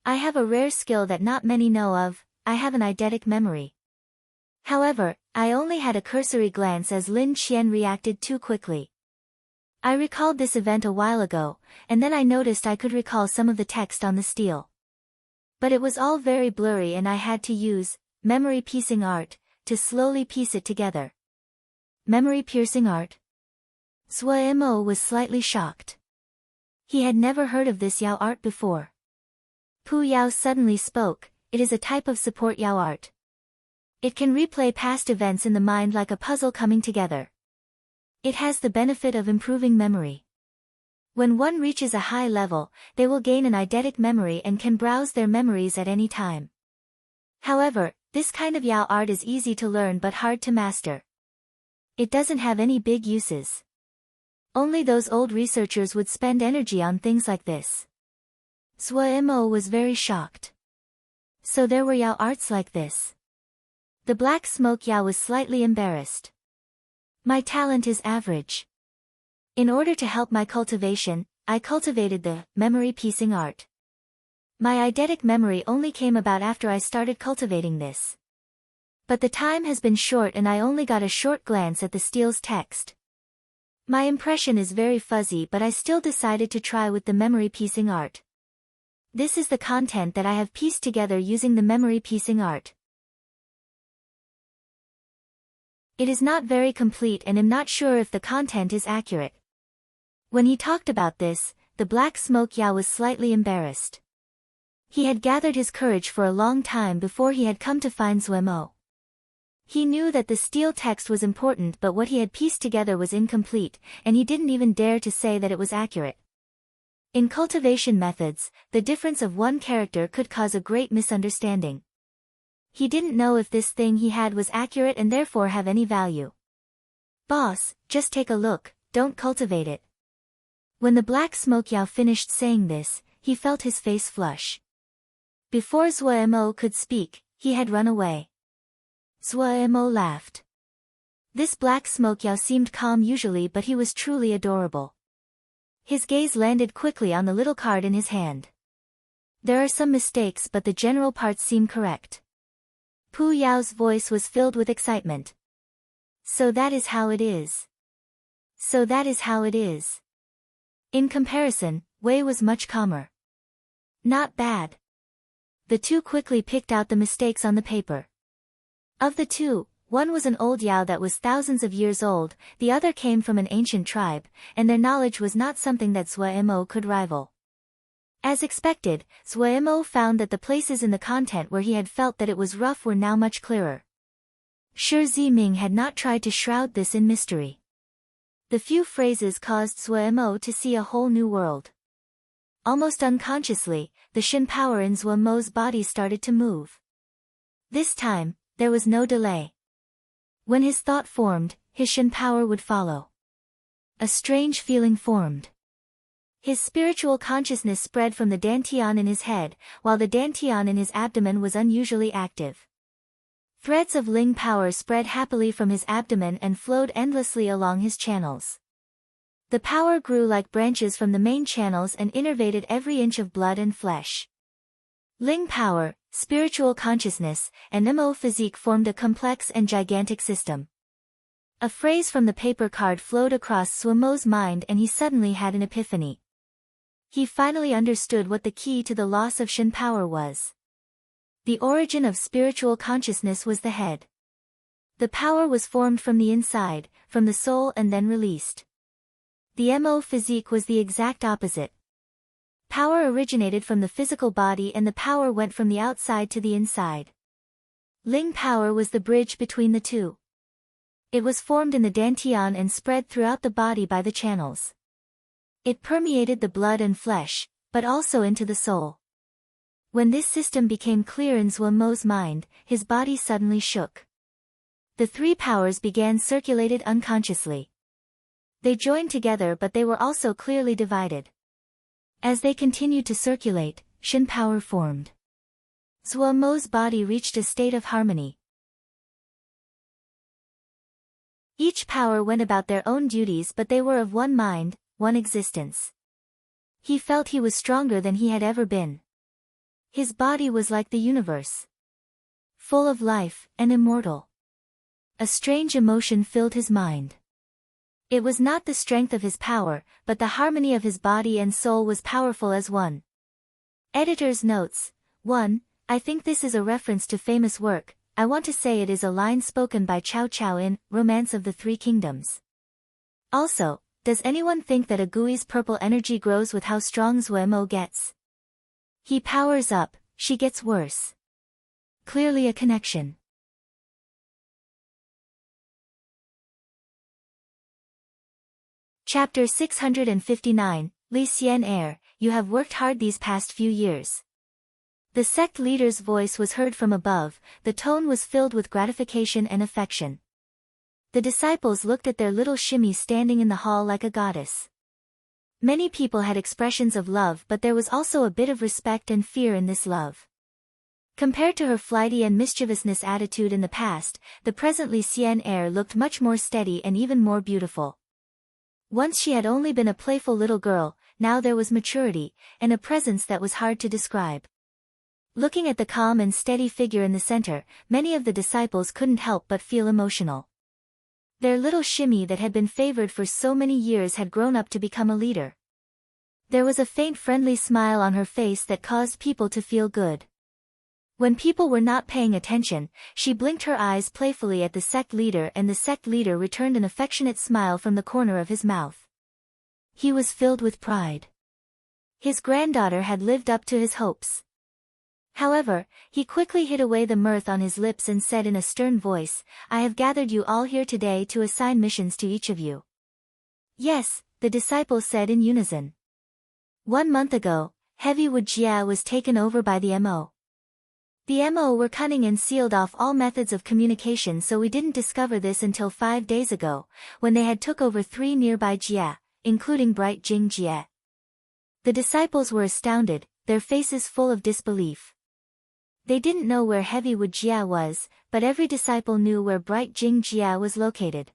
I have a rare skill that not many know of, I have an eidetic memory. However, I only had a cursory glance as Lin Qian reacted too quickly. I recalled this event a while ago, and then I noticed I could recall some of the text on the steel. But it was all very blurry and I had to use memory piecing art to slowly piece it together. Memory piercing art? Zhuo Mo was slightly shocked. He had never heard of this Yao art before. Pu Yao suddenly spoke, it is a type of support Yao art. It can replay past events in the mind like a puzzle coming together. It has the benefit of improving memory. When one reaches a high level, they will gain an eidetic memory and can browse their memories at any time. However, this kind of Yao art is easy to learn but hard to master. It doesn't have any big uses. Only those old researchers would spend energy on things like this. Zhuo Mo was very shocked. So there were Yao arts like this. The black smoke Yao was slightly embarrassed. My talent is average. In order to help my cultivation, I cultivated the memory piecing art. My eidetic memory only came about after I started cultivating this. But the time has been short and I only got a short glance at the steel's text. My impression is very fuzzy but I still decided to try with the memory piecing art. This is the content that I have pieced together using the memory piecing art. It is not very complete and am not sure if the content is accurate. When he talked about this, the black smoke Yao was slightly embarrassed. He had gathered his courage for a long time before he had come to find Zhuo Mo. He knew that the steel text was important but what he had pieced together was incomplete, and he didn't even dare to say that it was accurate. In cultivation methods, the difference of one character could cause a great misunderstanding. He didn't know if this thing he had was accurate and therefore have any value. Boss, just take a look, don't cultivate it. When the black smoke Yao finished saying this, he felt his face flush. Before Zhuo Mo could speak, he had run away. Zhuo Mo laughed. This black smoke Yao seemed calm usually but he was truly adorable. His gaze landed quickly on the little card in his hand. There are some mistakes but the general parts seem correct. Pu Yao's voice was filled with excitement. So that is how it is. So that is how it is. In comparison, Wei was much calmer. Not bad. The two quickly picked out the mistakes on the paper. Of the two, One was an old Yao that was thousands of years old, the other came from an ancient tribe, and their knowledge was not something that Zhuo could rival. As expected, Zhuo found that the places in the content where he had felt that it was rough were now much clearer. Shi Ziming had not tried to shroud this in mystery. The few phrases caused Zhuo to see a whole new world. Almost unconsciously, the Shin power in Zhuo's body started to move. This time, there was no delay. When his thought formed, his Shin power would follow. A strange feeling formed. His spiritual consciousness spread from the dantian in his head, while the dantian in his abdomen was unusually active. Threads of Ling power spread happily from his abdomen and flowed endlessly along his channels. The power grew like branches from the main channels and innervated every inch of blood and flesh. Ling power, spiritual consciousness, and Mo physique formed a complex and gigantic system. A phrase from the paper card flowed across Zhuo's mind and he suddenly had an epiphany. He finally understood what the key to the loss of Shin power was. The origin of spiritual consciousness was the head. The power was formed from the inside, from the soul and then released. The Mo physique was the exact opposite. Power originated from the physical body and the power went from the outside to the inside. Ling power was the bridge between the two. It was formed in the dantian and spread throughout the body by the channels. It permeated the blood and flesh, but also into the soul. When this system became clear in Zhuo's mind, his body suddenly shook. The three powers began circulated unconsciously. They joined together but they were also clearly divided. As they continued to circulate, Shin power formed. Zhuo's body reached a state of harmony. Each power went about their own duties but they were of one mind, one existence. He felt he was stronger than he had ever been. His body was like the universe. Full of life, and immortal. A strange emotion filled his mind. It was not the strength of his power, but the harmony of his body and soul was powerful as one. Editor's notes. 1. I think this is a reference to famous work. I want to say it is a line spoken by Cao Cao in Romance of the Three Kingdoms. Also, does anyone think that a Gui's purple energy grows with how strong Zhuo gets? He powers up, she gets worse. Clearly a connection. Chapter 659, Li Xian Heir, you have worked hard these past few years. The sect leader's voice was heard from above, the tone was filled with gratification and affection. The disciples looked at their little shimmy standing in the hall like a goddess. Many people had expressions of love but there was also a bit of respect and fear in this love. Compared to her flighty and mischievousness attitude in the past, the present Li Xian Heir looked much more steady and even more beautiful. Once she had only been a playful little girl, now there was maturity, and a presence that was hard to describe. Looking at the calm and steady figure in the center, many of the disciples couldn't help but feel emotional. Their little shimmy that had been favored for so many years had grown up to become a leader. There was a faint friendly smile on her face that caused people to feel good. When people were not paying attention, she blinked her eyes playfully at the sect leader and the sect leader returned an affectionate smile from the corner of his mouth. He was filled with pride. His granddaughter had lived up to his hopes. However, he quickly hid away the mirth on his lips and said in a stern voice, I have gathered you all here today to assign missions to each of you. Yes, the disciples said in unison. 1 month ago, Heavywood Jia was taken over by the Mo. The Mo were cunning and sealed off all methods of communication, so we didn't discover this until 5 days ago, when they had took over 3 nearby Jia, including Bright Jing Jia. The disciples were astounded, their faces full of disbelief. They didn't know where Heavywood Jia was, but every disciple knew where Bright Jing Jia was located.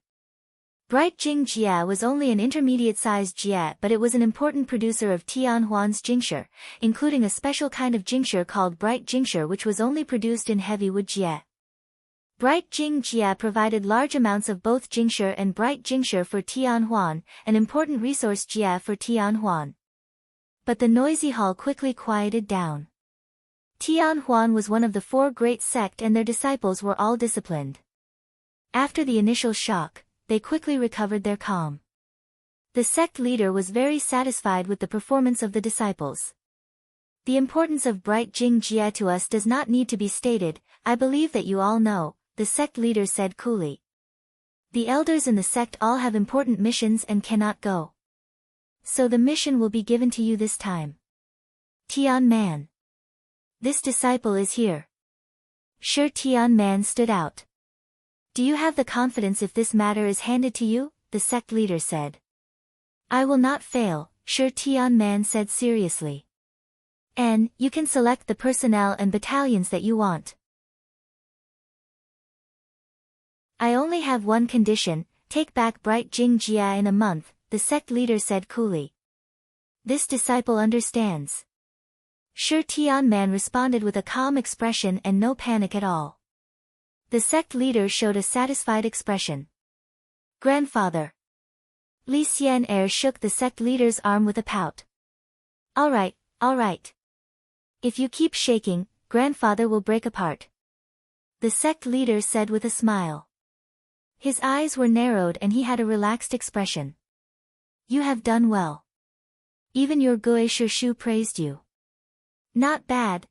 Bright Jing Jia was only an intermediate-sized jia, but it was an important producer of Tianhuan's jingshe, including a special kind of jingshe called Bright Jingshe which was only produced in Heavywood Jia. Bright Jing Jia provided large amounts of both jingshe and bright jingshe for Tianhuan, an important resource jia for Tianhuan. But the noisy hall quickly quieted down. Tianhuan was one of the 4 great sect and their disciples were all disciplined. After the initial shock, they quickly recovered their calm. The sect leader was very satisfied with the performance of the disciples. The importance of bright Jing Jie to us does not need to be stated, I believe that you all know, the sect leader said coolly. The elders in the sect all have important missions and cannot go. So the mission will be given to you this time. Tian Man. This disciple is here. Sure, Tian Man stood out. Do you have the confidence if this matter is handed to you? The sect leader said. I will not fail, Sure, Tian Man said seriously. And, you can select the personnel and battalions that you want. I only have one condition, take back bright Jing Jia in a month, the sect leader said coolly. This disciple understands. Sure, Tian Man responded with a calm expression and no panic at all. The sect leader showed a satisfied expression. Grandfather. Li Xian'er shook the sect leader's arm with a pout. All right. If you keep shaking, grandfather will break apart. The sect leader said with a smile. His eyes were narrowed and he had a relaxed expression. You have done well. Even your Gui Shu praised you. Not bad.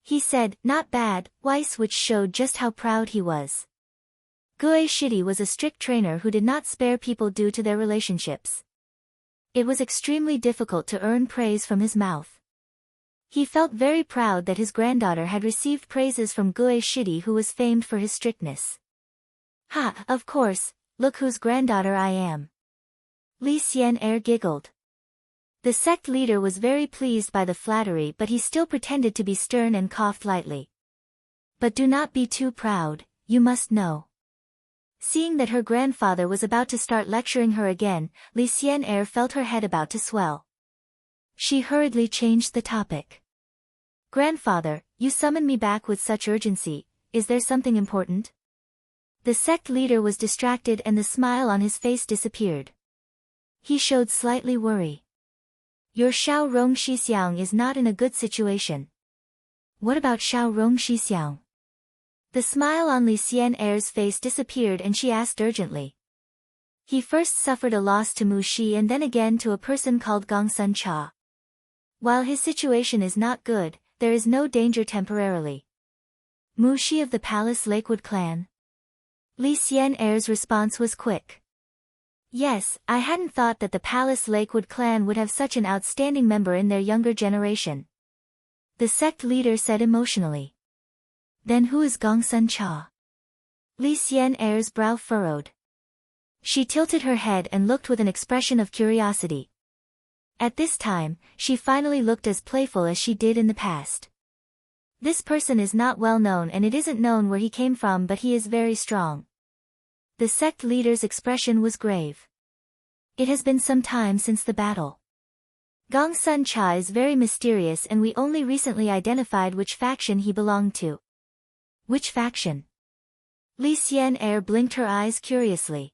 He said, not bad, twice, which showed just how proud he was. Gui Shidi was a strict trainer who did not spare people due to their relationships. It was extremely difficult to earn praise from his mouth. He felt very proud that his granddaughter had received praises from Gui Shidi, who was famed for his strictness. Ha, of course, look whose granddaughter I am. Li Xian'er giggled. The sect leader was very pleased by the flattery, but he still pretended to be stern and coughed lightly. But do not be too proud, you must know. Seeing that her grandfather was about to start lecturing her again, Li Xian'er felt her head about to swell. She hurriedly changed the topic. Grandfather, you summon me back with such urgency, is there something important? The sect leader was distracted and the smile on his face disappeared. He showed slightly worry. Your Xiao Rong Xixiang is not in a good situation. What about Xiao Rong Xixiang? The smile on Li Xian'er's face disappeared and she asked urgently. He first suffered a loss to Mu Shi and then again to a person called Gong Sun Cha. While his situation is not good, there is no danger temporarily. Mu Shi of the Palace Lakewood clan? Li Xian'er's response was quick. Yes, I hadn't thought that the Palace Lakewood clan would have such an outstanding member in their younger generation. The sect leader said emotionally. Then who is Gong Sun Cha? Li Xian'er's brow furrowed. She tilted her head and looked with an expression of curiosity. At this time, she finally looked as playful as she did in the past. This person is not well known and it isn't known where he came from, but he is very strong. The sect leader's expression was grave. It has been some time since the battle. Gong Sun Cha is very mysterious and we only recently identified which faction he belonged to. Which faction? Li Xian'er blinked her eyes curiously.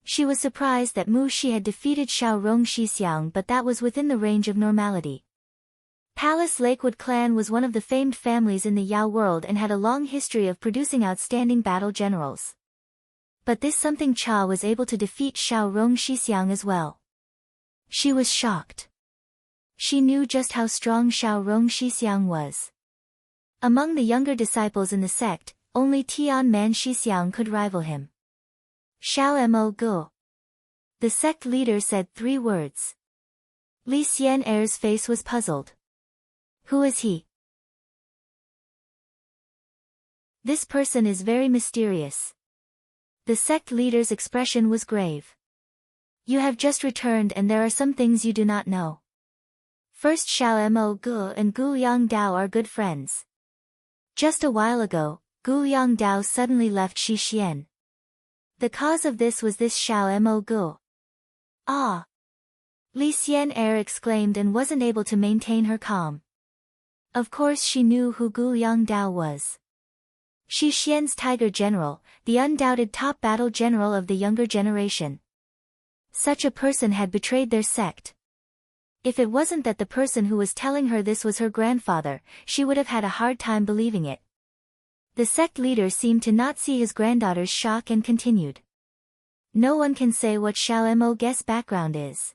She was surprised that Mu Shi had defeated Xiao Rong Xixiang, but that was within the range of normality. Palace Lakewood clan was one of the famed families in the Yao world and had a long history of producing outstanding battle generals. But this something Cha was able to defeat Xiao Rong Xixiang as well. She was shocked. She knew just how strong Xiao Rong Xixiang was. Among the younger disciples in the sect, only Tian Man Xixiang could rival him. Xiao Mo Gu. The sect leader said 3 words. Li Xian'er's face was puzzled. Who is he? This person is very mysterious. The sect leader's expression was grave. You have just returned and there are some things you do not know. First, Xiao Mo Gu and Gu Yang Dao are good friends. Just a while ago, Gu Yang Dao suddenly left Xixian. The cause of this was this Xiao Mo Gu. Ah! Li Xian'er exclaimed and wasn't able to maintain her calm. Of course she knew who Gu Yang Dao was. Xixian's Tiger General, the undoubted top battle general of the younger generation. Such a person had betrayed their sect. If it wasn't that the person who was telling her this was her grandfather, she would have had a hard time believing it. The sect leader seemed to not see his granddaughter's shock and continued. No one can say what Xiao Mo Guest's background is.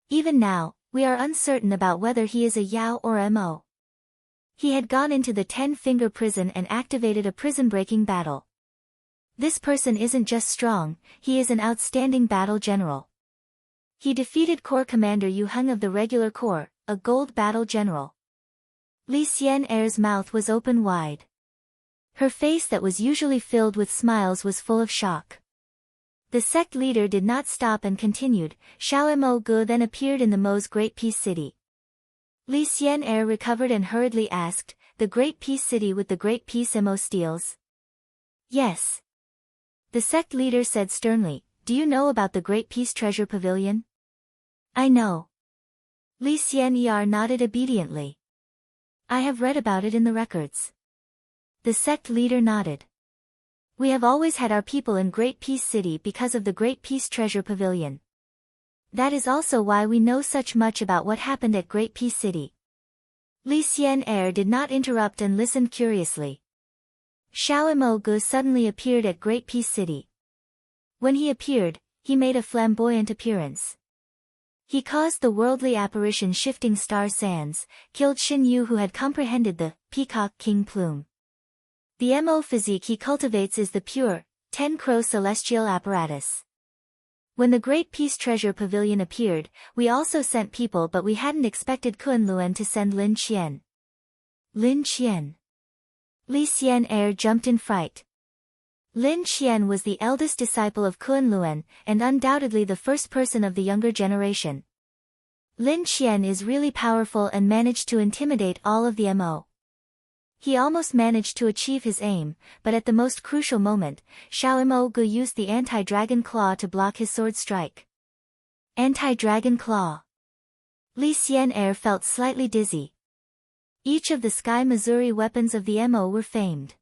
Even now, we are uncertain about whether he is a Yao or Mo. He had gone into the 10-finger prison and activated a prison-breaking battle. This person isn't just strong, he is an outstanding battle general. He defeated Corps Commander Yu Heng of the Regular Corps, a gold battle general. Li Xian'er's mouth was open wide. Her face that was usually filled with smiles was full of shock. The sect leader did not stop and continued. Xiao Mo Ge then appeared in the Mo's Great Peace City. Li Xian'er recovered and hurriedly asked, the Great Peace City with the Great Peace Mo steals? Yes. The sect leader said sternly, do you know about the Great Peace Treasure Pavilion? I know. Li Xian'er nodded obediently. I have read about it in the records. The sect leader nodded. We have always had our people in Great Peace City because of the Great Peace Treasure Pavilion. That is also why we know such much about what happened at Great Peace City. Li Xian'er did not interrupt and listened curiously. Xiao Mo Ge suddenly appeared at Great Peace City. When he appeared, he made a flamboyant appearance. He caused the worldly apparition Shifting Star Sands, killed Xin Yu who had comprehended the Peacock King Plume. The Mo physique he cultivates is the pure, 10-crow celestial apparatus. When the Great Peace Treasure Pavilion appeared, we also sent people but we hadn't expected Kunlun to send Lin Qian. Lin Qian. Li Xian'er jumped in fright. Lin Qian was the eldest disciple of Kunlun, and undoubtedly the first person of the younger generation. Lin Qian is really powerful and managed to intimidate all of the Mo. He almost managed to achieve his aim, but at the most crucial moment, Xiao Mo Ge used the anti-dragon claw to block his sword strike. Anti-dragon claw. Li Xian'er felt slightly dizzy. Each of the Sky Missouri weapons of the Mo were famed.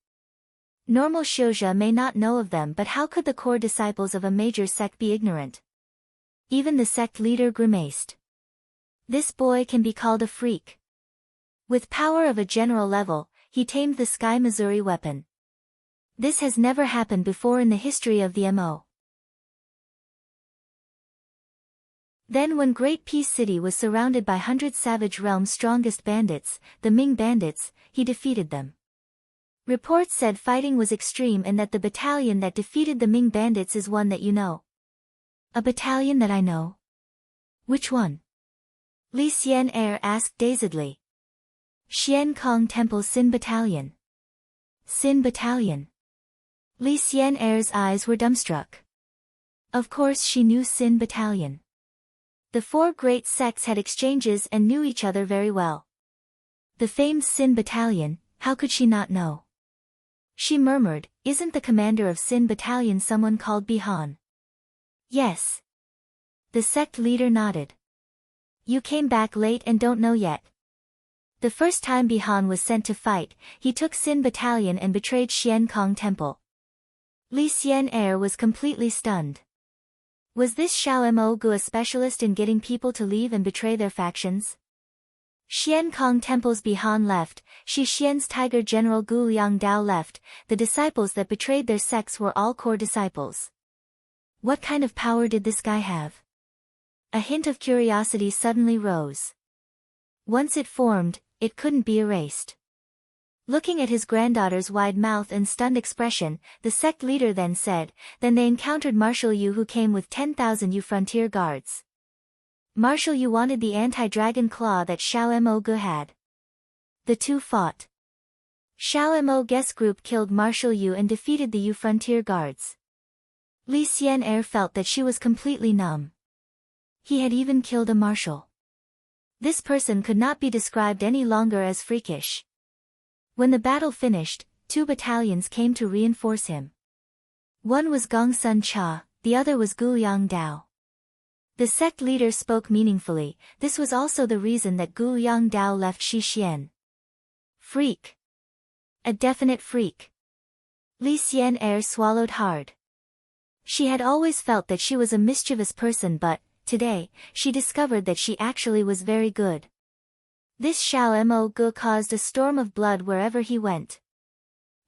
Normal Shouja may not know of them, but how could the core disciples of a major sect be ignorant? Even the sect leader grimaced. This boy can be called a freak. With power of a general level, he tamed the Sky Missouri weapon. This has never happened before in the history of the Mo. Then when Great Peace City was surrounded by 100 Savage Realm's strongest bandits, the Ming bandits, he defeated them. Reports said fighting was extreme and that the battalion that defeated the Ming bandits is one that you know. A battalion that I know? Which one? Li Xian'er asked dazedly. Xian Kong Temple's Sin Battalion. Sin Battalion. Li Xian'er's eyes were dumbstruck. Of course she knew Sin Battalion. The four great sects had exchanges and knew each other very well. The famed Sin Battalion, how could she not know? She murmured, isn't the commander of Sin Battalion someone called Bihan? Yes. The sect leader nodded. You came back late and don't know yet. The first time Bihan was sent to fight, he took Sin Battalion and betrayed Xian Kong Temple. Li Xian'er was completely stunned. Was this Xiao Mo Ge a specialist in getting people to leave and betray their factions? Xian Kong Temple's Bihan left, Shi Xian's Tiger General Gu Liang Dao left, the disciples that betrayed their sects were all core disciples. What kind of power did this guy have? A hint of curiosity suddenly rose. Once it formed, it couldn't be erased. Looking at his granddaughter's wide mouth and stunned expression, the sect leader then said, then they encountered Marshal Yu who came with 10,000 Yu frontier guards. Marshal Yu wanted the anti-dragon claw that Xiao Mo Ge had. The two fought. Xiao Mo Ge's group killed Marshal Yu and defeated the Yu frontier guards. Li Xian'er felt that she was completely numb. He had even killed a marshal. This person could not be described any longer as freakish. When the battle finished, 2 battalions came to reinforce him. One was Gong Sun Cha, the other was Gu Liang Dao. The sect leader spoke meaningfully, this was also the reason that Gu Liang Dao left Shi Xian. Freak. A definite freak. Li Xian'er swallowed hard. She had always felt that she was a mischievous person but, today, she discovered that she actually was very good. This Xiao Mo Ge caused a storm of blood wherever he went.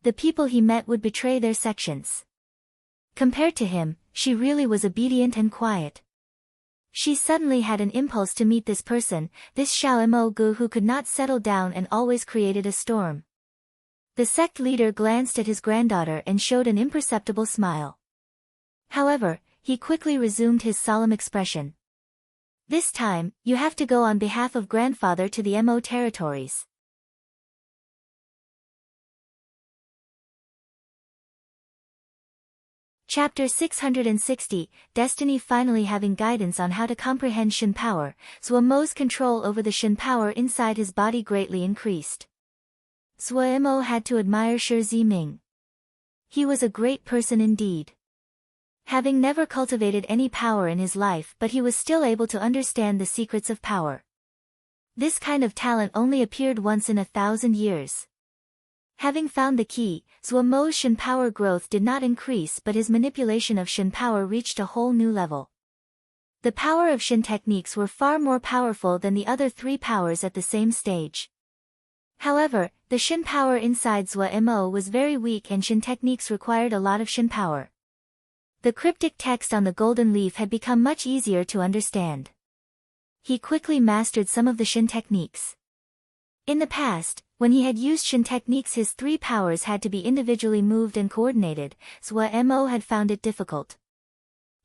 The people he met would betray their sections. Compared to him, she really was obedient and quiet. She suddenly had an impulse to meet this person, this Xiao Mo Gu who could not settle down and always created a storm. The sect leader glanced at his granddaughter and showed an imperceptible smile. However, he quickly resumed his solemn expression. This time, you have to go on behalf of grandfather to the Mo territories. Chapter 660, Destiny. Finally having guidance on how to comprehend Shin power, Zhuo Mo's control over the Shin power inside his body greatly increased. Zhuo Mo had to admire Shi Ziming. He was a great person indeed. Having never cultivated any power in his life, but he was still able to understand the secrets of power. This kind of talent only appeared once in 1,000 years. Having found the key, Zhuo Mo's Shin power growth did not increase, but his manipulation of Shin power reached a whole new level. The power of Shin techniques were far more powerful than the other three powers at the same stage. However, the Shin power inside Zhuo Mo was very weak and Shin techniques required a lot of Shin power. The cryptic text on the golden leaf had become much easier to understand. He quickly mastered some of the Shin techniques. In the past, when he had used Shin techniques, his three powers had to be individually moved and coordinated, Zhuo Mo had found it difficult.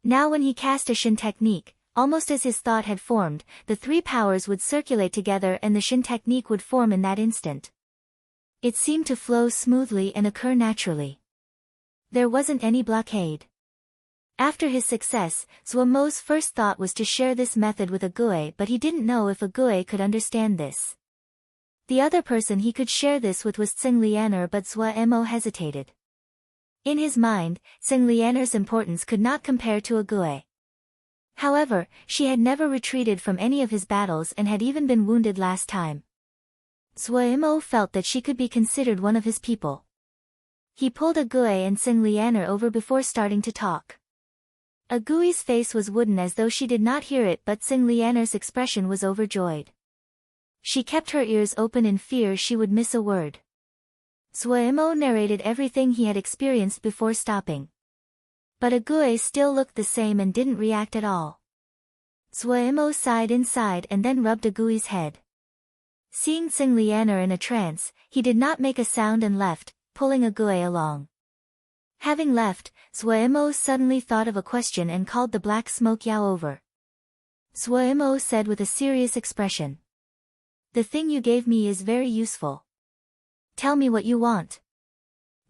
Now when he cast a Shin technique, almost as his thought had formed, the three powers would circulate together and the Shin technique would form in that instant. It seemed to flow smoothly and occur naturally. There wasn't any blockade. After his success, Zhuo Mo's first thought was to share this method with a Gui, but he didn't know if a Gui could understand this. The other person he could share this with was Tsing Lianer, but Zhuo Mo hesitated. In his mind, Tsing Lianer's importance could not compare to a Gui. However, she had never retreated from any of his battles and had even been wounded last time. Zhuo Mo felt that she could be considered one of his people. He pulled a Gui and Tsing Lianer over before starting to talk. A Gui's face was wooden as though she did not hear it, but Tsing Lianer's expression was overjoyed. She kept her ears open in fear she would miss a word. Zhuo Mo narrated everything he had experienced before stopping. But a Gui still looked the same and didn't react at all. Zhuo Mo sighed inside and then rubbed a Gui's head. Seeing Tsing Lianer in a trance, he did not make a sound and left, pulling a Gui along. Having left, Zhuo Mo suddenly thought of a question and called the Black Smoke Yao over. Zhuo Mo said with a serious expression. The thing you gave me is very useful. Tell me what you want.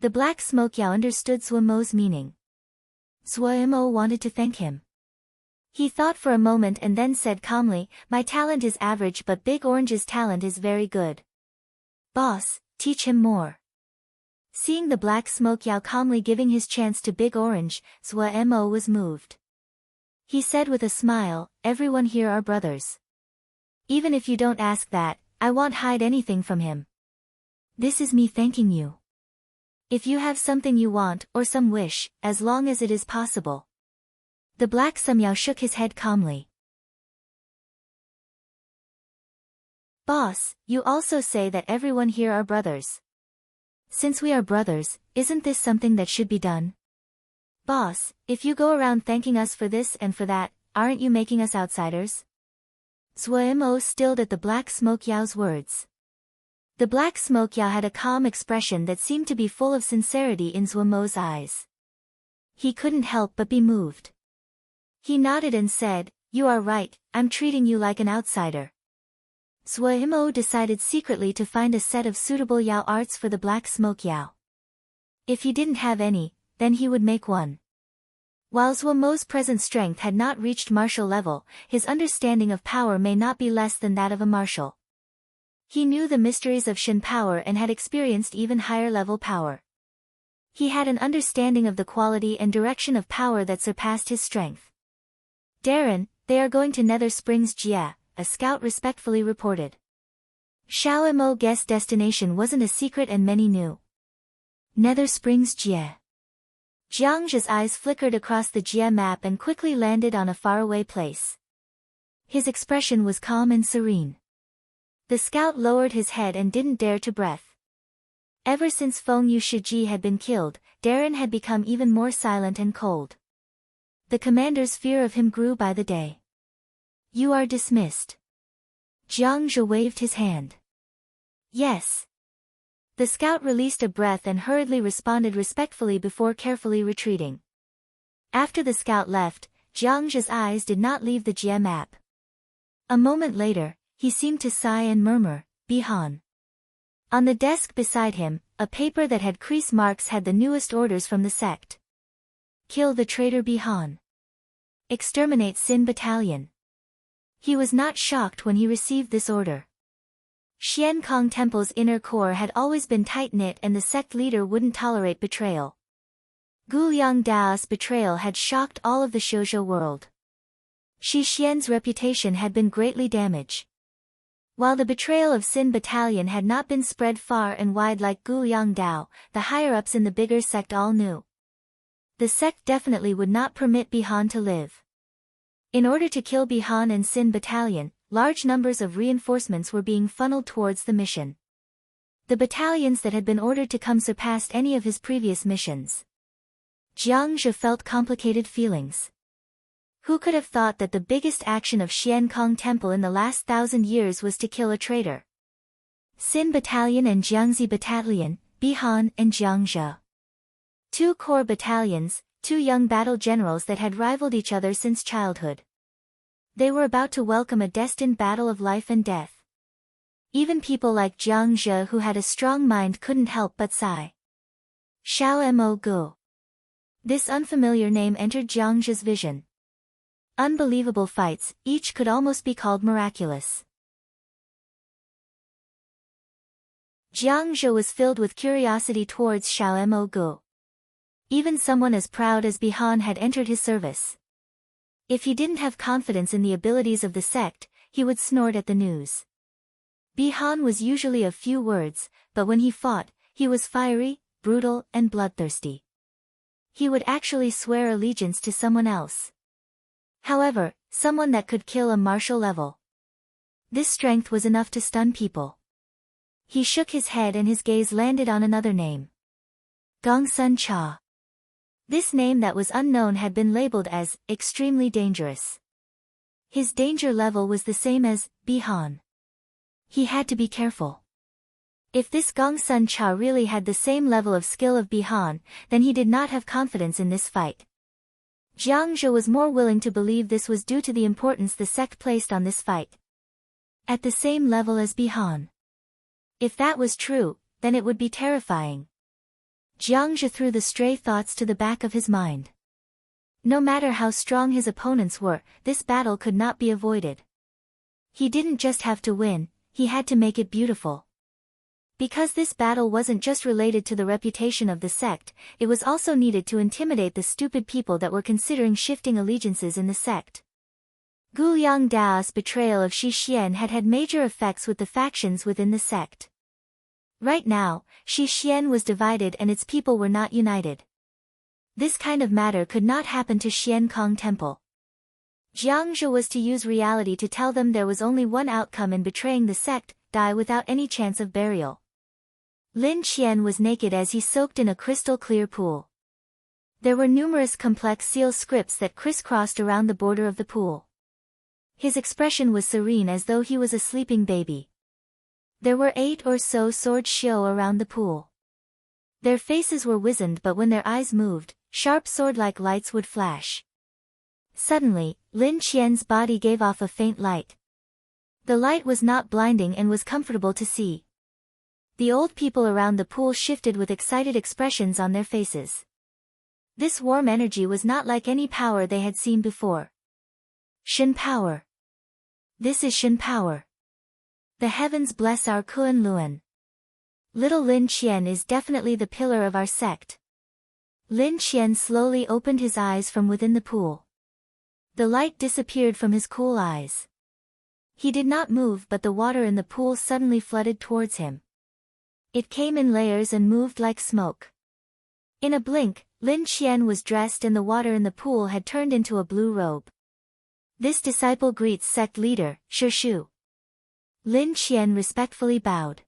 The Black Smoke Yao understood Zhuo Mo's meaning. Zhuo Mo wanted to thank him. He thought for a moment and then said calmly, my talent is average but Big Orange's talent is very good. Boss, teach him more. Seeing the Black Smoke Yao calmly giving his chance to Big Orange, Zhuo Mo was moved. He said with a smile, everyone here are brothers. Even if you don't ask that, I won't hide anything from him. This is me thanking you. If you have something you want, or some wish, as long as it is possible. The Black Sumyao shook his head calmly. Boss, you also say that everyone here are brothers. Since we are brothers, isn't this something that should be done? Boss, if you go around thanking us for this and for that, aren't you making us outsiders? Zhuo Mo stilled at the Black Smoke Yao's words. The Black Smoke Yao had a calm expression that seemed to be full of sincerity in Zhuo Mo's eyes. He couldn't help but be moved. He nodded and said, you are right, I'm treating you like an outsider. Zhuo Mo decided secretly to find a set of suitable Yao arts for the Black Smoke Yao. If he didn't have any, then he would make one. While Zhuo Mo's present strength had not reached martial level, his understanding of power may not be less than that of a martial. He knew the mysteries of Shin power and had experienced even higher level power. He had an understanding of the quality and direction of power that surpassed his strength. Darren, they are going to Nether Springs Jia, a scout respectfully reported. Xiao Mo guessed destination wasn't a secret and many knew. Nether Springs Jia. Jiang's eyes flickered across the Jia map and quickly landed on a faraway place. His expression was calm and serene. The scout lowered his head and didn't dare to breath. Ever since Feng Yushiji had been killed, Darren had become even more silent and cold. The commander's fear of him grew by the day. You are dismissed. Jiang Zhe waved his hand. Yes. The scout released a breath and hurriedly responded respectfully before carefully retreating. After the scout left, Jiang Zhe's eyes did not leave the GM app. A moment later, he seemed to sigh and murmur, Bihan. On the desk beside him, a paper that had crease marks had the newest orders from the sect. Kill the traitor Bihan. Exterminate Sin Battalion. He was not shocked when he received this order. Xian Kong Temple's inner core had always been tight-knit and the sect leader wouldn't tolerate betrayal. Guliang Dao's betrayal had shocked all of the shoujo world. Shi Xian's reputation had been greatly damaged. While the betrayal of Sin Battalion had not been spread far and wide like Guliang Dao, the higher-ups in the bigger sect all knew. The sect definitely would not permit Bihan to live. In order to kill Bihan and Sin Battalion, large numbers of reinforcements were being funneled towards the mission. The battalions that had been ordered to come surpassed any of his previous missions. Jiang Zhe felt complicated feelings. Who could have thought that the biggest action of Xian Kong Temple in the last 1,000 years was to kill a traitor? Sin Battalion and Jiangxi Battalion, Bihan and Jiang Zhe. Two core battalions, two young battle generals that had rivaled each other since childhood. They were about to welcome a destined battle of life and death. Even people like Jiang Zhe who had a strong mind couldn't help but sigh. Xiao Mo Gu. This unfamiliar name entered Jiang Zhe's vision. Unbelievable fights, each could almost be called miraculous. Jiang Zhe was filled with curiosity towards Xiao Mo Gu. Even someone as proud as Bihan had entered his service. If he didn't have confidence in the abilities of the sect, he would snort at the news. Bihan was usually of few words, but when he fought, he was fiery, brutal, and bloodthirsty. He would actually swear allegiance to someone else. However, someone that could kill a martial level. This strength was enough to stun people. He shook his head and his gaze landed on another name. Gongsun Cha. This name that was unknown had been labeled as extremely dangerous. His danger level was the same as Bihan. He had to be careful. If this Gongsun Cha really had the same level of skill of Bihan, then he did not have confidence in this fight. Jiang Zhe was more willing to believe this was due to the importance the sect placed on this fight. At the same level as Bihan. If that was true, then it would be terrifying. Jiang Zhe threw the stray thoughts to the back of his mind. No matter how strong his opponents were, this battle could not be avoided. He didn't just have to win, he had to make it beautiful. Because this battle wasn't just related to the reputation of the sect, it was also needed to intimidate the stupid people that were considering shifting allegiances in the sect. Guliang Dao's betrayal of Shi Xian had had major effects with the factions within the sect. Right now, Shi Xian was divided and its people were not united. This kind of matter could not happen to Xian Kong Temple. Jiang Zhe was to use reality to tell them there was only one outcome in betraying the sect, die without any chance of burial. Lin Qian was naked as he soaked in a crystal-clear pool. There were numerous complex seal scripts that crisscrossed around the border of the pool. His expression was serene as though he was a sleeping baby. There were 8 or so sword shio around the pool. Their faces were wizened but when their eyes moved, sharp sword-like lights would flash. Suddenly, Lin Qian's body gave off a faint light. The light was not blinding and was comfortable to see. The old people around the pool shifted with excited expressions on their faces. This warm energy was not like any power they had seen before. Shin power. This is Shin power. The heavens bless our Kuan Luan. Little Lin Qian is definitely the pillar of our sect. Lin Qian slowly opened his eyes from within the pool. The light disappeared from his cool eyes. He did not move but the water in the pool suddenly flooded towards him. It came in layers and moved like smoke. In a blink, Lin Qian was dressed and the water in the pool had turned into a blue robe. This disciple greets sect leader, Shu. Lin Qian respectfully bowed.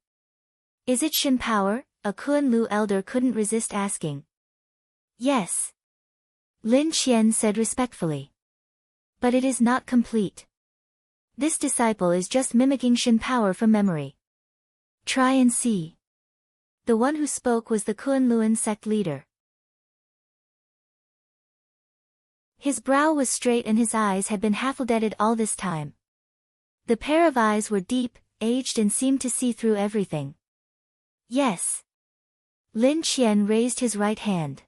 Is it Shin power? a Kunlu elder couldn't resist asking. Yes. Lin Qian said respectfully. But it is not complete. This disciple is just mimicking Shin power from memory. Try and see. The one who spoke was the Kunluan sect leader. His brow was straight and his eyes had been half-deaded all this time. The pair of eyes were deep, aged and seemed to see through everything. Yes. Lin Qian raised his right hand.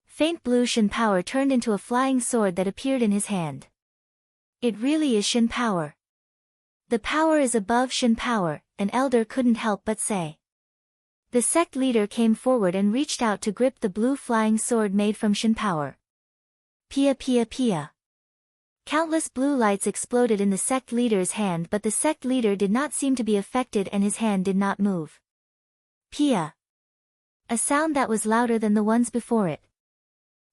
Faint blue Shin power turned into a flying sword that appeared in his hand. It really is Shin power. The power is above Shin power, an elder couldn't help but say. The sect leader came forward and reached out to grip the blue flying sword made from Shin power. Pia pia pia. Countless blue lights exploded in the sect leader's hand, but the sect leader did not seem to be affected and his hand did not move. Pia. A sound that was louder than the ones before it.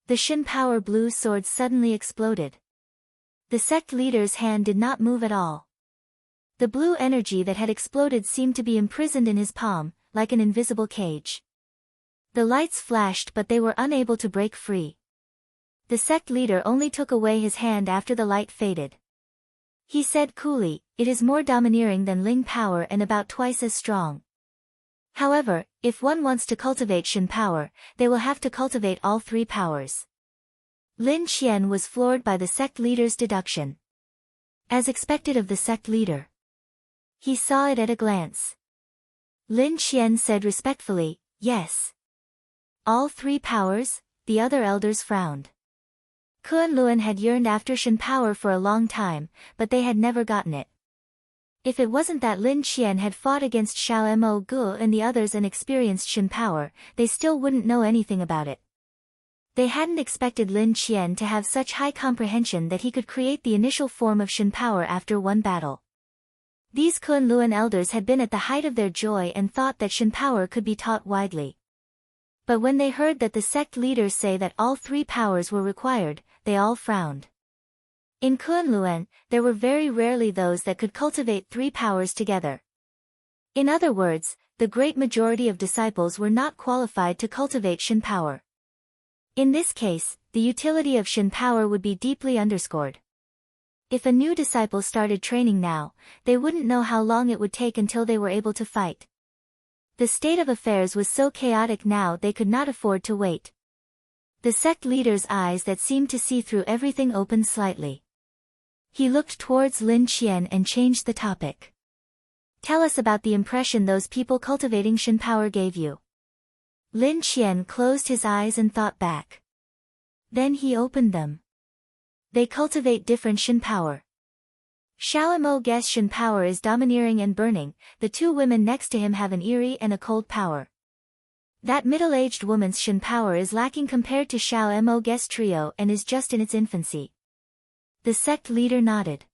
The Shin power blue sword suddenly exploded. The sect leader's hand did not move at all. The blue energy that had exploded seemed to be imprisoned in his palm, like an invisible cage. The lights flashed but they were unable to break free. The sect leader only took away his hand after the light faded. He said coolly, "It is more domineering than Ling power and about twice as strong. However, if one wants to cultivate Shin power, they will have to cultivate all three powers." Lin Qian was floored by the sect leader's deduction. As expected of the sect leader. He saw it at a glance. Lin Qian said respectfully, "Yes." All three powers? The other elders frowned. Kunluan had yearned after Shin power for a long time, but they had never gotten it. If it wasn't that Lin Qian had fought against Xiao Mo Gu and the others and experienced Shin power, they still wouldn't know anything about it. They hadn't expected Lin Qian to have such high comprehension that he could create the initial form of Shin power after one battle. These Kunluan elders had been at the height of their joy and thought that Shin power could be taught widely. But when they heard that the sect leaders say that all three powers were required, they all frowned. In Kunluan, there were very rarely those that could cultivate three powers together. In other words, the great majority of disciples were not qualified to cultivate Shin power. In this case, the utility of Shin power would be deeply underscored. If a new disciple started training now, they wouldn't know how long it would take until they were able to fight. The state of affairs was so chaotic now they could not afford to wait. The sect leader's eyes that seemed to see through everything opened slightly. He looked towards Lin Qian and changed the topic. "Tell us about the impression those people cultivating Shin power gave you." Lin Qian closed his eyes and thought back. Then he opened them. They cultivate different Shin power. Xiao Mo Gu's Shin power is domineering and burning, the two women next to him have an eerie and a cold power. That middle-aged woman's Shin power is lacking compared to Xiao Mo Gu's trio and is just in its infancy. The sect leader nodded.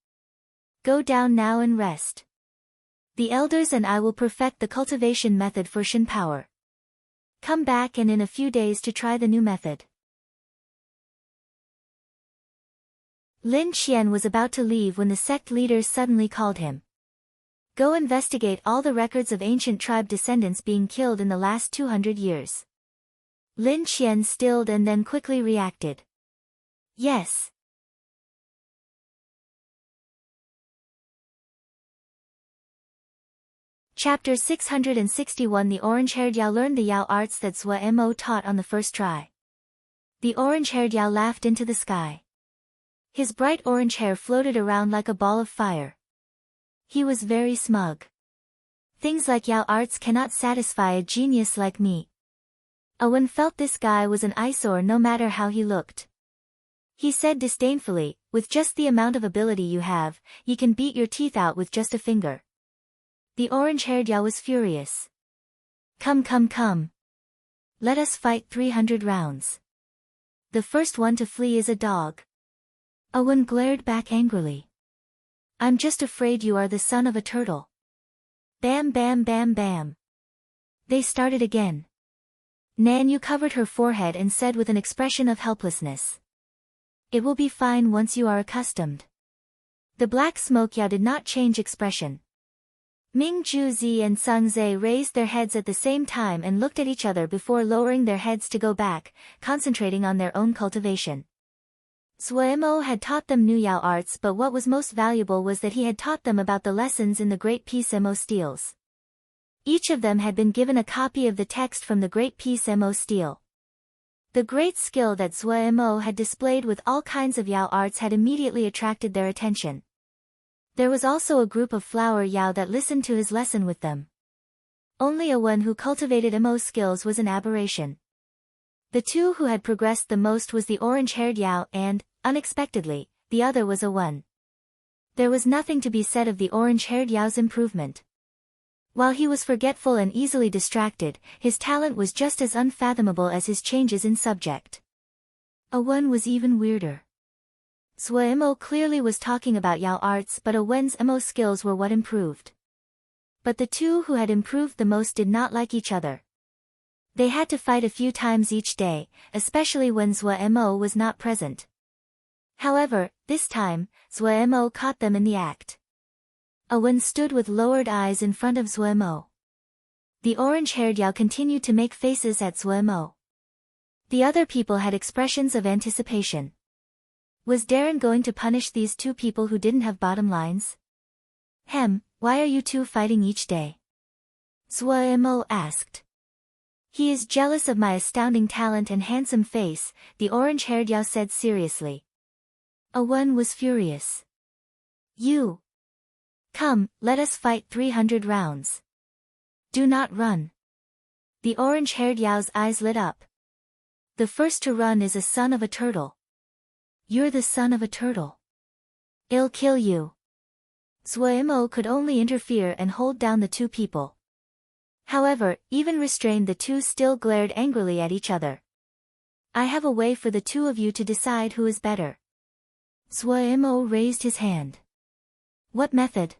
"Go down now and rest. The elders and I will perfect the cultivation method for Shin power. Come back and in a few days to try the new method." Lin Qian was about to leave when the sect leader suddenly called him. "Go investigate all the records of ancient tribe descendants being killed in the last 200 years. Lin Qian stilled and then quickly reacted. "Yes." Chapter 661 The orange-haired Yao learned the Yao arts that Zhua Mo taught on the first try. The orange-haired Yao laughed into the sky. His bright orange hair floated around like a ball of fire. He was very smug. "Things like Yao arts cannot satisfy a genius like me." Owen felt this guy was an eyesore no matter how he looked. He said disdainfully, "With just the amount of ability you have, you can beat your teeth out with just a finger." The orange-haired Yao was furious. Come. Let us fight 300 rounds. The first one to flee is a dog." Owen glared back angrily. "I'm just afraid you are the son of a turtle." Bam. They started again. Nanyu covered her forehead and said with an expression of helplessness. "It will be fine once you are accustomed." The black smoke Yao did not change expression. Ming Juzi and Sun Zhe raised their heads at the same time and looked at each other before lowering their heads to go back, concentrating on their own cultivation. Zuemo had taught them new Yao arts, but what was most valuable was that he had taught them about the lessons in the Great Peace Mo steels. Each of them had been given a copy of the text from the Great Peace Mo stele. The great skill that Zuemo had displayed with all kinds of Yao arts had immediately attracted their attention. There was also a group of flower Yao that listened to his lesson with them. Only a one who cultivated Mo skills was an aberration. The two who had progressed the most was the orange-haired Yao and, unexpectedly, the other was a one. There was nothing to be said of the orange-haired Yao's improvement. While he was forgetful and easily distracted, his talent was just as unfathomable as his changes in subject. A one was even weirder. Zuemo clearly was talking about Yao arts, but a wen's Mo skills were what improved. But the two who had improved the most did not like each other. They had to fight a few times each day, especially when Zuemo was not present. However, this time, Zuemo caught them in the act. Owen stood with lowered eyes in front of Zuemo. The orange-haired Yao continued to make faces at Zuemo. The other people had expressions of anticipation. Was Darren going to punish these two people who didn't have bottom lines? Why are you two fighting each day? Zuemo asked. He is jealous of my astounding talent and handsome face, the orange-haired Yao said seriously. Owen was furious. You. Come, let us fight 300 rounds. Do not run. The orange-haired Yao's eyes lit up. The first to run is a son of a turtle. You're the son of a turtle. I'll kill you. Zuemo could only interfere and hold down the two people. However, even restrained, the two still glared angrily at each other. I have a way for the two of you to decide who is better. Zuemo raised his hand. What method?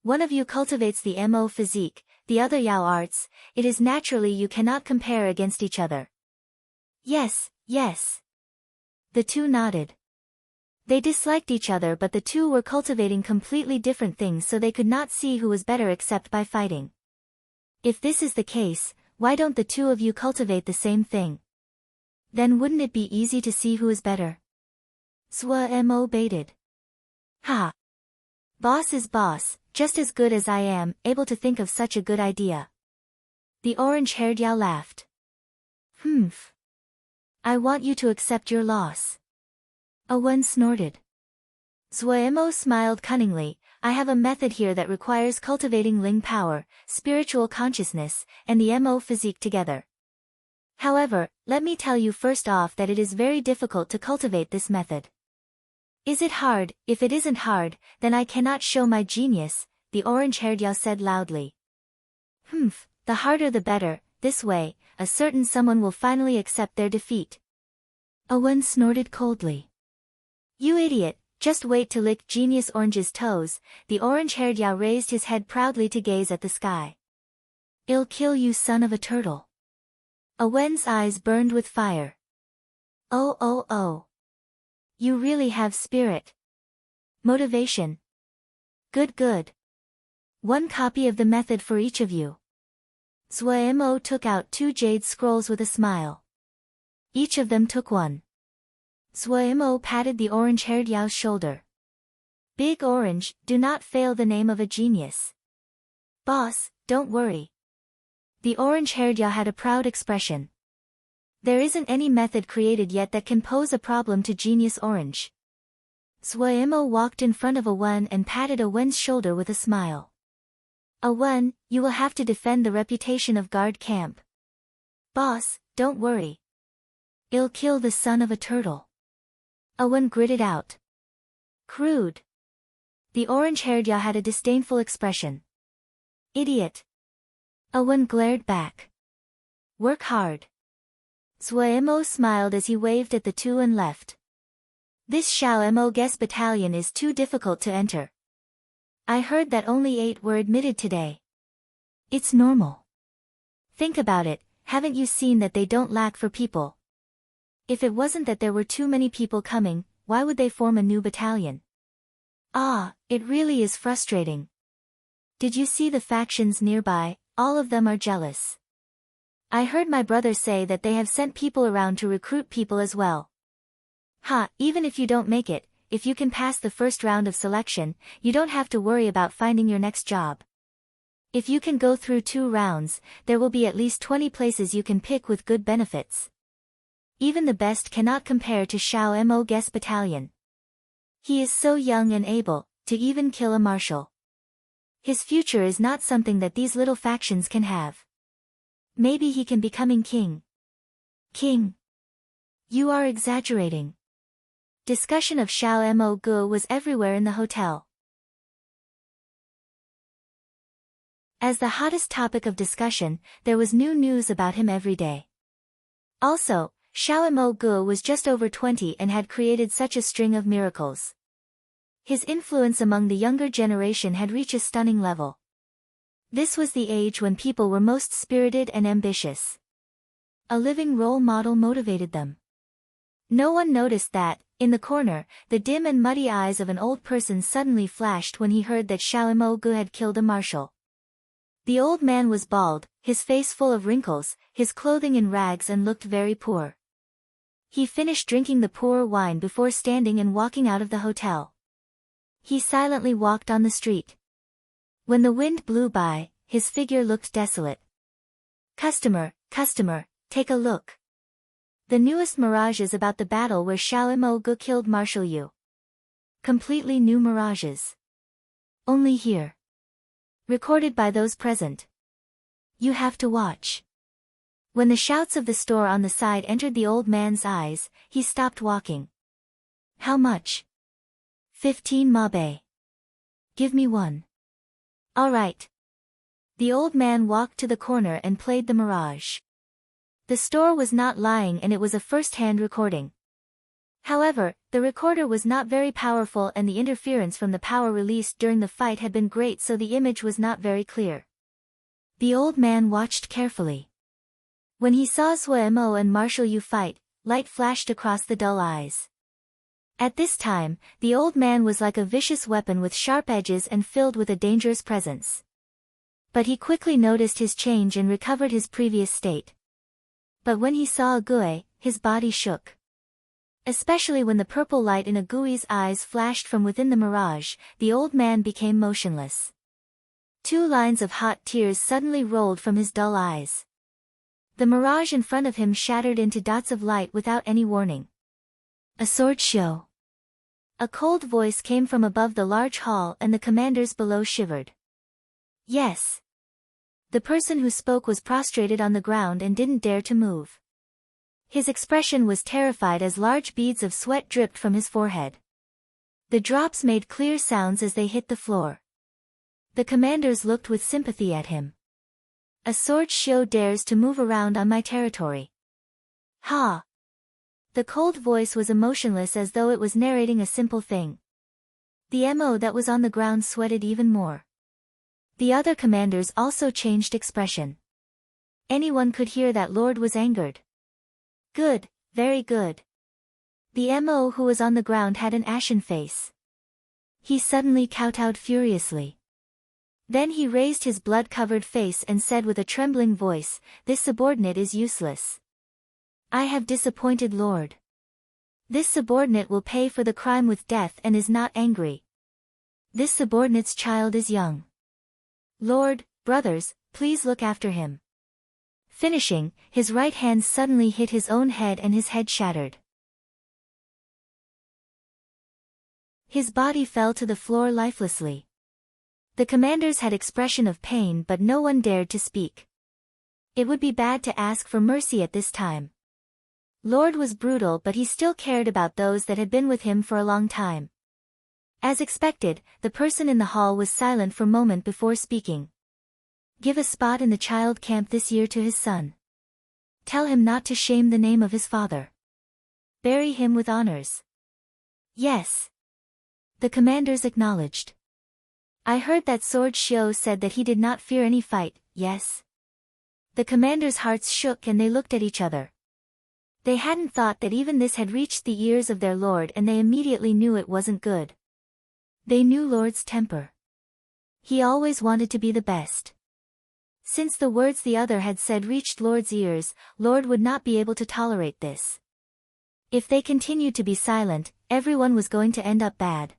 One of you cultivates the Mo physique, the other Yao arts. It is naturally you cannot compare against each other. Yes, yes. The two nodded. They disliked each other, but the two were cultivating completely different things, so they could not see who was better except by fighting. If this is the case, why don't the two of you cultivate the same thing? Then wouldn't it be easy to see who is better? Zuemo baited. Ha! Boss is boss, just as good as I am, able to think of such a good idea. The orange-haired Yao laughed. I want you to accept your loss. Owen snorted. Zuemo smiled cunningly. I have a method here that requires cultivating Ling power, spiritual consciousness, and the Mo physique together. However, let me tell you first off that it is very difficult to cultivate this method. Is it hard? If it isn't hard, then I cannot show my genius, the orange-haired Yao said loudly. The harder the better, this way, a certain someone will finally accept their defeat. Owen snorted coldly. You idiot, just wait to lick Genius Orange's toes. The orange-haired Yao raised his head proudly to gaze at the sky. I'll kill you, son of a turtle. Owen's eyes burned with fire. Oh. You really have spirit. Motivation. Good. One copy of the method for each of you. Zuemo took out 2 jade scrolls with a smile. Each of them took one. Zuemo patted the orange-haired Yao's shoulder. Big Orange, do not fail the name of a genius. Boss, don't worry. The orange-haired Yao had a proud expression. There isn't any method created yet that can pose a problem to Genius Orange. Zuemo walked in front of Owen and patted Owen's shoulder with a smile. Owen, you will have to defend the reputation of guard camp. Boss, don't worry. I'll kill the son of a turtle. Owen gritted out. Crude. The orange-haired Yao had a disdainful expression. Idiot. Owen glared back. Work hard. Zuemo smiled as he waved at the two and left. This Xiao Mo guest battalion is too difficult to enter. I heard that only 8 were admitted today. It's normal. Think about it, haven't you seen that they don't lack for people? If it wasn't that there were too many people coming, why would they form a new battalion? Ah, it really is frustrating. Did you see the factions nearby? All of them are jealous. I heard my brother say that they have sent people around to recruit people as well. Even if you don't make it, if you can pass the first round of selection, you don't have to worry about finding your next job. If you can go through 2 rounds, there will be at least 20 places you can pick with good benefits. Even the best cannot compare to Xiao Mo guest battalion. He is so young and able to even kill a marshal. His future is not something that these little factions can have. Maybe he can becoming king. King? You are exaggerating. Discussion of Xiao Mo Gu was everywhere in the hotel. As the hottest topic of discussion, there was new news about him every day. Also, Xiao Mo Gu was just over 20 and had created such a string of miracles. His influence among the younger generation had reached a stunning level. This was the age when people were most spirited and ambitious. A living role model motivated them. No one noticed that, in the corner, the dim and muddy eyes of an old person suddenly flashed when he heard that Xiao Mo Gu had killed a marshal. The old man was bald, his face full of wrinkles, his clothing in rags and looked very poor. He finished drinking the poor wine before standing and walking out of the hotel. He silently walked on the street. When the wind blew by, his figure looked desolate. Customer, take a look. The newest mirages about the battle where Xiao Mo Gu killed Marshal Yu. Completely new mirages. Only here. Recorded by those present. You have to watch. When the shouts of the store on the side entered the old man's eyes, he stopped walking. How much? 15 mabe. Give me one. All right. The old man walked to the corner and played the mirage. The store was not lying and it was a first-hand recording. However, the recorder was not very powerful and the interference from the power released during the fight had been great, so the image was not very clear. The old man watched carefully. When he saw Sui Mo and Marshal Yu fight, light flashed across the dull eyes. At this time, the old man was like a vicious weapon with sharp edges and filled with a dangerous presence. But he quickly noticed his change and recovered his previous state. But when he saw a Gui, his body shook. Especially when the purple light in a Gui's eyes flashed from within the mirage, the old man became motionless. 2 lines of hot tears suddenly rolled from his dull eyes. The mirage in front of him shattered into dots of light without any warning. A sword show. A cold voice came from above the large hall and the commanders below shivered. Yes. The person who spoke was prostrated on the ground and didn't dare to move. His expression was terrified as large beads of sweat dripped from his forehead. The drops made clear sounds as they hit the floor. The commanders looked with sympathy at him. A sword show dares to move around on my territory. Ha! The cold voice was emotionless as though it was narrating a simple thing. The MO that was on the ground sweated even more. The other commanders also changed expression. Anyone could hear that Lord was angered. Good, very good. The MO who was on the ground had an ashen face. He suddenly kowtowed furiously. Then he raised his blood-covered face and said with a trembling voice, "This subordinate is useless. I have disappointed Lord. This subordinate will pay for the crime with death and is not angry. This subordinate's child is young. Lord, brothers, please look after him." Finishing, his right hand suddenly hit his own head and his head shattered. His body fell to the floor lifelessly. The commanders had expression of pain but no one dared to speak. It would be bad to ask for mercy at this time. Lord was brutal but he still cared about those that had been with him for a long time. As expected, the person in the hall was silent for a moment before speaking. Give a spot in the child camp this year to his son. Tell him not to shame the name of his father. Bury him with honors. Yes. The commanders acknowledged. I heard that Sword Shio said that he did not fear any fight, yes? The commanders' hearts shook and they looked at each other. They hadn't thought that even this had reached the ears of their lord and they immediately knew it wasn't good. They knew Lord's temper. He always wanted to be the best. Since the words the other had said reached Lord's ears, Lord would not be able to tolerate this. If they continued to be silent, everyone was going to end up bad.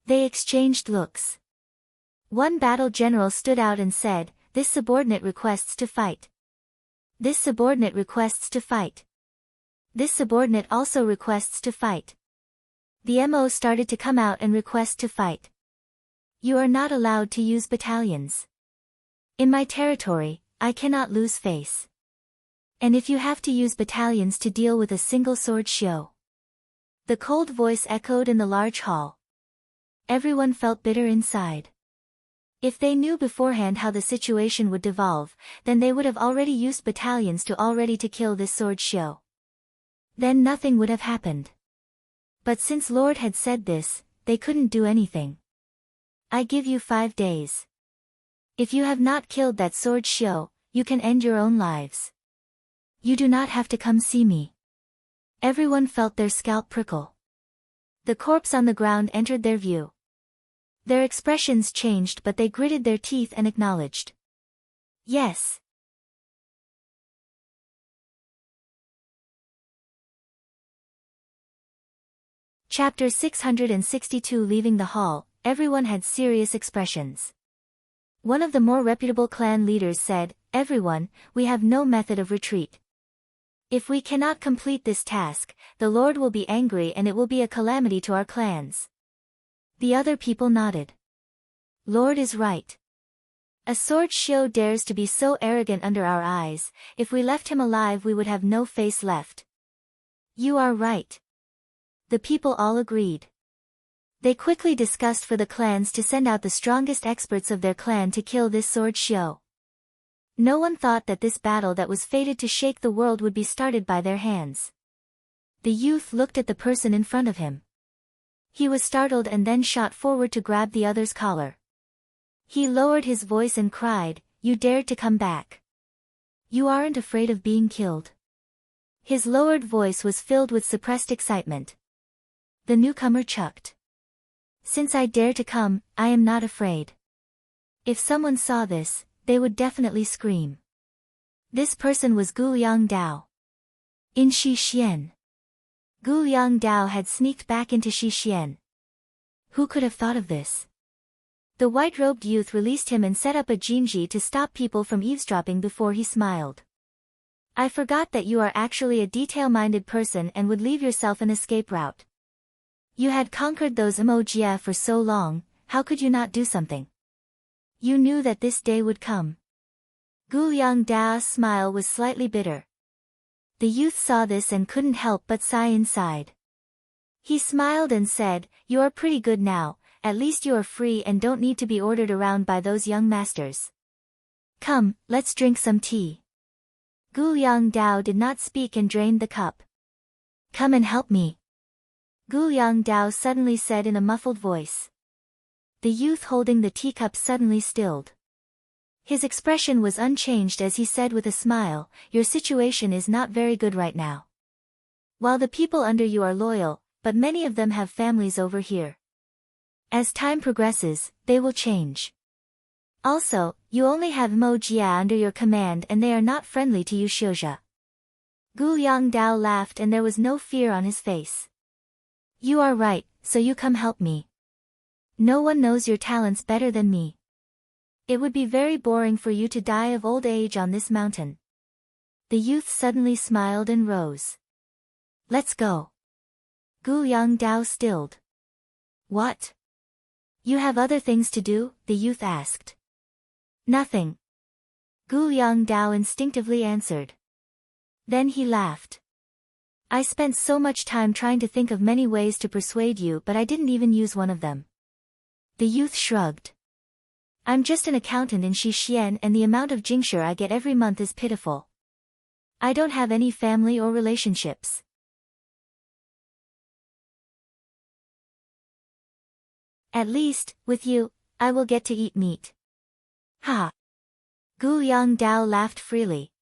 They exchanged looks. One battle general stood out and said, "This subordinate requests to fight. This subordinate requests to fight. This subordinate also requests to fight." The MO started to come out and request to fight. You are not allowed to use battalions. In my territory, I cannot lose face. And if you have to use battalions to deal with a single sword show. The cold voice echoed in the large hall. Everyone felt bitter inside. If they knew beforehand how the situation would devolve, then they would have already used battalions to kill this sword show. Then nothing would have happened. But since Lord had said this, they couldn't do anything. I give you 5 days. If you have not killed that sword show, you can end your own lives. You do not have to come see me. Everyone felt their scalp prickle. The corpse on the ground entered their view. Their expressions changed, but they gritted their teeth and acknowledged. Yes. Chapter 662. Leaving the hall, everyone had serious expressions. One of the more reputable clan leaders said, "Everyone, we have no method of retreat. If we cannot complete this task, the Lord will be angry and it will be a calamity to our clans." The other people nodded. Lord is right. A sword show dares to be so arrogant under our eyes. If we left him alive we would have no face left. You are right. The people all agreed. They quickly discussed for the clans to send out the strongest experts of their clan to kill this sword show. No one thought that this battle that was fated to shake the world would be started by their hands. The youth looked at the person in front of him. He was startled and then shot forward to grab the other's collar. He lowered his voice and cried, "You dared to come back. You aren't afraid of being killed." His lowered voice was filled with suppressed excitement. The newcomer chucked. "Since I dare to come, I am not afraid." If someone saw this, they would definitely scream. This person was Guliang Dao. In Shixian. Guliang Dao had sneaked back into Shixian. Who could have thought of this? The white-robed youth released him and set up a jinji to stop people from eavesdropping before he smiled. "I forgot that you are actually a detail-minded person and would leave yourself an escape route. You had conquered those emojia for so long, how could you not do something? You knew that this day would come." Guliang Dao's smile was slightly bitter. The youth saw this and couldn't help but sigh inside. He smiled and said, "You are pretty good now, at least you are free and don't need to be ordered around by those young masters. Come, let's drink some tea." Guliang Dao did not speak and drained the cup. "Come and help me," Guliang Dao suddenly said in a muffled voice. The youth holding the teacup suddenly stilled. His expression was unchanged as he said with a smile, "Your situation is not very good right now. While the people under you are loyal, but many of them have families over here. As time progresses, they will change. Also, you only have Mo Jia under your command and they are not friendly to you Shioja." Guliang Dao laughed and there was no fear on his face. "You are right, so you come help me. No one knows your talents better than me. It would be very boring for you to die of old age on this mountain." The youth suddenly smiled and rose. "Let's go." Guliang Dao stilled. "What? You have other things to do?" the youth asked. "Nothing," Guliang Dao instinctively answered. Then he laughed. "I spent so much time trying to think of many ways to persuade you but I didn't even use one of them." The youth shrugged. "I'm just an accountant in Shixian and the amount of jingshi I get every month is pitiful. I don't have any family or relationships. At least, with you, I will get to eat meat." "Ha!" Guliang Dao laughed freely.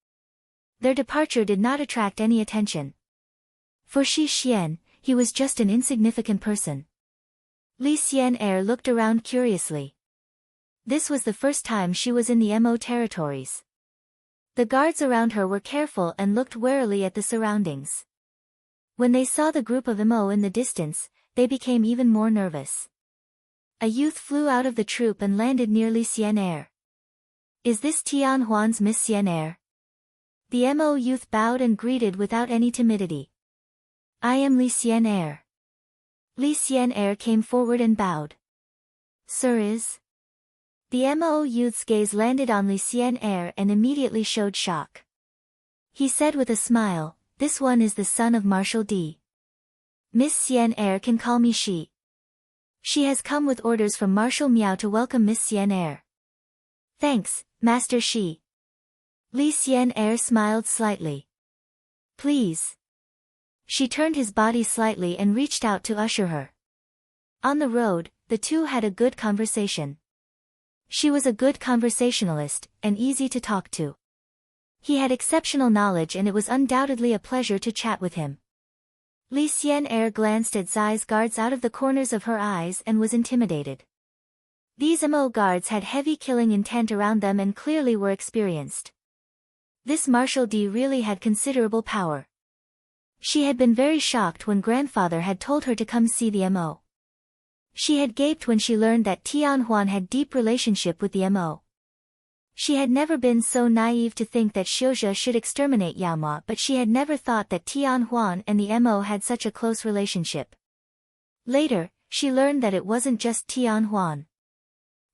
Their departure did not attract any attention. For Shixian, he was just an insignificant person. Li Xian'er looked around curiously. This was the first time she was in the Mo territories. The guards around her were careful and looked warily at the surroundings. When they saw the group of Mo in the distance, they became even more nervous. A youth flew out of the troop and landed near Li Xian'er. "Is this Tian Huan's Miss Xian'er?" The Mo youth bowed and greeted without any timidity. "I am Li Xian'er." Li Xian'er came forward and bowed. "Sir is?" The Mo youth's gaze landed on Li Xian'er and immediately showed shock. He said with a smile, "This one is the son of Marshal D. Miss Xian'er can call me Shi. She has come with orders from Marshal Miao to welcome Miss Xian'er." "Thanks, Master Shi." Li Xian'er smiled slightly. "Please." She turned his body slightly and reached out to usher her. On the road, the two had a good conversation. She was a good conversationalist, and easy to talk to. He had exceptional knowledge and it was undoubtedly a pleasure to chat with him. Li Xian'er glanced at Zai's guards out of the corners of her eyes and was intimidated. These Mo guards had heavy killing intent around them and clearly were experienced. This Marshal D really had considerable power. She had been very shocked when grandfather had told her to come see the Mo. She had gaped when she learned that Tian Huan had deep relationship with the Mo. She had never been so naive to think that Xiuzhe should exterminate Yaoma, but she had never thought that Tian Huan and the Mo had such a close relationship. Later, she learned that it wasn't just Tian Huan.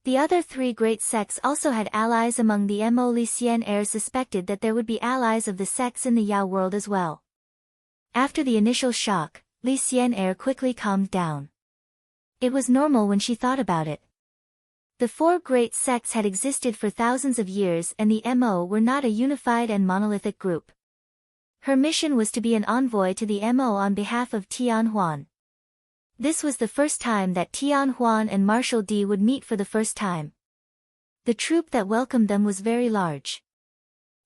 The other three great sects also had allies among the Mo. Li Xian'er suspected that there would be allies of the sects in the Yao world as well. After the initial shock, Li Xian'er quickly calmed down. It was normal when she thought about it. The four great sects had existed for thousands of years and the Mo were not a unified and monolithic group. Her mission was to be an envoy to the Mo on behalf of Tian Huan. This was the first time that Tian Huan and Marshal D would meet for the first time. The troop that welcomed them was very large.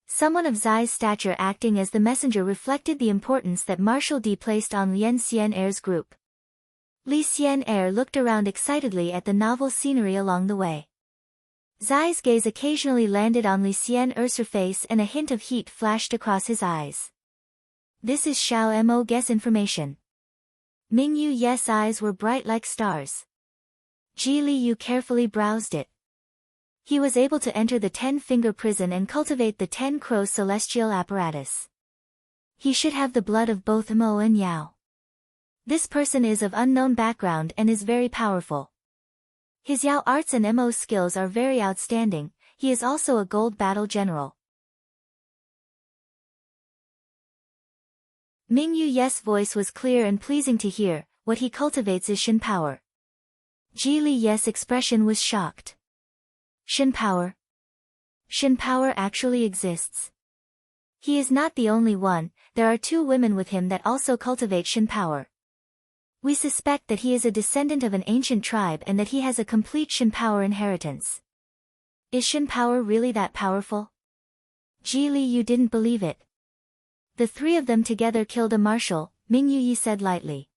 Someone of Zai's stature acting as the messenger reflected the importance that Marshal D placed on Li Xian'er's group. Li Xian'er looked around excitedly at the novel scenery along the way. Zai's gaze occasionally landed on Li Xian'er's face and a hint of heat flashed across his eyes. "This is Xiao Mo guess information." Mingyu Yes' eyes were bright like stars. Ji Li Yu carefully browsed it. He was able to enter the 10-finger prison and cultivate the 10-crow celestial apparatus. He should have the blood of both Mo and Yao. This person is of unknown background and is very powerful. His Yao arts and Mo skills are very outstanding. He is also a gold battle general. Mingyu Yes' voice was clear and pleasing to hear. What he cultivates is Shin power. Ji Li Yes' expression was shocked. Shin power? Shin power actually exists. He is not the only one, there are two women with him that also cultivate Shin power. We suspect that he is a descendant of an ancient tribe and that he has a complete Shin power inheritance. Is Shin power really that powerful? Ji Li Yu didn't believe it. The three of them together killed a marshal, Mingyu Yi said lightly.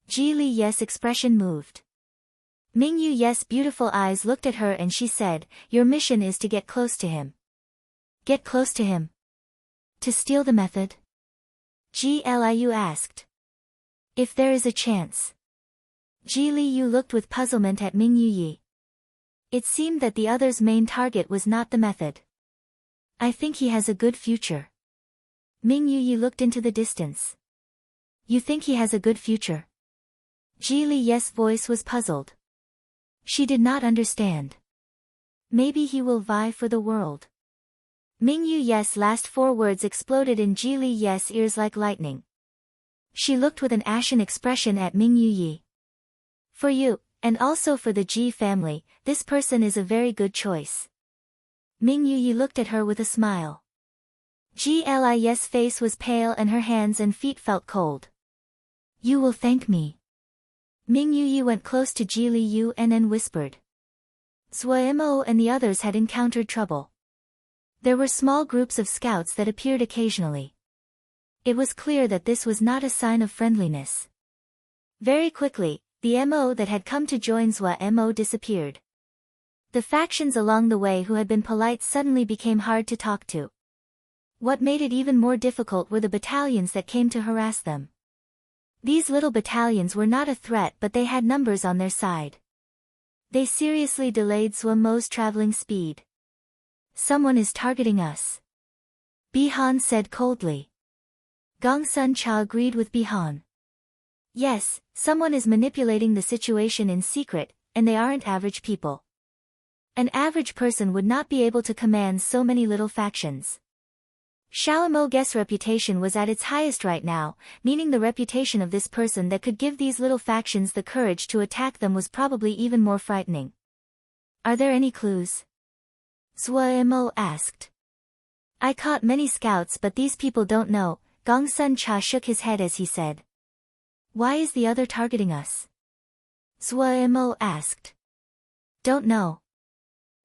Ji Li Yes' expression moved. Mingyu Yes' beautiful eyes looked at her and she said, "Your mission is to get close to him." "Get close to him? To steal the method?" Ji Liu asked. "If there is a chance." Ji Li Yu looked with puzzlement at Mingyu Yi. It seemed that the other's main target was not the method. "I think he has a good future." Mingyu Yi looked into the distance. "You think he has a good future?" Ji Li Yes' voice was puzzled. She did not understand. "Maybe he will vie for the world." Mingyu Yes' last four words exploded in Ji Li Yes' ears like lightning. She looked with an ashen expression at Mingyu Yi. "For you, and also for the Ji family, this person is a very good choice." Mingyu Yi looked at her with a smile. Ji Li's face was pale and her hands and feet felt cold. "You will thank me." Mingyu Yi went close to Ji Li Yu and then whispered. Zuo and the others had encountered trouble. There were small groups of scouts that appeared occasionally. It was clear that this was not a sign of friendliness. Very quickly, The MO that had come to join Zwa MO disappeared. The factions along the way who had been polite suddenly became hard to talk to. What made it even more difficult were the battalions that came to harass them. These little battalions were not a threat, but they had numbers on their side. They seriously delayed Zwa Mo's traveling speed. Someone is targeting us, Bihan said coldly. Gong Sun Cha agreed with Bihan. Yes, someone is manipulating the situation in secret, and they aren't average people. An average person would not be able to command so many little factions. Xiao Mo's reputation was at its highest right now, meaning the reputation of this person that could give these little factions the courage to attack them was probably even more frightening. Are there any clues? Zwa Mo asked. I caught many scouts, but these people don't know. Gong Sun Cha shook his head as he said. Why is the other targeting us? Zwa Mo asked. Don't know.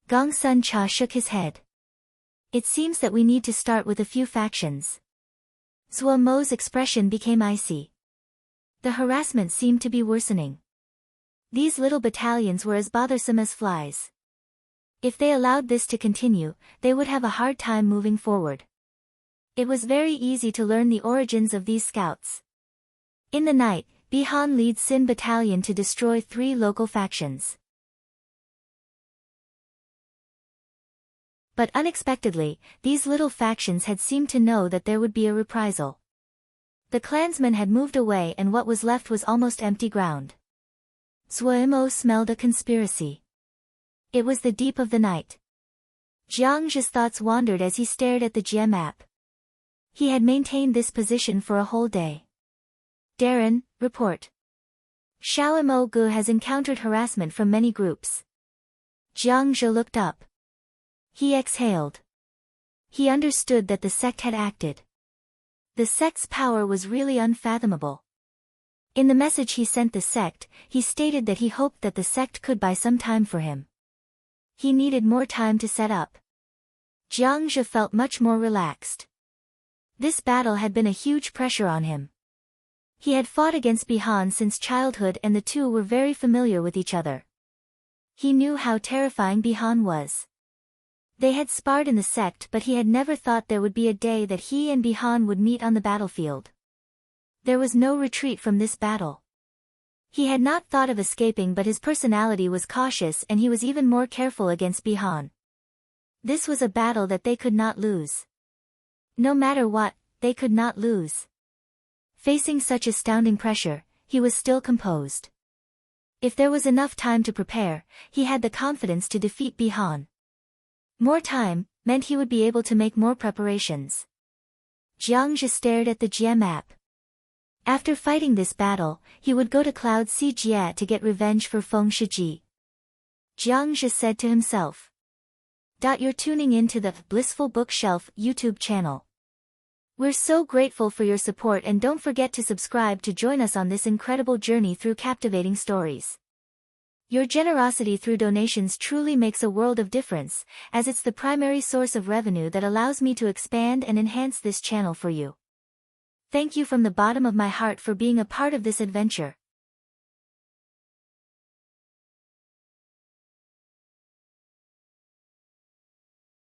Gong Sun Cha shook his head. It seems that we need to start with a few factions. Zwa Mo's expression became icy. The harassment seemed to be worsening. These little battalions were as bothersome as flies. If they allowed this to continue, they would have a hard time moving forward. It was very easy to learn the origins of these scouts. In the night, Bihan leads Sin Battalion to destroy 3 local factions. But unexpectedly, these little factions had seemed to know that there would be a reprisal. The clansmen had moved away and what was left was almost empty ground. Zwa Mo smelled a conspiracy. It was the deep of the night. Jiang Zhi's thoughts wandered as he stared at the Jie map. He had maintained this position for a whole day. Darren, report. Xiao Mo Gu has encountered harassment from many groups. Jiang Zhi looked up. He exhaled. He understood that the sect had acted. The sect's power was really unfathomable. In the message he sent the sect, he stated that he hoped that the sect could buy some time for him. He needed more time to set up. Jiang Zhi felt much more relaxed. This battle had been a huge pressure on him. He had fought against Bihan since childhood and the two were very familiar with each other. He knew how terrifying Bihan was. They had sparred in the sect, but he had never thought there would be a day that he and Bihan would meet on the battlefield. There was no retreat from this battle. He had not thought of escaping, but his personality was cautious and he was even more careful against Bihan. This was a battle that they could not lose. No matter what, they could not lose. Facing such astounding pressure, he was still composed. If there was enough time to prepare, he had the confidence to defeat Bihan. More time meant he would be able to make more preparations. Jiang Zhi stared at the Jie map. After fighting this battle, he would go to Cloud Sea Jie to get revenge for Feng Shiji. Jiang Zhi said to himself. You're tuning in to the Blissful Bookshelf YouTube channel. We're so grateful for your support and don't forget to subscribe to join us on this incredible journey through captivating stories. Your generosity through donations truly makes a world of difference, as it's the primary source of revenue that allows me to expand and enhance this channel for you. Thank you from the bottom of my heart for being a part of this adventure.